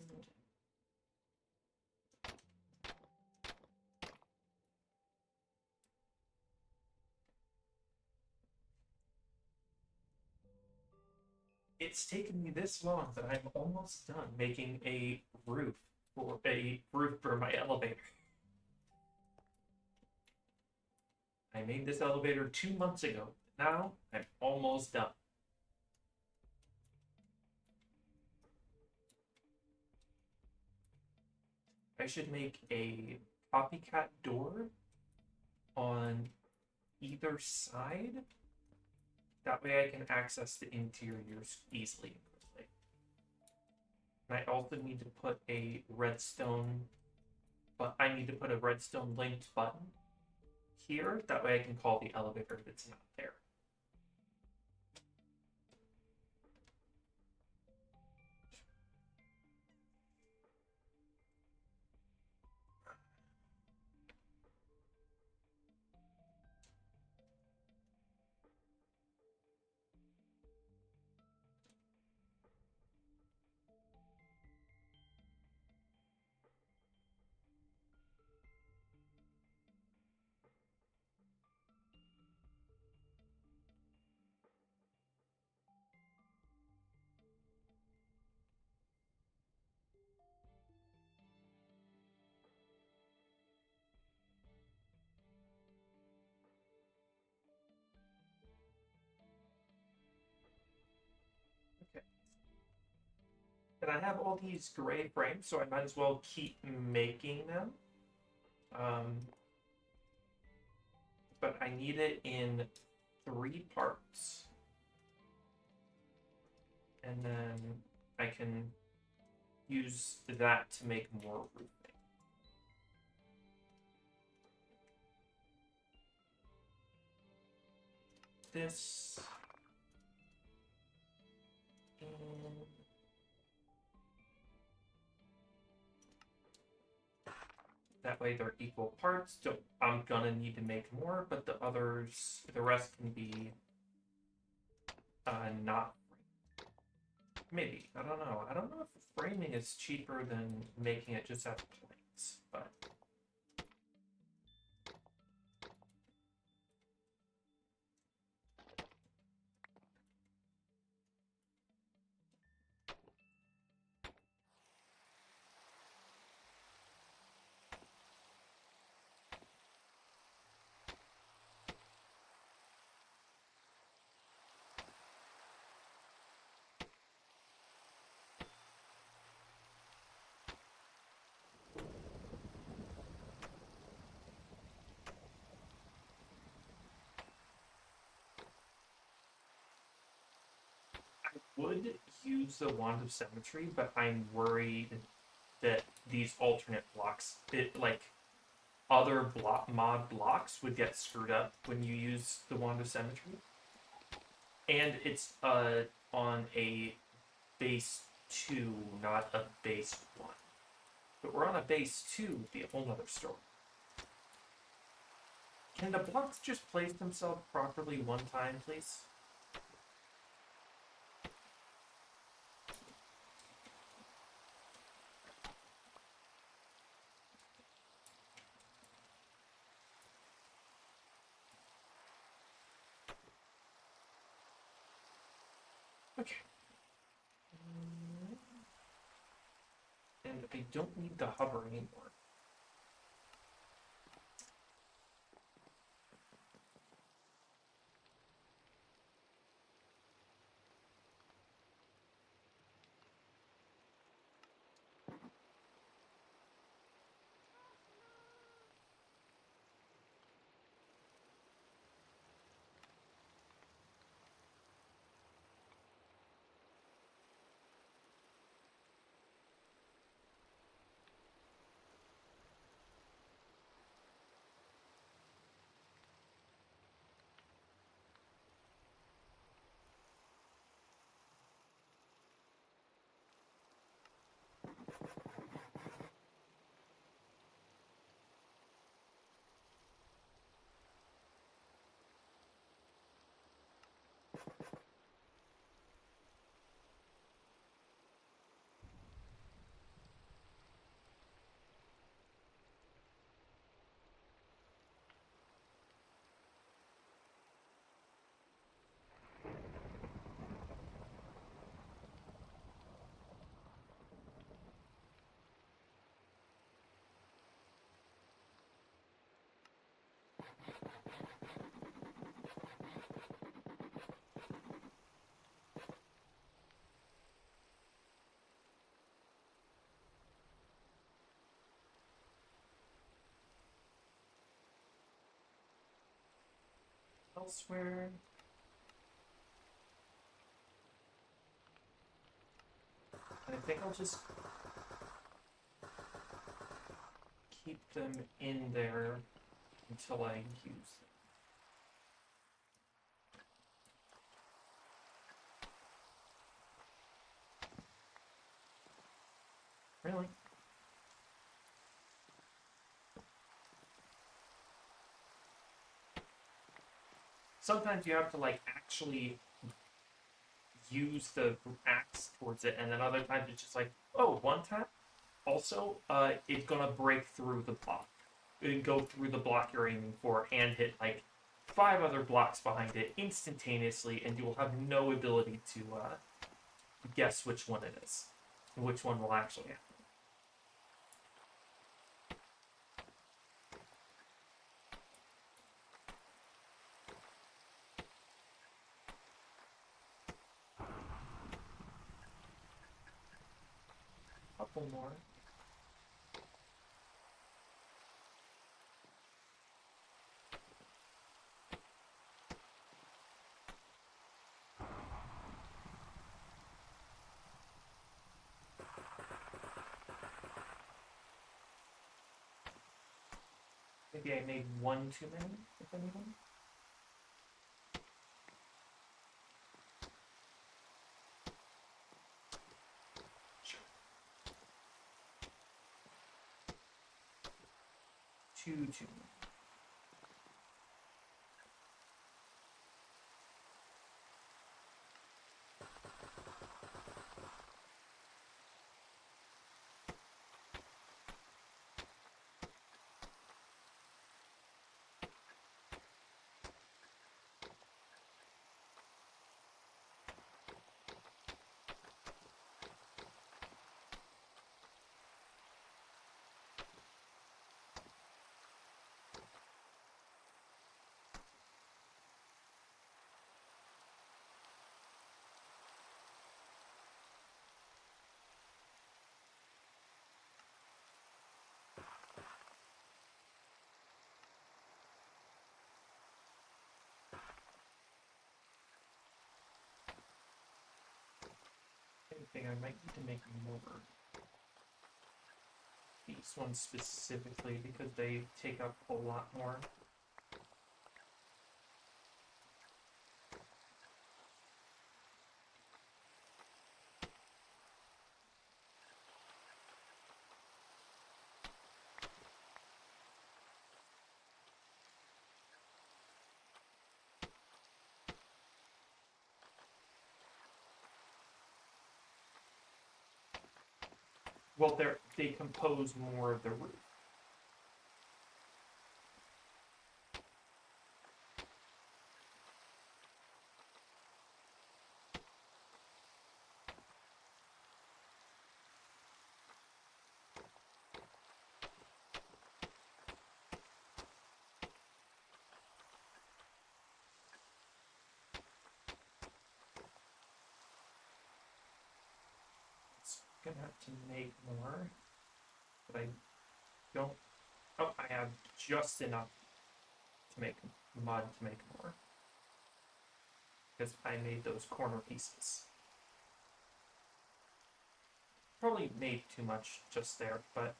It's taken me this long that I'm almost done making a roof for my elevator. I made this elevator 2 months ago. Now I'm almost done. I should make a copycat door on either side. That way I can access the interiors easily and quickly. And I also need to put a redstone, but I need to put a redstone linked button here. That way I can call the elevator if it's not there. Okay. And I have all these gray frames, so I might as well keep making them. But I need it in 3 parts. And then I can use that to make more roofing. This. And that way they're equal parts. So I'm gonna need to make more, but the rest can be not. Maybe. I don't know. I don't know if framing is cheaper than making it just out of planks, but. Would use the Wand of Symmetry, but I'm worried that these alternate blocks, other mod blocks would get screwed up when you use the Wand of Symmetry. And it's on a base 2, not a base 1. But we're on a base 2 would be a whole nother story. Can the blocks just place themselves properly one time, please? Okay. And I don't need the hover anymore. elsewhere. And I think I'll just keep them in there until I use them. Really? Sometimes you have to like actually use the axe towards it, and then other times it's just like, oh, one tap. Also, it's gonna break through the block. It'll go through the block you're aiming for and hit like 5 other blocks behind it instantaneously, and you will have no ability to guess which one it is, and which one will actually happen. Couple more. Maybe I made one too many, if anyone. Sure. 2 too many. I think I might need to make more. These ones specifically because they take up a lot more. Well, they compose more of the roof. Gonna have to make more, but I don't. Oh, I have just enough to make mud to make more because I made those corner pieces. Probably made too much just there, but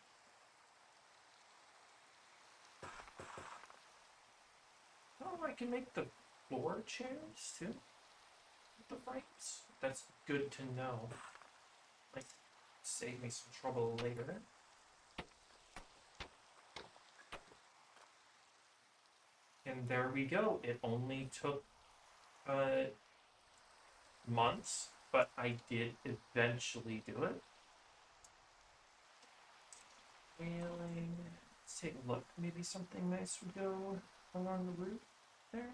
oh, I can make the floor chairs too with the frames. That's good to know. Like, save me some trouble later. And there we go. It only took months, but I did eventually do it. Railing. Let's take a look. Maybe something nice would go along the roof there.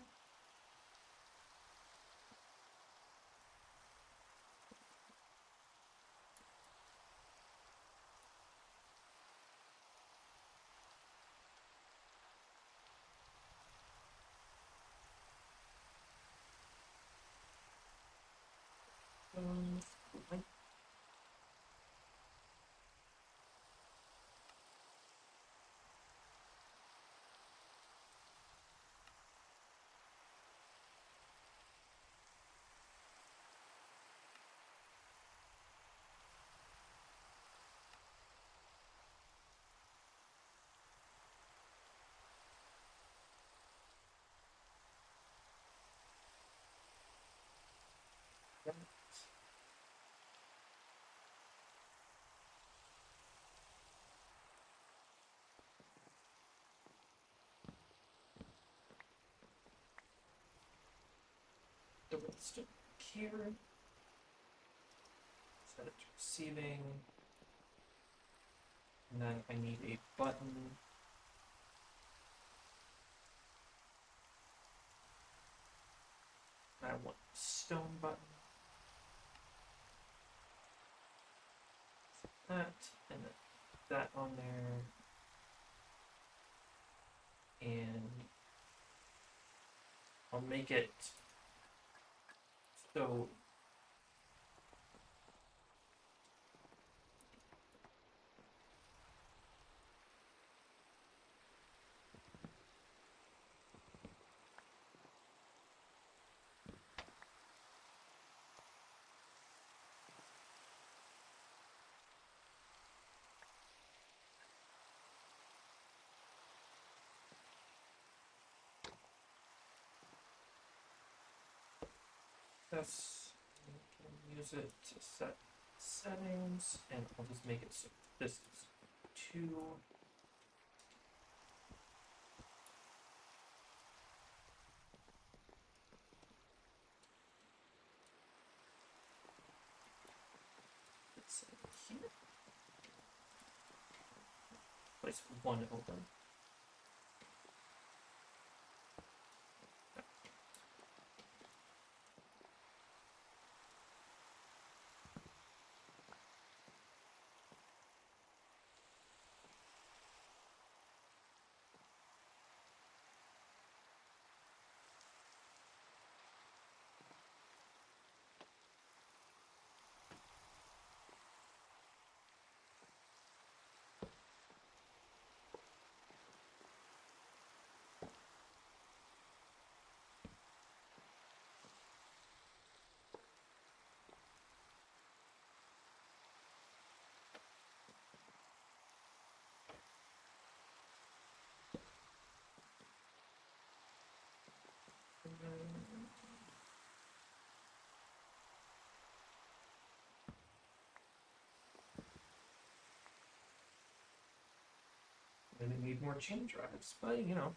Like, redstone here. Set it to receiving. And then I need a button. I want a stone button. That, and then that on there. And I'll make it so this, we can use it to set settings, and I'll just make it so this is 2. Let's say here. Place 1 open. And they need more chain drives, but you know.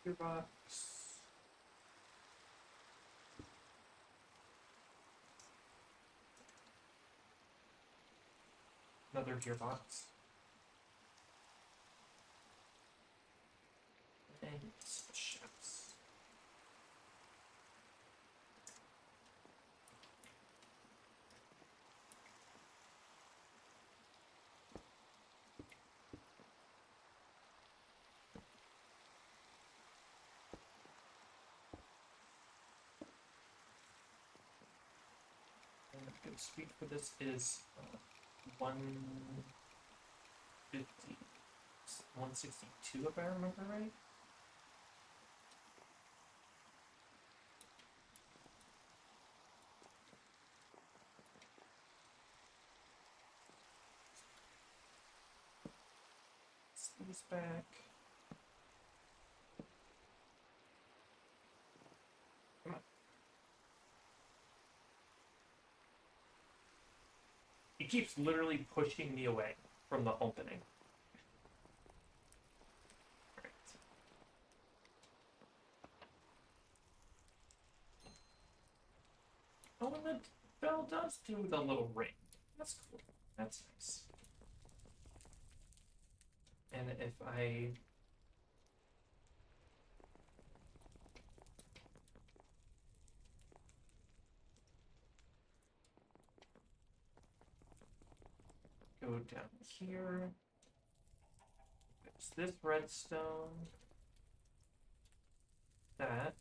Gearbox. Another gearbox. And shafts. And the speed for this is 150, 162 if I remember right. These back. Come on. It keeps literally pushing me away from the opening. Right. Oh, and the bell does do the little ring. That's cool. That's nice. And if I go down here, fix this redstone, that.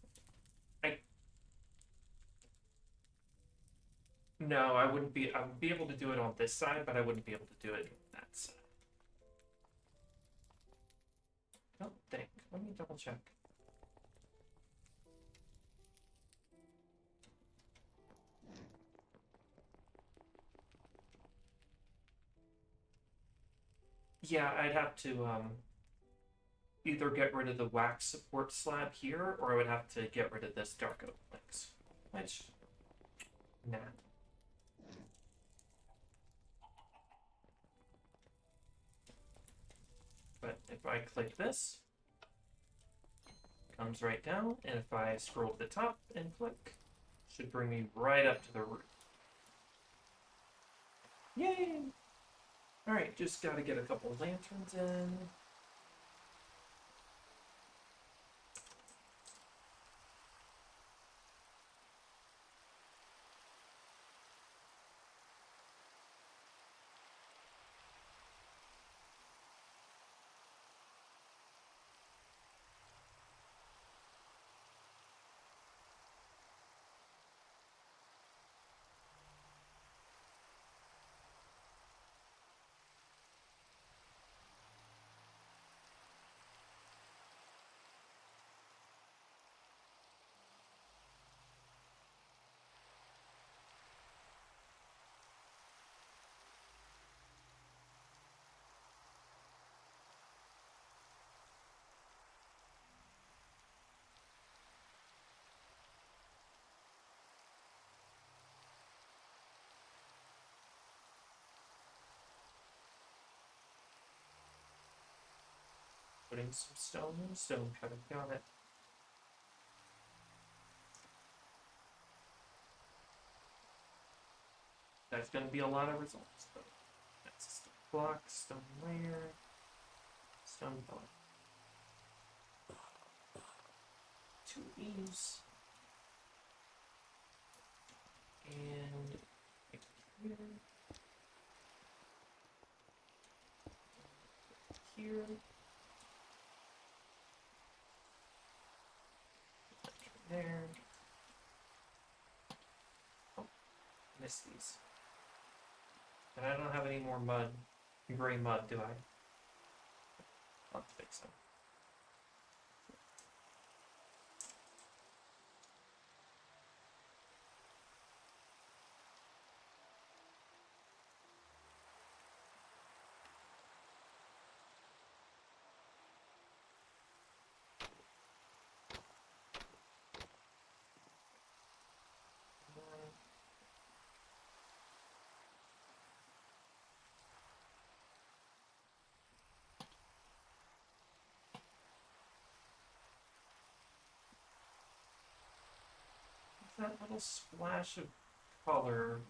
No, I wouldn't be. I would be able to do it on this side, but I wouldn't be able to do it on that don't think. Let me double check. Yeah, I'd have to either get rid of the wax support slab here, or I would have to get rid of this dark oak planks. Which, nah. But if I click this, it comes right down, and if I scroll to the top and click, it should bring me right up to the roof. Yay! Alright, just gotta get a couple lanterns in. Putting some stone in, stone cutting, got it. That's gonna be a lot of results, though. That's a stone block, stone layer, stone block. 2 of these. And right here. Here. There. Oh, missed these. And I don't have any more mud, gray mud, do I? I'll fix them. That little splash of color.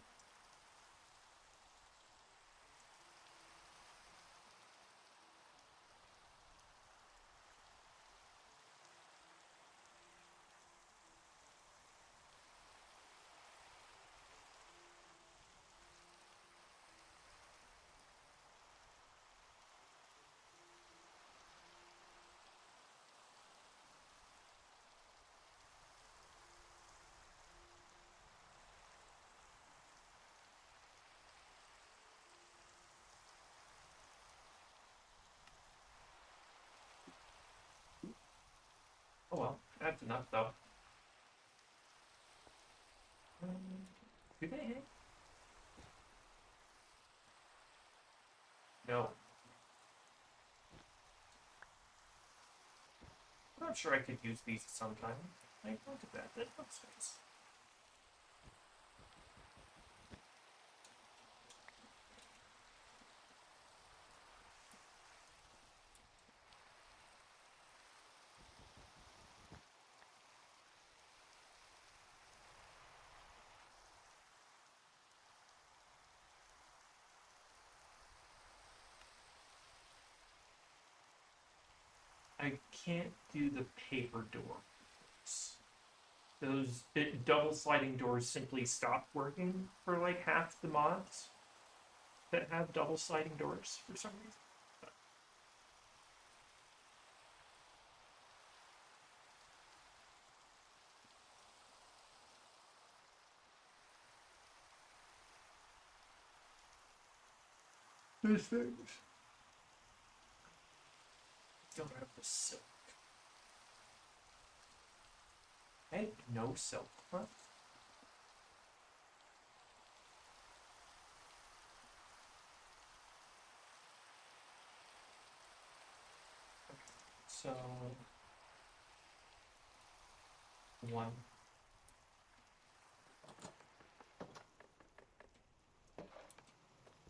Oh well, that's enough though. Do they hang? No. I'm sure I could use these sometime. Like, look at that, that looks nice. I can't do the paper doors. Those double sliding doors simply stop working for like half the mods that have double sliding doors for some reason. These things don't have The silk. Okay, no silk. Huh? So, one.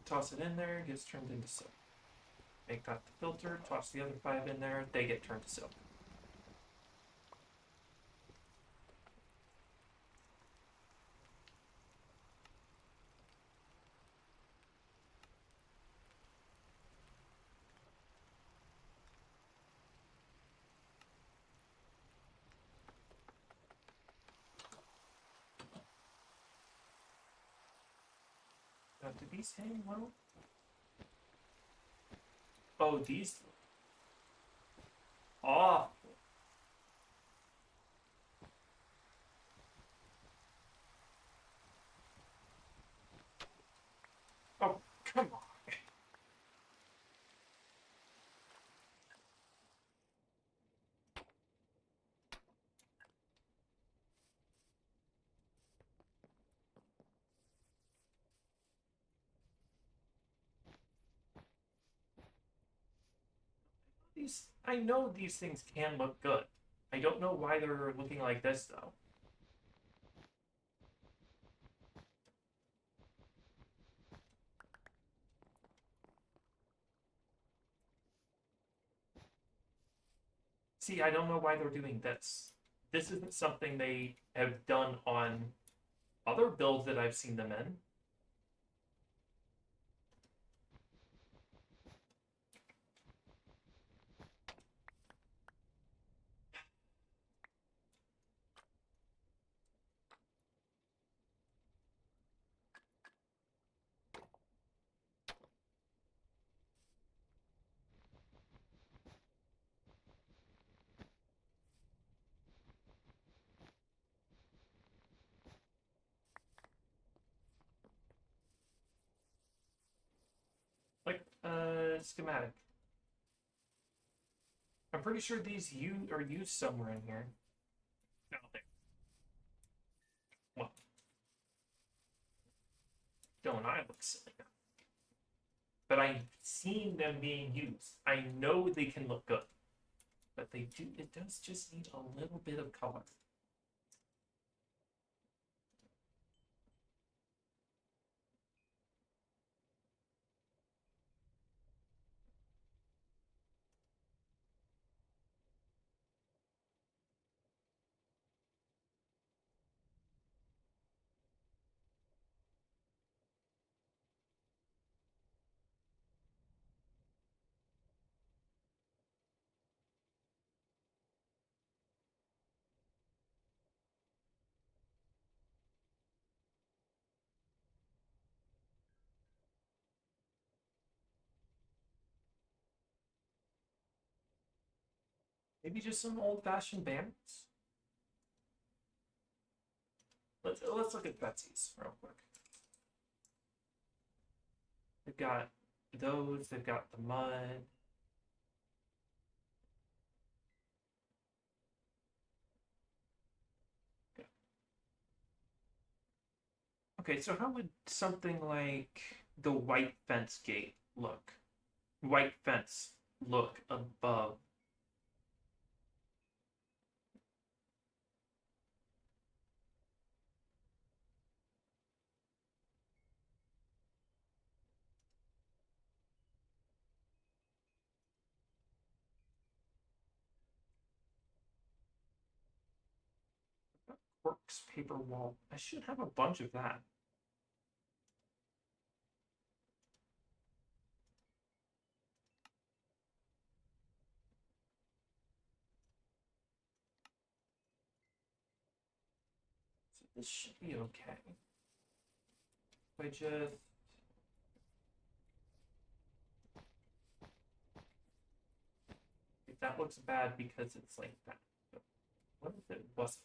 Toss it in there, gets turned into silk. Make that the filter, toss the other 5 in there, they get turned to silk. Now, do these hang well? Oh, these. Awful. Oh, come on. I know these things can look good. I don't know why they're looking like this, though. See, I don't know why they're doing this. This isn't something they have done on other builds that I've seen them in. Like, schematic. I'm pretty sure these are used somewhere in here. No, there. Well, don't I look silly now? But I've seen them being used. I know they can look good. But they do, it does just need a little bit of color. Maybe just some old-fashioned banners. Let's look at Betsy's real quick. They've got those. They've got the mud. Okay, so how would something like the white fence gate look? White fence look above. Works paper wall. I should have a bunch of that. So this should be okay. If I just that looks bad because it's like that. But what if it wasn't?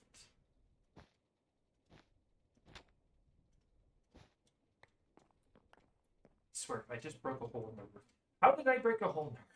I swear, if I just broke a hole in the roof. How did I break a hole in the roof?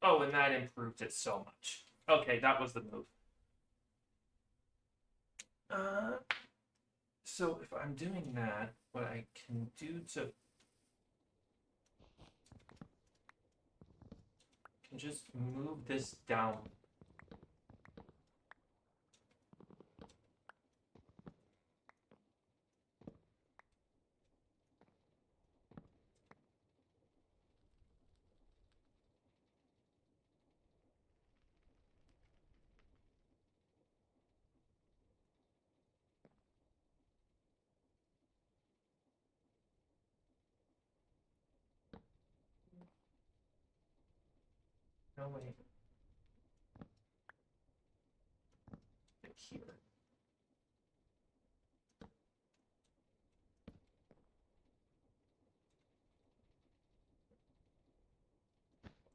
Oh, and that improved it so much. Okay, that was the move. Uh, so if I'm doing that, what I can do to can just move this down. No way. Here.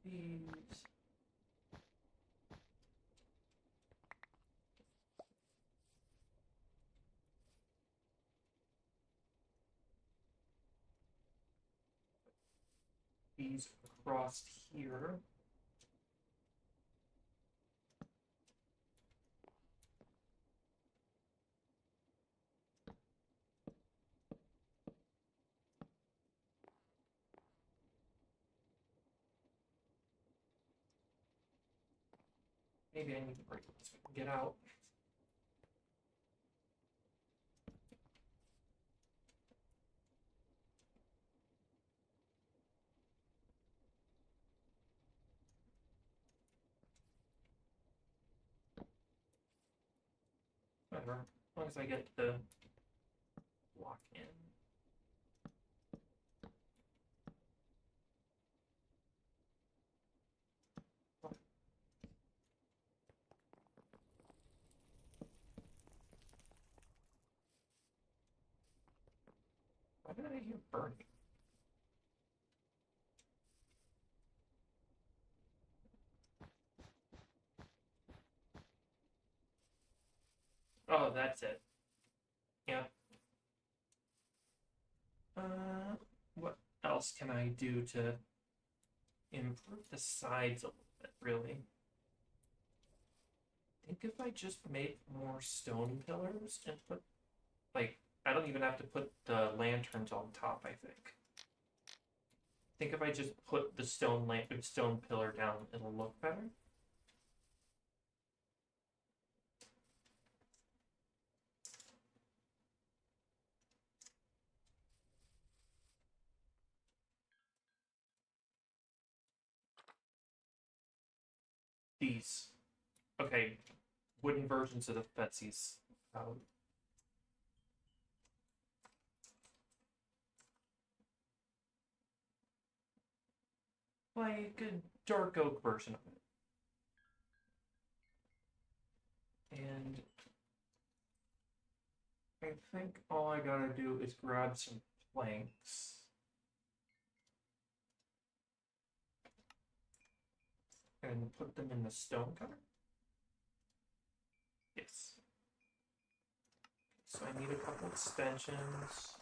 These. These across here. Maybe I need to break this so we can get out. Whatever. As long as I get the block in. Why did I hear burning? Oh, that's it. Yeah. What else can I do to improve the sides a little bit, really? I think if I just make more stone pillars and put, like, I don't even have to put the lanterns on top, I think. I think if I just put the stone pillar down, it'll look better. These. Okay, wooden versions of the Betsy's. Like a dark oak version of it. And I think all I gotta do is grab some planks. And put them in the stone cutter. Yes. So I need a couple extensions.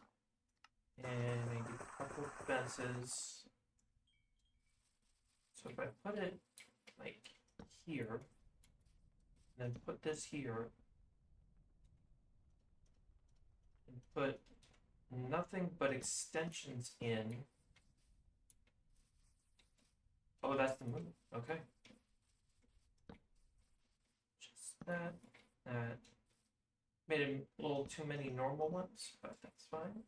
And I need a couple fences. So if I put it like here, and then put this here, and put nothing but extensions in. Oh, that's the move. Okay. Just that. Made a little too many normal ones, but that's fine.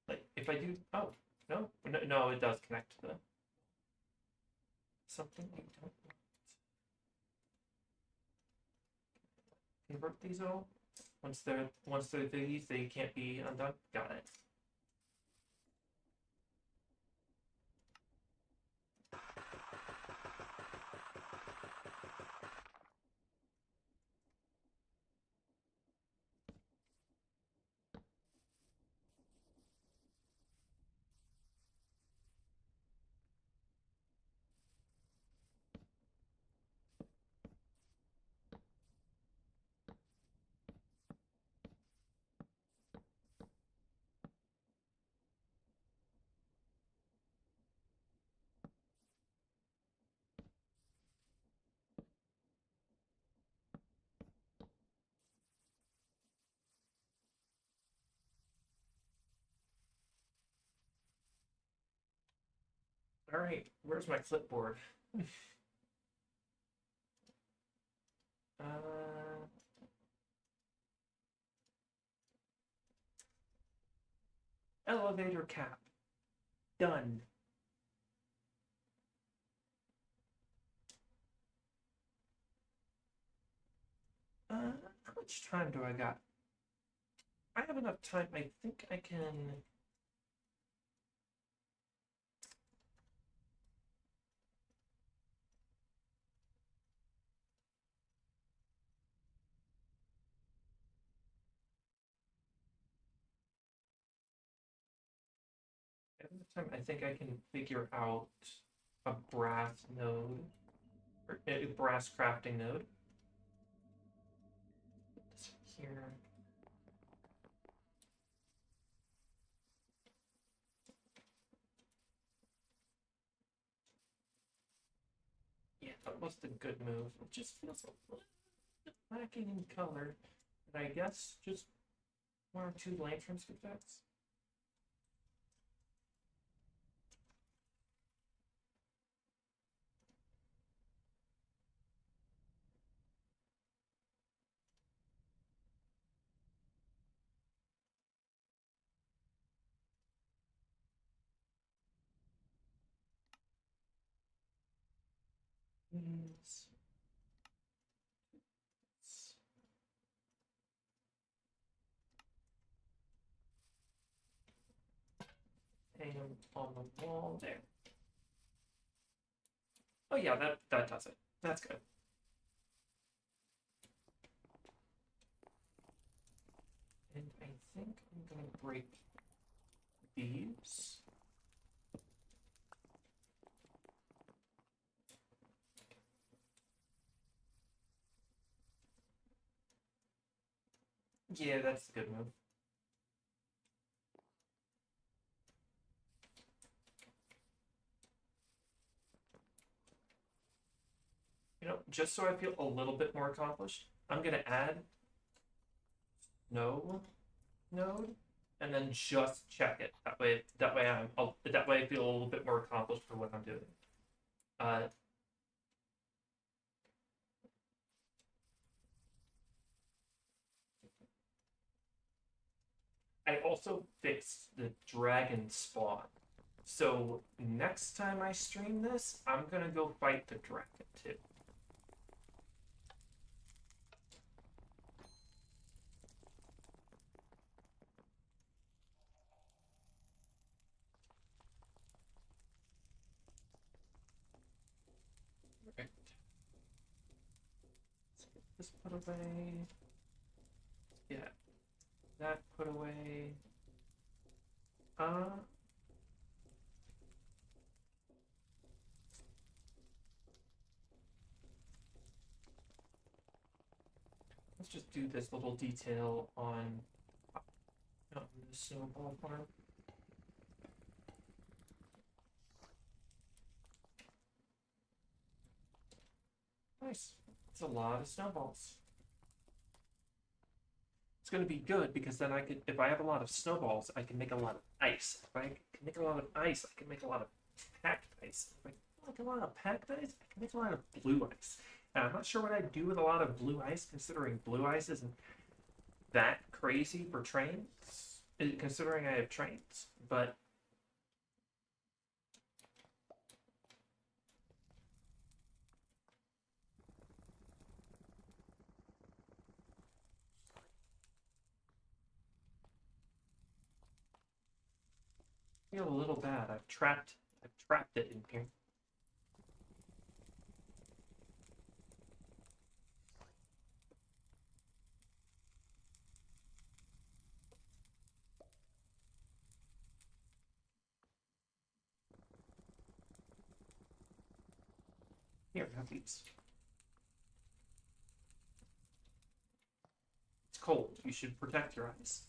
Like, if I do, oh, no, it does connect to the something you don't want. Convert these all. Once they're these, they can't be undone. Got it. All right, where's my clipboard? uh, elevator cap. Done. How much time do I got? I have enough time. I think I can. I have enough time. I think I can figure out a brass node or a brass crafting node. Put this here. Yeah, that was a good move. It just feels a little bit lacking in color. And I guess just one or two lanterns could fix. Please. Hang them on the wall there. Oh yeah, that does it. That's good. And I think I'm gonna break these. Yeah, that's a good move. You know, just so I feel a little bit more accomplished, I'm gonna add no node and then just check it. That way I feel a little bit more accomplished for what I'm doing. Uh, I also fixed the dragon spawn. So next time I stream this, I'm gonna go fight the dragon too. Right. Let's get this put away. Yeah, that put away. Uh, let's just do this little detail on the snowball farm. Nice. It's a lot of snowballs. It's going to be good because then I could, if I have a lot of snowballs, I can make a lot of ice. If I can make a lot of ice, I can make a lot of packed ice. If I make a lot of packed ice, I can make a lot of blue ice. And I'm not sure what I'd do with a lot of blue ice, considering blue ice isn't that crazy for trains, considering I have trains. But I feel a little bad. I've trapped it in here. Here, have these. It's cold. You should protect your eyes.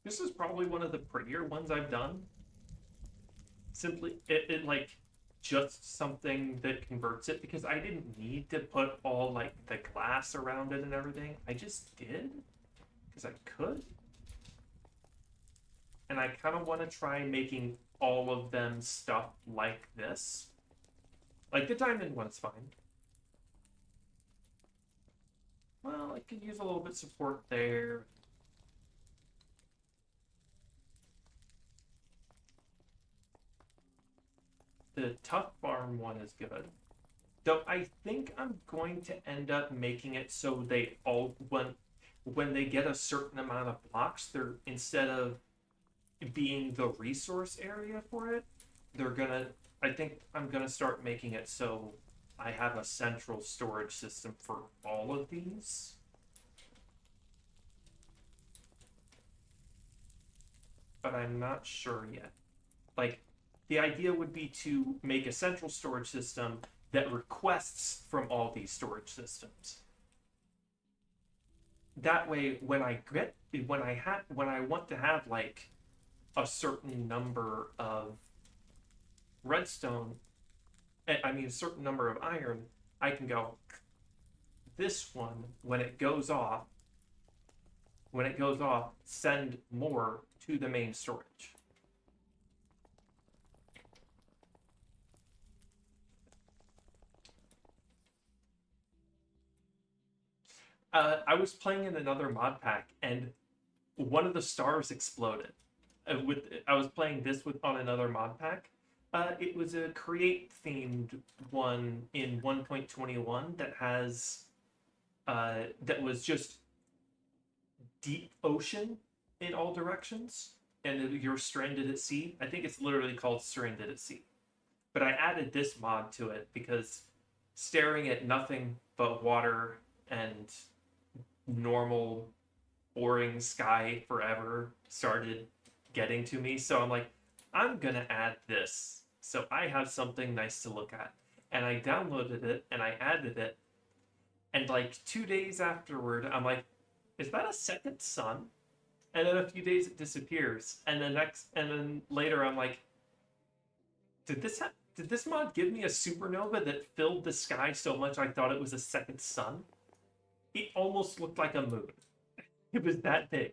This is probably one of the prettier ones I've done. simply it like just something that converts it because I didn't need to put all like the glass around it and everything. I just did because I could. And I kind of want to try making all of them stuff like this. Like the diamond one's fine. Well, I could use a little bit of support there. The tough farm one is good. Though I think I'm going to end up making it so they all when they get a certain amount of blocks, they're instead of being the resource area for it, they're gonna I think I'm gonna start making it so I have a central storage system for all of these. But I'm not sure yet. Like, the idea would be to make a central storage system that requests from all these storage systems. That way, when I want to have like a certain number of redstone, I mean a certain number of iron, I can go this one when it goes off, send more to the main storage. I was playing in another mod pack, and one of the stars exploded. I was playing this with on another mod pack. It was a create themed one in 1.21 that has that was just deep ocean in all directions, and you're stranded at sea. I think it's literally called Stranded at Sea. But I added this mod to it because staring at nothing but water and normal boring sky forever started getting to me. So I'm like, I'm gonna add this so I have something nice to look at. And I downloaded it and I added it. And like 2 days afterward, I'm like, is that a second sun? And then a few days it disappears. And then later I'm like, did this mod give me a supernova that filled the sky so much I thought it was a second sun? It almost looked like a moon. It was that big.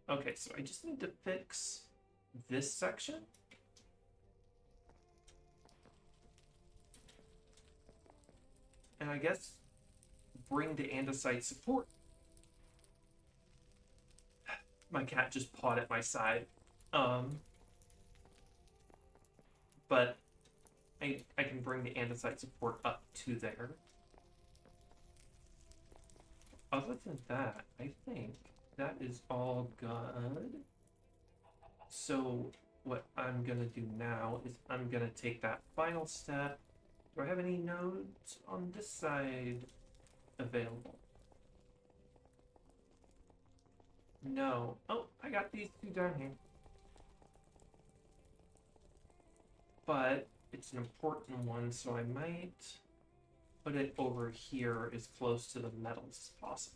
Okay, so I just need to fix this section. And I guess bring the andesite support. My cat just pawed at my side. But I can bring the andesite support up to there. Other than that, I think that is all good. So what I'm gonna do now is I'm gonna take that final step. Do I have any nodes on this side available? No. Oh, I got these two down here. But it's an important one, so I might put it over here as close to the metals as possible.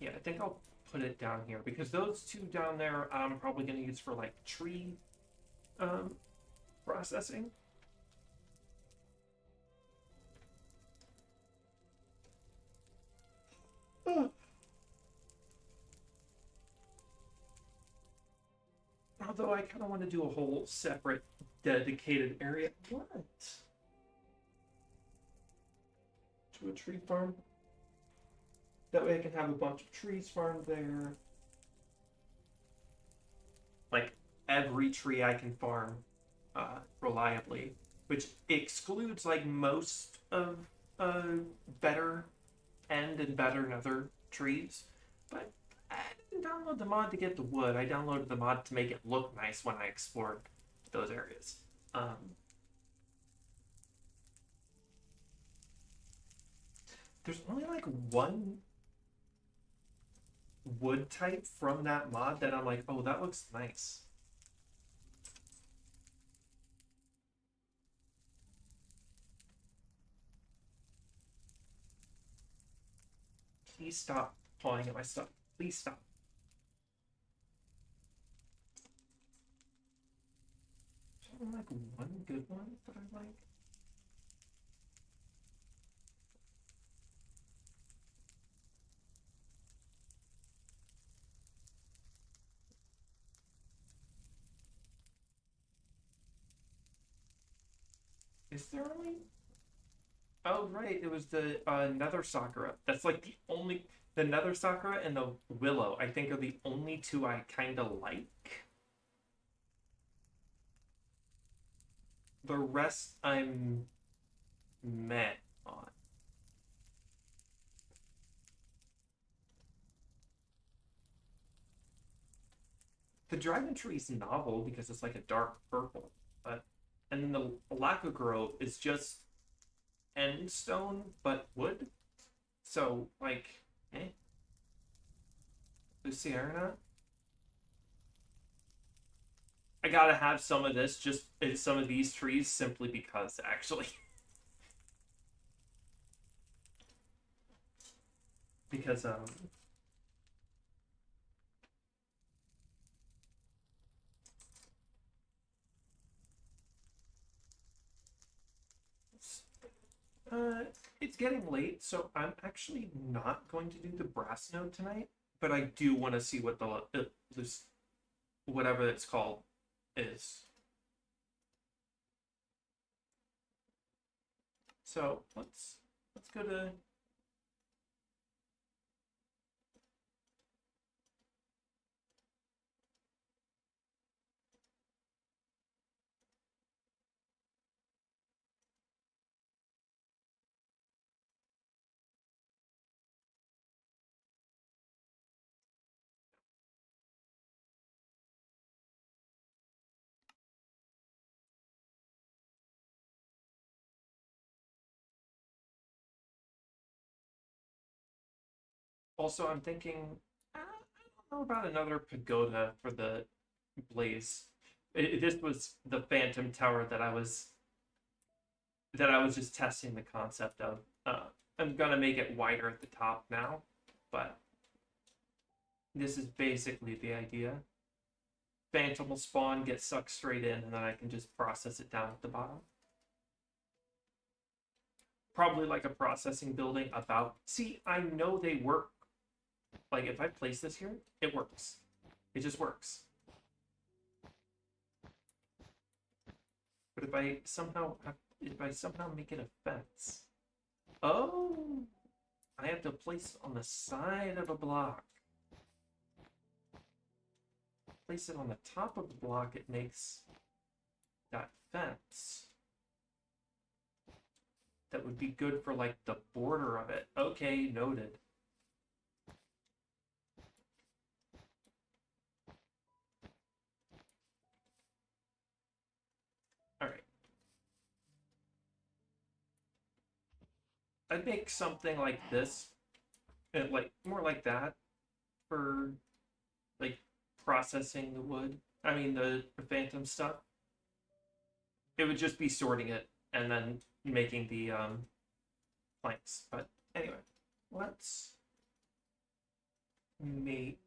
Yeah, I think I'll put it down here because those two down there I'm probably going to use for like tree processing. Although I kind of want to do a whole separate dedicated area. What? To a tree farm? That way I can have a bunch of trees farmed there. Like every tree I can farm reliably, which excludes like most of better end and better nether trees. But I didn't download the mod to get the wood. I downloaded the mod to make it look nice when I explored those areas. There's only like one wood type from that mod that I'm like, oh, that looks nice. Please stop pawing at my stuff. Please stop. Is there like one good one that I like? Is there only? Oh, right. It was the Nether Sakura. That's like the only. The Nether Sakura and the Willow, I think, are the only two I kind of like. The rest I'm meh on. The Dragon Tree is novel because it's like a dark purple, but and then the Lacquer Grove is just end stone but wood. So like, eh. Luciana. I gotta have some of this, just some of these trees, simply because actually, because uh, it's getting late, so I'm actually not going to do the brass node tonight. But I do want to see what this whatever it's called is. So let's go to. Also, I'm thinking, I don't know about another pagoda for the blaze. This was the Phantom Tower that I was just testing the concept of. I'm gonna make it wider at the top now, but this is basically the idea. Phantom will spawn, get sucked straight in, and then I can just process it down at the bottom. Probably like a processing building about. See, I know they work. Like if I place this here, it works. It just works. But if I somehow make it a fence, oh, I have to place it on the side of a block. Place it on the top of the block, it makes that fence. That would be good for like the border of it. Okay, noted. All right. I'd make something like this, and like more like that, for like processing the wood. I mean the phantom stuff. It would just be sorting it and then making the planks. But anyway, let's make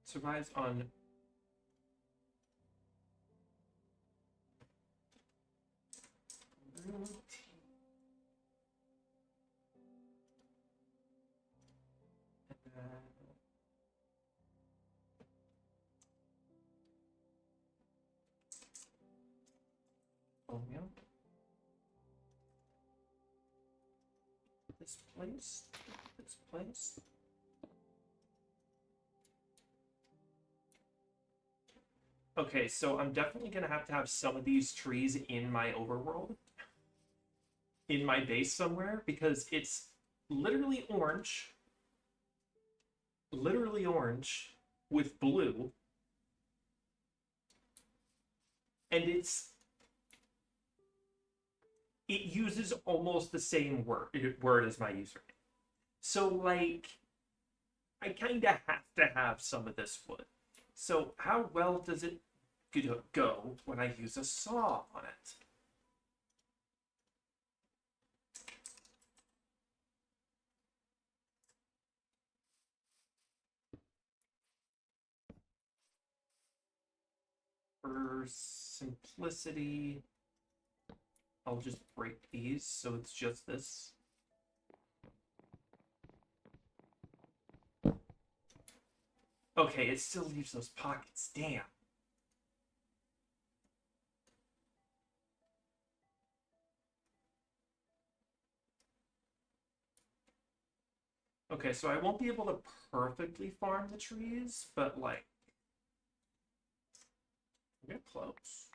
survives on routine. Oh yeah. This place. This place. Okay, so I'm definitely gonna have to have some of these trees in my overworld, in my base somewhere, because it's literally orange with blue, and it uses almost the same word as my username. So like, I kind of have to have some of this wood. So how well does it go when I use a saw on it? For simplicity, I'll just break these so it's just this. Okay, it still leaves those pockets. Damn. Okay, so I won't be able to perfectly farm the trees, but like, get close.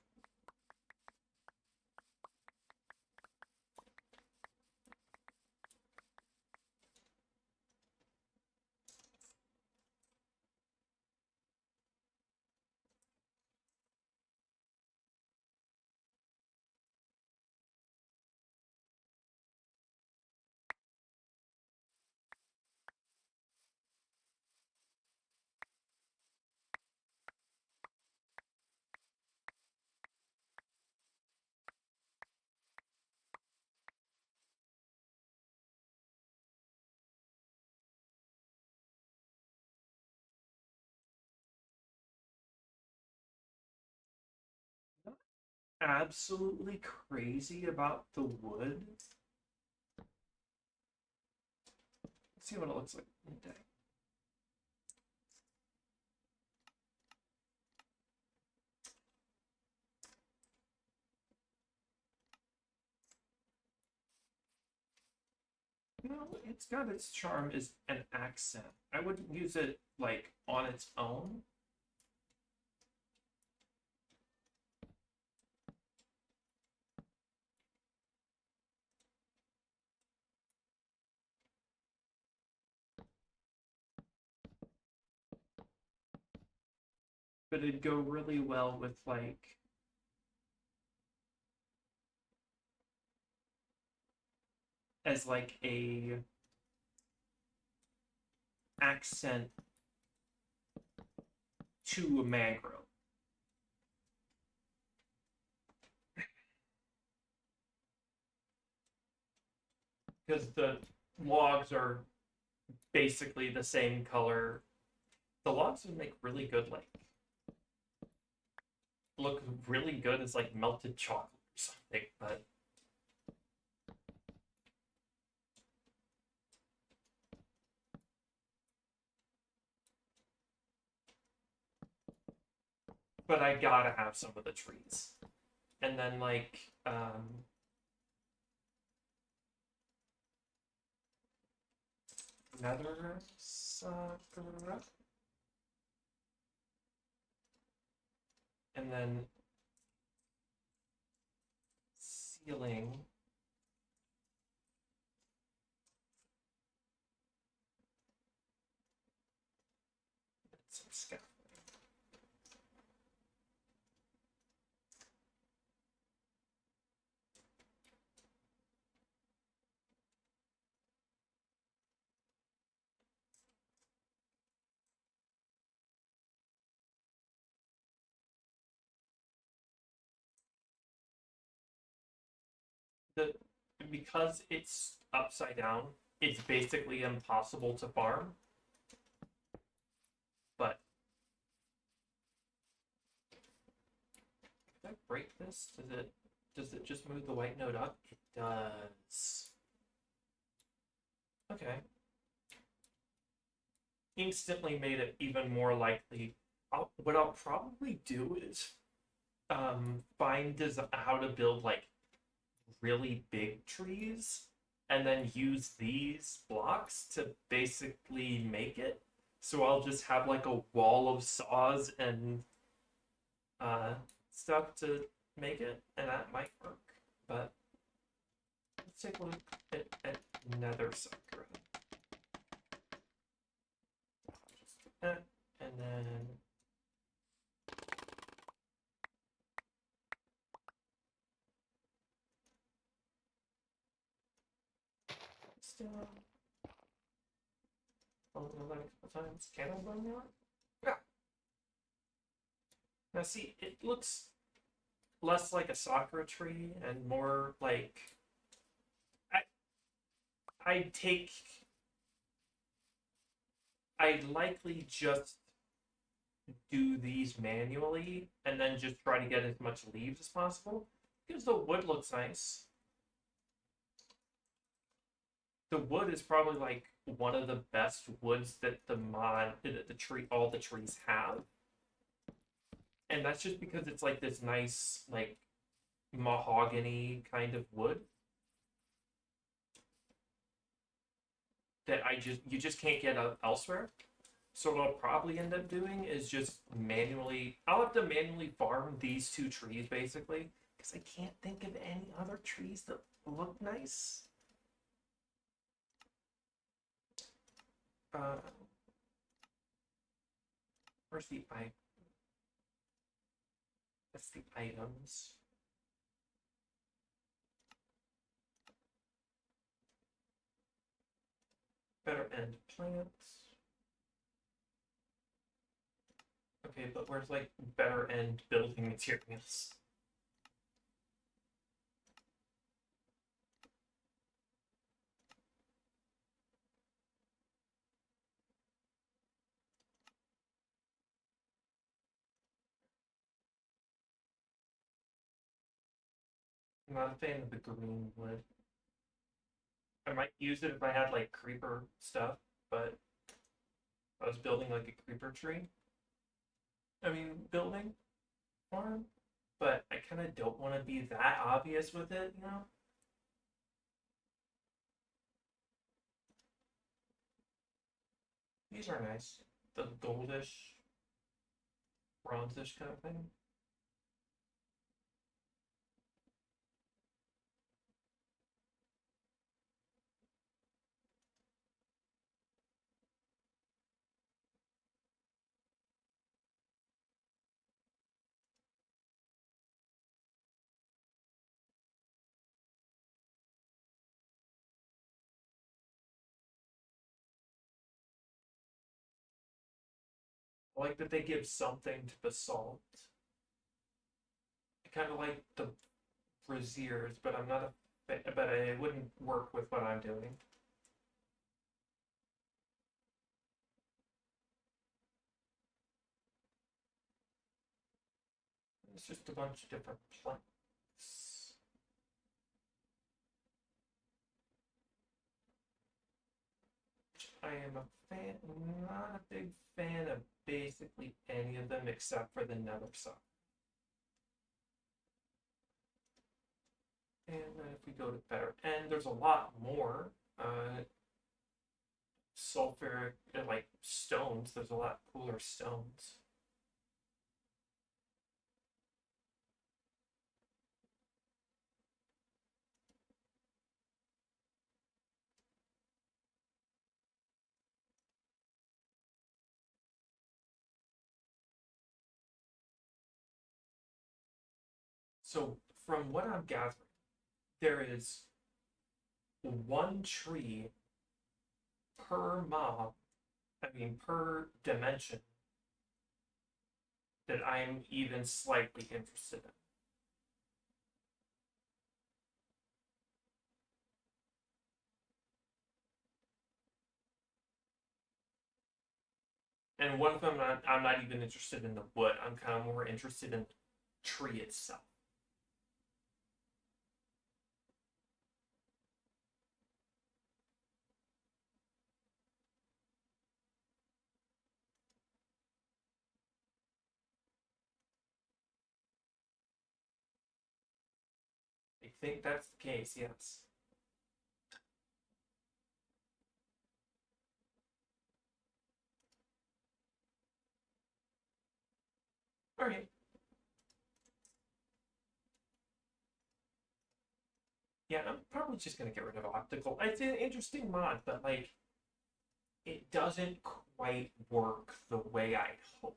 Absolutely crazy about the wood. Let's see what it looks like in a day. You know, it's got its charm as an accent. I wouldn't use it like on its own. But it'd go really well with like as like a accent to a mangrove. Because the logs are basically the same color. The logs would make really good like look really good as like melted chocolate or something, but I gotta have some of the trees. And then like nether sakura. And then ceiling. Some scaffolding. The because it's upside down, it's basically impossible to farm. But if I break this, does it just move the white node up? It does. Okay. Instantly made it even more likely. What I'll probably do is find how to build like really big trees and then use these blocks to basically make it. So I'll just have like a wall of saws and stuff to make it, and that might work. But let's take a look at nether sakura. And then still a couple times. Can I burn that? Yeah. Now see, it looks less like a sakura tree and more like I take I'd likely just do these manually and then just try to get as much leaves as possible because the wood looks nice. The wood is probably like one of the best woods that the tree all the trees have, and that's just because it's like this nice like mahogany kind of wood that you just can't get elsewhere. So what I'll probably end up doing is just I'll have to manually farm these two trees basically because I can't think of any other trees that look nice. Uh, where's the I? That's the items. Better end plants. Okay, but where's like better end building materials? I'm not a fan of the green wood. I might use it if I had like creeper stuff, but I was building like a creeper tree. I mean, building farm, but I kind of don't want to be that obvious with it, you know? These are nice. The goldish, bronzish kind of thing. I like that they give something to basalt. I kind of like the braziers, but I'm not a but it wouldn't work with what I'm doing. It's just a bunch of different plants. I am not a big fan of basically any of them except for the nether side. And then if we go to better, and there's a lot more sulfuric, like stones. There's a lot cooler stones. So from what I'm gathering, there is one tree per mob, I mean per dimension, that I'm even slightly interested in. And one of them, I'm not even interested in the wood. I'm kind of more interested in the tree itself. I think that's the case, yes. All right. Yeah, I'm probably just gonna get rid of optical. It's an interesting mod, but like it doesn't quite work the way I hoped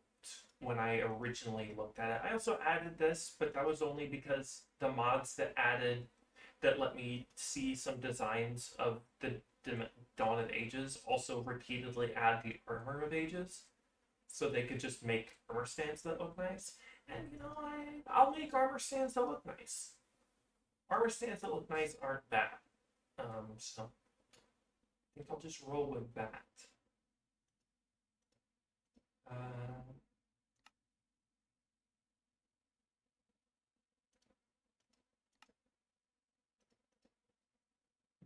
when I originally looked at it. I also added this, but that was only because the mods that let me see some designs of the Dawn of Ages also repeatedly add the Armor of Ages, so they could just make armor stands that look nice. And you know, I'll make armor stands that look nice. Armor stands that look nice aren't bad. So I think I'll just roll with that. Uh,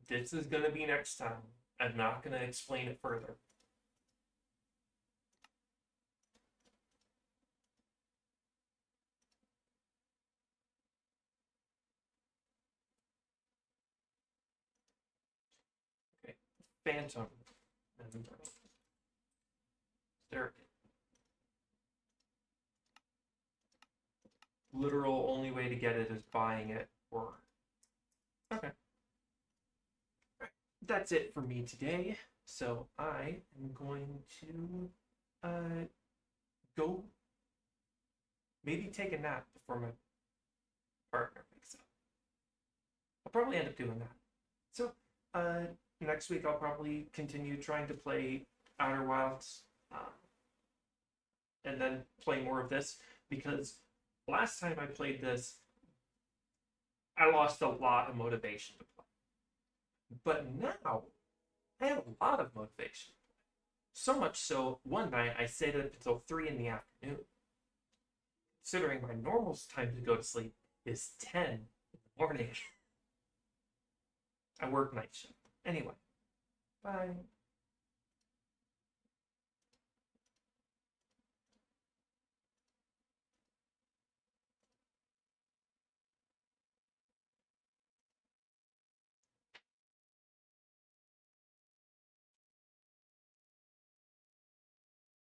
This is gonna be next time. I'm not gonna explain it further. Okay. Phantom. And, there. Literal only way to get it is buying it or. Okay. That's it for me today. So I am going to go maybe take a nap before my partner wakes up. I'll probably end up doing that. So next week I'll probably continue trying to play Outer Wilds, and then play more of this because last time I played this, I lost a lot of motivation to play. But now I have a lot of motivation. So much so, one night I stayed up until 3 in the afternoon. Considering my normal time to go to sleep is 10 in the morning. I work night shift. Anyway, bye.